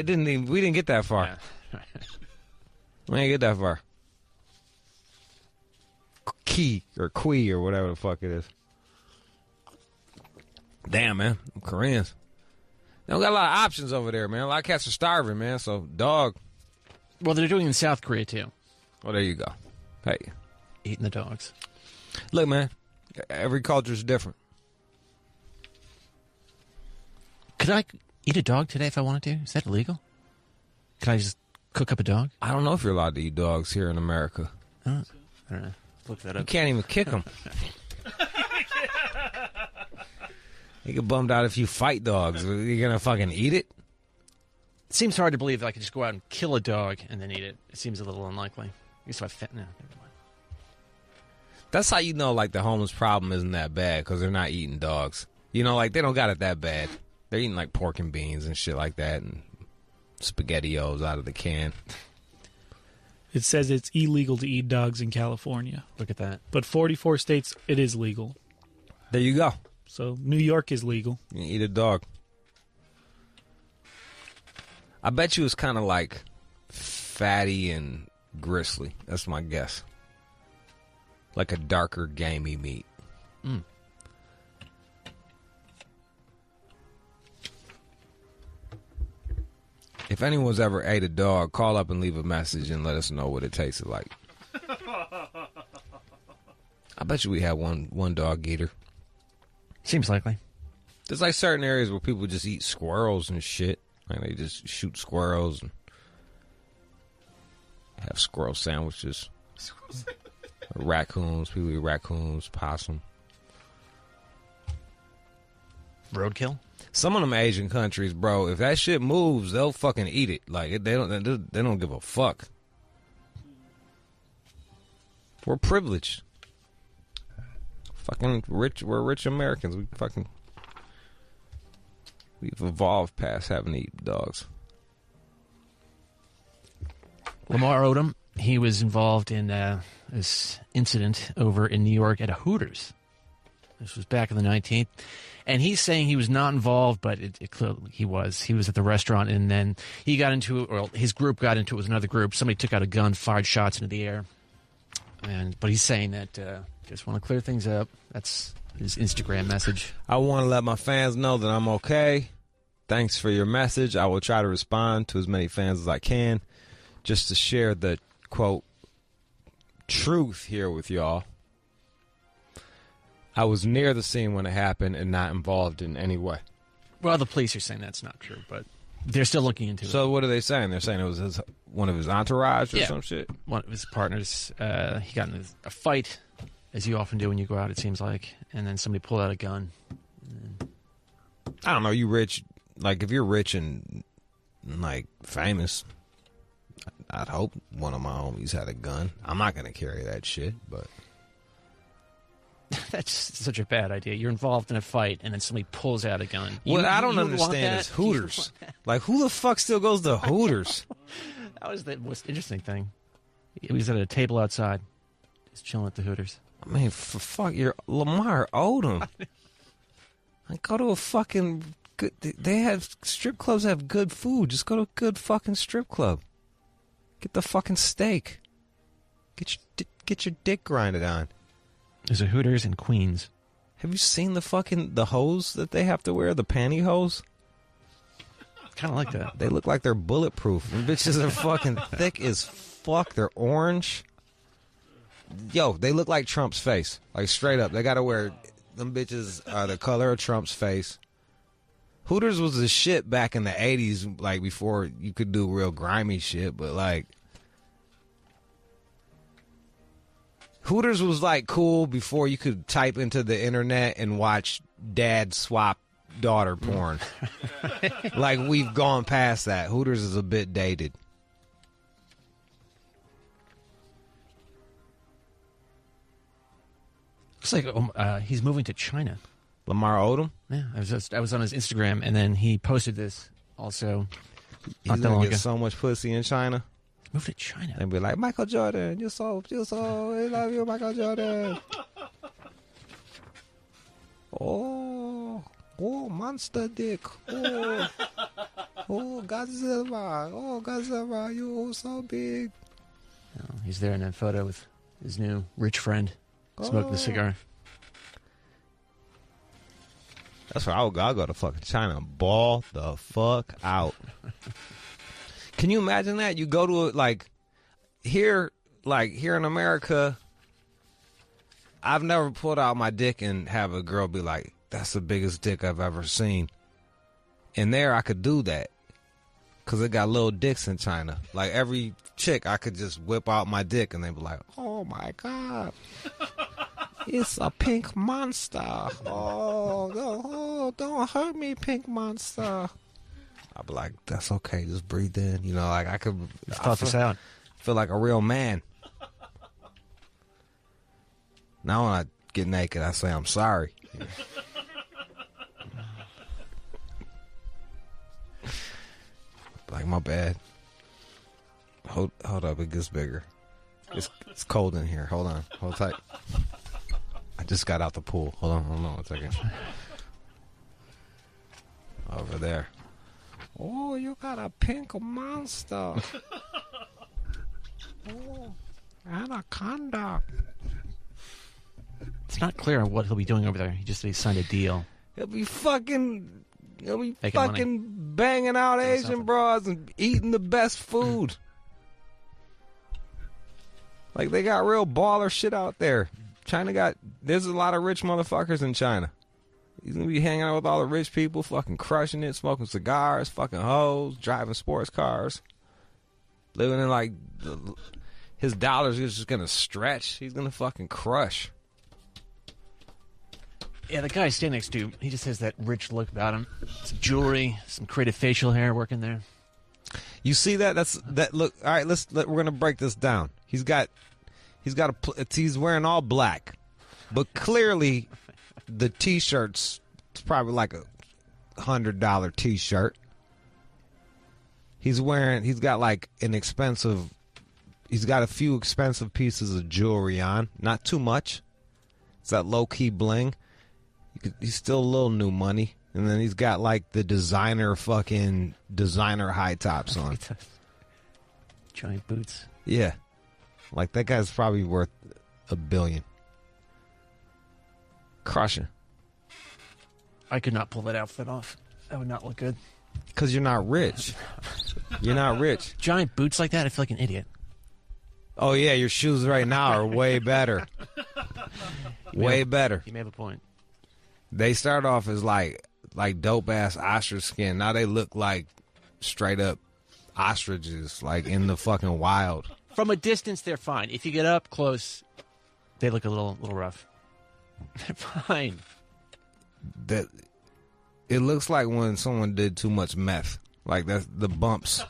Speaker 1: didn't get that far.
Speaker 2: Yeah.
Speaker 1: We didn't get that far. Kui or whatever the fuck it is. Damn, man. I'm Koreans. They don't got a lot of options over there, man. A lot of cats are starving, man. So, dog.
Speaker 2: Well, they're doing it in South Korea, too.
Speaker 1: Well, there you go. Hey.
Speaker 2: Eating the dogs.
Speaker 1: Look, man. Every culture is different.
Speaker 2: Could I eat a dog today if I wanted to? Is that illegal? Can I just cook up a dog?
Speaker 1: I don't know if you're allowed to eat dogs here in America.
Speaker 2: I don't know. Look that up.
Speaker 1: You can't even kick them. You get bummed out if you fight dogs. You're going to fucking eat it?
Speaker 2: It seems hard to believe that I could just go out and kill a dog and then eat it. It seems a little unlikely. I guess if no, never mind.
Speaker 1: That's how you know, like, the homeless problem isn't that bad, because they're not eating dogs. You know, like, they don't got it that bad. They're eating, like, pork and beans and shit like that, and SpaghettiOs out of the can.
Speaker 5: It says it's illegal to eat dogs in California.
Speaker 2: Look at that.
Speaker 5: But 44 states, it is legal.
Speaker 1: There you go.
Speaker 5: So New York is legal.
Speaker 1: You can eat a dog. I bet you it's kind of like fatty and gristly. That's my guess. Like a darker, gamey meat.
Speaker 2: Mm.
Speaker 1: If anyone's ever ate a dog, call up and leave a message and let us know what it tasted like. I bet you we had one dog eater.
Speaker 2: Seems likely.
Speaker 1: There's like certain areas where people just eat squirrels and shit. Like they just shoot squirrels. And Have squirrel sandwiches. Raccoons. People eat raccoons, possum.
Speaker 2: Roadkill?
Speaker 1: Some of them Asian countries, bro, if that shit moves, they'll fucking eat it. Like, they don't give a fuck. We're privileged. Fucking rich. We're rich Americans. We've evolved past having to eat dogs.
Speaker 2: Lamar Odom, he was involved in this incident over in New York at a Hooters. This was back in the 19th. And he's saying he was not involved, but it clearly he was. He was at the restaurant, and then he got into it, or his group got into it with another group. Somebody took out a gun, fired shots into the air. But he's saying that just want to clear things up. That's his Instagram message.
Speaker 1: I want to let my fans know that I'm okay. Thanks for your message. I will try to respond to as many fans as I can, just to share the, quote, truth here with y'all. I was near the scene when it happened and not involved in any way.
Speaker 2: Well, the police are saying that's not true, but they're still looking into it.
Speaker 1: So what are they saying? They're saying it was one of his entourage or some shit?
Speaker 2: One of his partners, he got in a fight, as you often do when you go out, it seems like, and then somebody pulled out a gun.
Speaker 1: I don't know, you rich, like if you're rich and like famous, I'd hope one of my homies had a gun. I'm not going to carry that shit, but...
Speaker 2: That's such a bad idea. You're involved in a fight, and then somebody pulls out a gun.
Speaker 1: What I don't understand is Hooters. Like, who the fuck still goes to Hooters?
Speaker 2: That was the most interesting thing. He was at a table outside, just chilling at the Hooters.
Speaker 1: I mean, for fuck, you're Lamar Odom. Like, go to a fucking good... They have... Strip clubs have good food. Just go to a good fucking strip club. Get the fucking steak. Get your dick grinded on.
Speaker 2: There's a Hooters in Queens.
Speaker 1: Have you seen the hose that they have to wear? The pantyhose?
Speaker 2: Kind of like that.
Speaker 1: They look like they're bulletproof. Them bitches are fucking thick as fuck. They're orange. Yo, they look like Trump's face. Like, straight up. They gotta wear... Them bitches are the color of Trump's face. Hooters was the shit back in the 80s, like, before you could do real grimy shit, but, like... Hooters was like cool before you could type into the internet and watch dad swap daughter porn. Like, we've gone past that. Hooters is a bit dated.
Speaker 2: Looks like he's moving to China.
Speaker 1: Lamar Odom?
Speaker 2: Yeah, I was on his Instagram, and then he posted this also.
Speaker 1: He's gonna get so much pussy in China.
Speaker 2: Move to China
Speaker 1: and be like, Michael Jordan, you so, I love you, Michael Jordan. Oh, monster dick. Oh, Godzilla, you so big.
Speaker 2: Oh, he's there in that photo with his new rich friend smoking a cigar.
Speaker 1: That's where I'll go to fucking China and ball the fuck out. Can you imagine that? You go to here in America, I've never pulled out my dick and have a girl be like, that's the biggest dick I've ever seen. And there I could do that because it got little dicks in China. Like, every chick, I could just whip out my dick and they'd be like, oh my God, it's a pink monster. Oh, don't hurt me, pink monster. I'd be like, that's okay, just breathe in. You know, like, I could...
Speaker 2: Thought this out.
Speaker 1: Feel like a real man. Now when I get naked, I say I'm sorry. Like, my bad. Hold up, it gets bigger. It's cold in here. Hold on, hold tight. I just got out the pool. Hold on 1 second. Over there. Oh, you got a pink monster. Oh, anaconda.
Speaker 2: It's not clear on what he'll be doing over there. He just signed a deal.
Speaker 1: He'll be fucking
Speaker 2: money.
Speaker 1: Banging out Asian bras and eating the best food. Like, they got real baller shit out there. There's a lot of rich motherfuckers in China. He's going to be hanging out with all the rich people, fucking crushing it, smoking cigars, fucking hoes, driving sports cars. living in like his dollars is just gonna stretch. He's gonna fucking crush.
Speaker 2: Yeah, the guy standing next to him, he just has that rich look about him. Some jewelry, some creative facial hair working there.
Speaker 1: You see that? That look. All right, we're gonna break this down. He's wearing all black, but clearly the t-shirt's probably like $100 t-shirt. He's got a few expensive pieces of jewelry on, not too much. It's that low-key bling. He's still a little new money. And then he's got like the designer high tops on.
Speaker 2: Giant boots.
Speaker 1: Yeah. Like that guy's probably worth $1 billion. Crushing.
Speaker 2: I could not pull that outfit off. That would not look good.
Speaker 1: Because you're not rich. You're not rich.
Speaker 2: Giant boots like that, I feel like an idiot.
Speaker 1: Oh, yeah, your shoes right now are way better. Way better.
Speaker 2: You may have a point.
Speaker 1: They start off as like dope-ass ostrich skin. Now they look like straight-up ostriches, like in the fucking wild.
Speaker 2: From a distance, they're fine. If you get up close, they look a little rough. They're fine.
Speaker 1: It looks like when someone did too much meth. Like that's the bumps.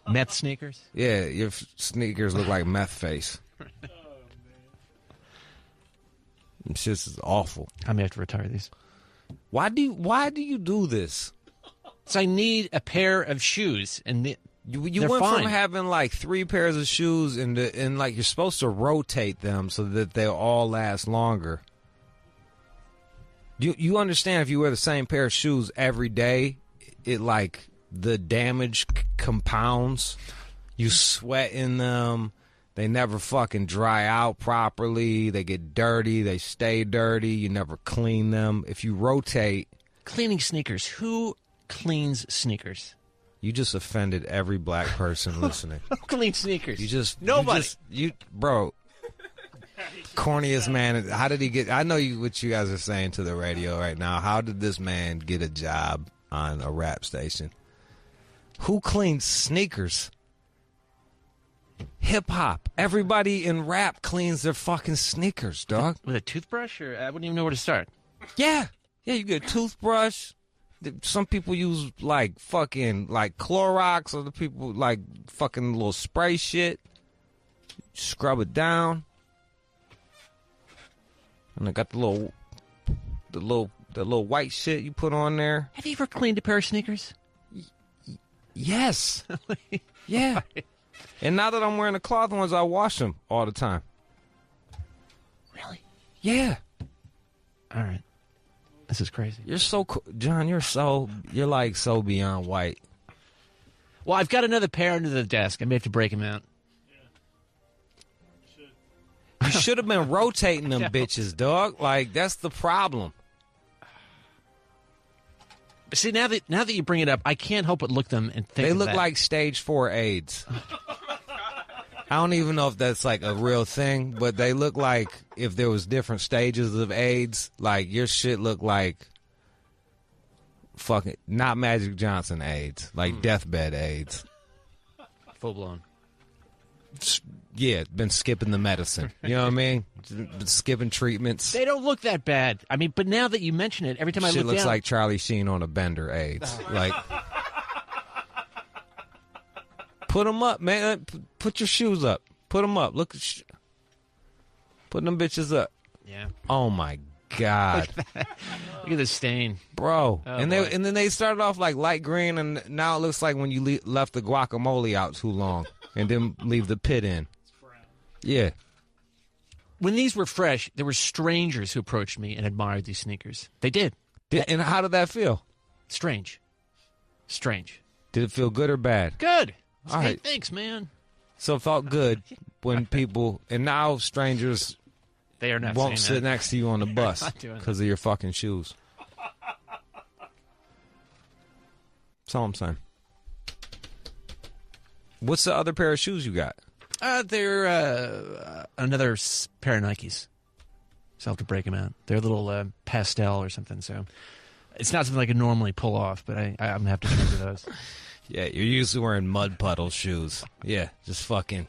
Speaker 2: Meth sneakers?
Speaker 1: Yeah, your sneakers look like meth face. It's just awful.
Speaker 2: I may have to retire these.
Speaker 1: Why do you do this?
Speaker 2: So I need a pair of shoes, and
Speaker 1: you went
Speaker 2: fine.
Speaker 1: from having like 3 pairs of shoes and like you're supposed to rotate them so that they all last longer. You understand if you wear the same pair of shoes every day, it like the damage compounds. You sweat in them. They never fucking dry out properly. They get dirty. They stay dirty. You never clean them. If you rotate...
Speaker 2: Cleaning sneakers. Who cleans sneakers?
Speaker 1: You just offended every black person listening.
Speaker 2: Who cleans sneakers?
Speaker 1: Nobody. Bro, corniest man. How did he get... I know what you guys are saying to the radio right now. How did this man get a job on a rap station? Who cleans sneakers? Hip-hop. Everybody in rap cleans their fucking sneakers, dog.
Speaker 2: With a toothbrush? Or I wouldn't even know where to start.
Speaker 1: Yeah. Yeah, you get a toothbrush. Some people use, like, fucking, like, Clorox. Other people, like, fucking little spray shit. Scrub it down. And I got the little white shit you put on there.
Speaker 2: Have you ever cleaned a pair of sneakers?
Speaker 1: Yes. Yeah. And now that I'm wearing the cloth ones, I wash them all the time.
Speaker 2: Really?
Speaker 1: Yeah.
Speaker 2: All right. This is crazy.
Speaker 1: You're so cool. John, you're like so beyond white.
Speaker 2: Well, I've got another pair under the desk. I may have to break them out.
Speaker 1: You should have been rotating them bitches, dog. Like, that's the problem.
Speaker 2: See, now that you bring it up, I can't help but look them and think
Speaker 1: they look
Speaker 2: that.
Speaker 1: like stage 4 AIDS. I don't even know if that's like a real thing, but they look like if there was different stages of AIDS, like your shit look like fucking not Magic Johnson AIDS, like deathbed AIDS.
Speaker 2: Full blown.
Speaker 1: Yeah, been skipping the medicine. You know what I mean? Been skipping treatments.
Speaker 2: They don't look that bad. I mean, but now that you mention it, every time I look down...
Speaker 1: Shit looks like Charlie Sheen on a bender AIDS. Like, put them up, man. Put your shoes up. Put them up. Look put them bitches up.
Speaker 2: Yeah.
Speaker 1: Oh, my God.
Speaker 2: Look at the stain.
Speaker 1: Bro.
Speaker 2: Oh,
Speaker 1: and then they started off like light green, and now it looks like when you left the guacamole out too long and then leave the pit in. Yeah.
Speaker 2: When these were fresh, there were strangers who approached me and admired these sneakers. They did.
Speaker 1: And how did that feel?
Speaker 2: Strange.
Speaker 1: Did it feel good or bad?
Speaker 2: Good.
Speaker 1: All
Speaker 2: Hey,
Speaker 1: right.
Speaker 2: thanks, man.
Speaker 1: So it felt good when people, and now strangers
Speaker 2: They are not
Speaker 1: won't
Speaker 2: saying
Speaker 1: sit
Speaker 2: that.
Speaker 1: next to you on the bus
Speaker 2: not doing
Speaker 1: because of your fucking shoes. That's all I'm saying. What's the other pair of shoes you got?
Speaker 2: They're another pair of Nikes. So I'll have to break them out. They're a little pastel or something, so it's not something I could normally pull off, but I'm going to have to get into those.
Speaker 1: Yeah, you're usually wearing mud puddle shoes. Yeah, just fucking.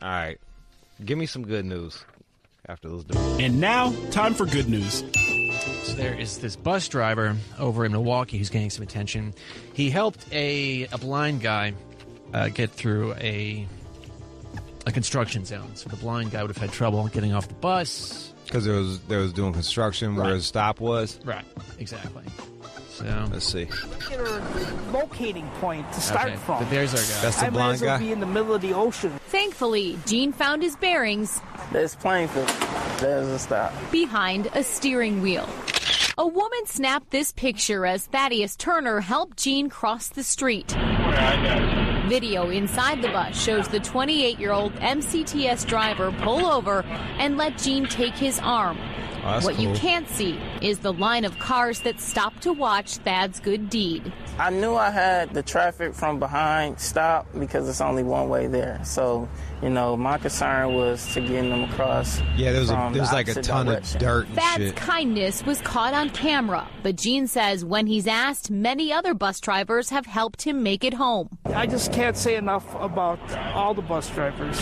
Speaker 1: All right. Give me some good news after those debates.
Speaker 20: And now, time for good news.
Speaker 2: So there is this bus driver over in Milwaukee who's getting some attention. He helped a blind guy get through a construction zone. So the blind guy would have had trouble getting off the bus.
Speaker 1: Because there was doing construction where his stop was?
Speaker 2: Right, exactly. So
Speaker 1: let's see.
Speaker 21: Locating point to start from.
Speaker 2: But there's our guy.
Speaker 1: That's the blind guy.
Speaker 21: I might as well be in the middle of the ocean.
Speaker 22: Thankfully, Gene found his bearings.
Speaker 21: There's Plainfield. There's a stop.
Speaker 22: Behind a steering wheel. A woman snapped this picture as Thaddeus Turner helped Gene cross the street. Video inside the bus shows the 28-year-old MCTS driver pull over and let Gene take his arm.
Speaker 1: Oh,
Speaker 22: what
Speaker 1: cool.
Speaker 22: you can't see is the line of cars that stopped to watch Thad's good deed.
Speaker 21: I knew I had the traffic from behind stop because it's only one way there. So, my concern was to getting them across.
Speaker 1: Yeah, there's like a ton of dirt and
Speaker 22: Thad's
Speaker 1: shit.
Speaker 22: kindness was caught on camera, but Gene says when he's asked, many other bus drivers have helped him make it home.
Speaker 21: I just can't say enough about all the bus drivers.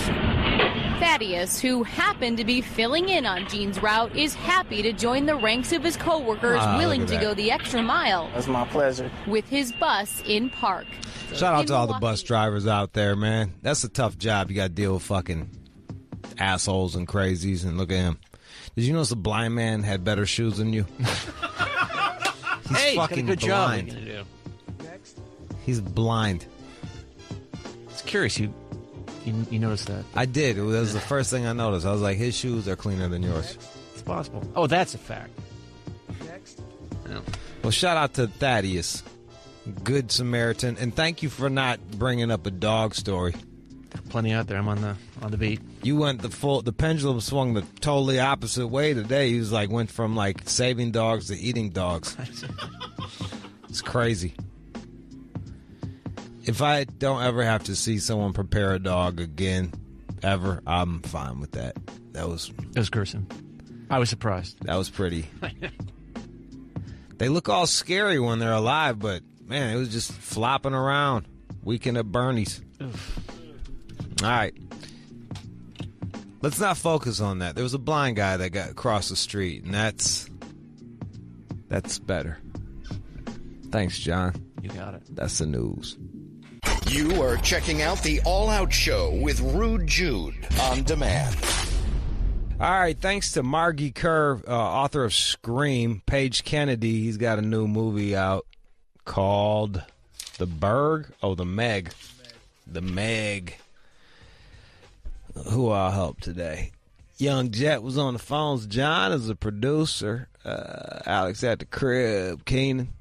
Speaker 22: Thaddeus, who happened to be filling in on Gene's route, is happy to join the ranks of his coworkers willing to go the extra mile.
Speaker 21: That's my pleasure.
Speaker 22: With his bus in park.
Speaker 1: Shout out to all the bus drivers out there, man. That's a tough job. You got to deal with fucking assholes and crazies, and look at him. Did you notice the blind man had better shoes than you? He's
Speaker 2: hey,
Speaker 1: fucking
Speaker 2: got a good
Speaker 1: blind.
Speaker 2: job. Do?
Speaker 1: He's blind.
Speaker 2: It's curious. You noticed that?
Speaker 1: I did. That was the first thing I noticed. I was like, his shoes are cleaner than yours.
Speaker 2: It's possible. Oh, that's a fact.
Speaker 1: Yeah. Well, shout out to Thaddeus, Good Samaritan, and thank you for not bringing up a dog story.
Speaker 2: Plenty out there. I'm on the beat.
Speaker 1: You went the pendulum swung the totally opposite way today. You was went from saving dogs to eating dogs. It's crazy. If I don't ever have to see someone prepare a dog again, ever, I'm fine with that. It was
Speaker 2: gruesome. I was surprised.
Speaker 1: That was pretty. They look all scary when they're alive, but man, it was just flopping around. Weekend at Bernie's.
Speaker 2: Oof.
Speaker 1: All right. Let's not focus on that. There was a blind guy that got across the street, and that's better. Thanks, John.
Speaker 2: You got it.
Speaker 1: That's the news.
Speaker 10: You are checking out the All Out Show with Rude Jude on demand.
Speaker 1: All right, thanks to Mrhbee Kerr, author of Scream, Paige Kennedy. He's got a new movie out called The Berg. Oh, The Meg. The Meg. Who I'll help today. Young Jet was on the phones. John is a producer. Alex at the crib. Keenan.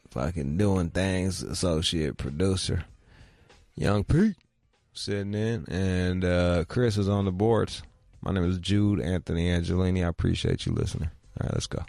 Speaker 1: Fucking doing things. Associate producer. Young Pete sitting in. And Chris is on the boards. My name is Jude Anthony Angelini. I appreciate you listening. All right, let's go.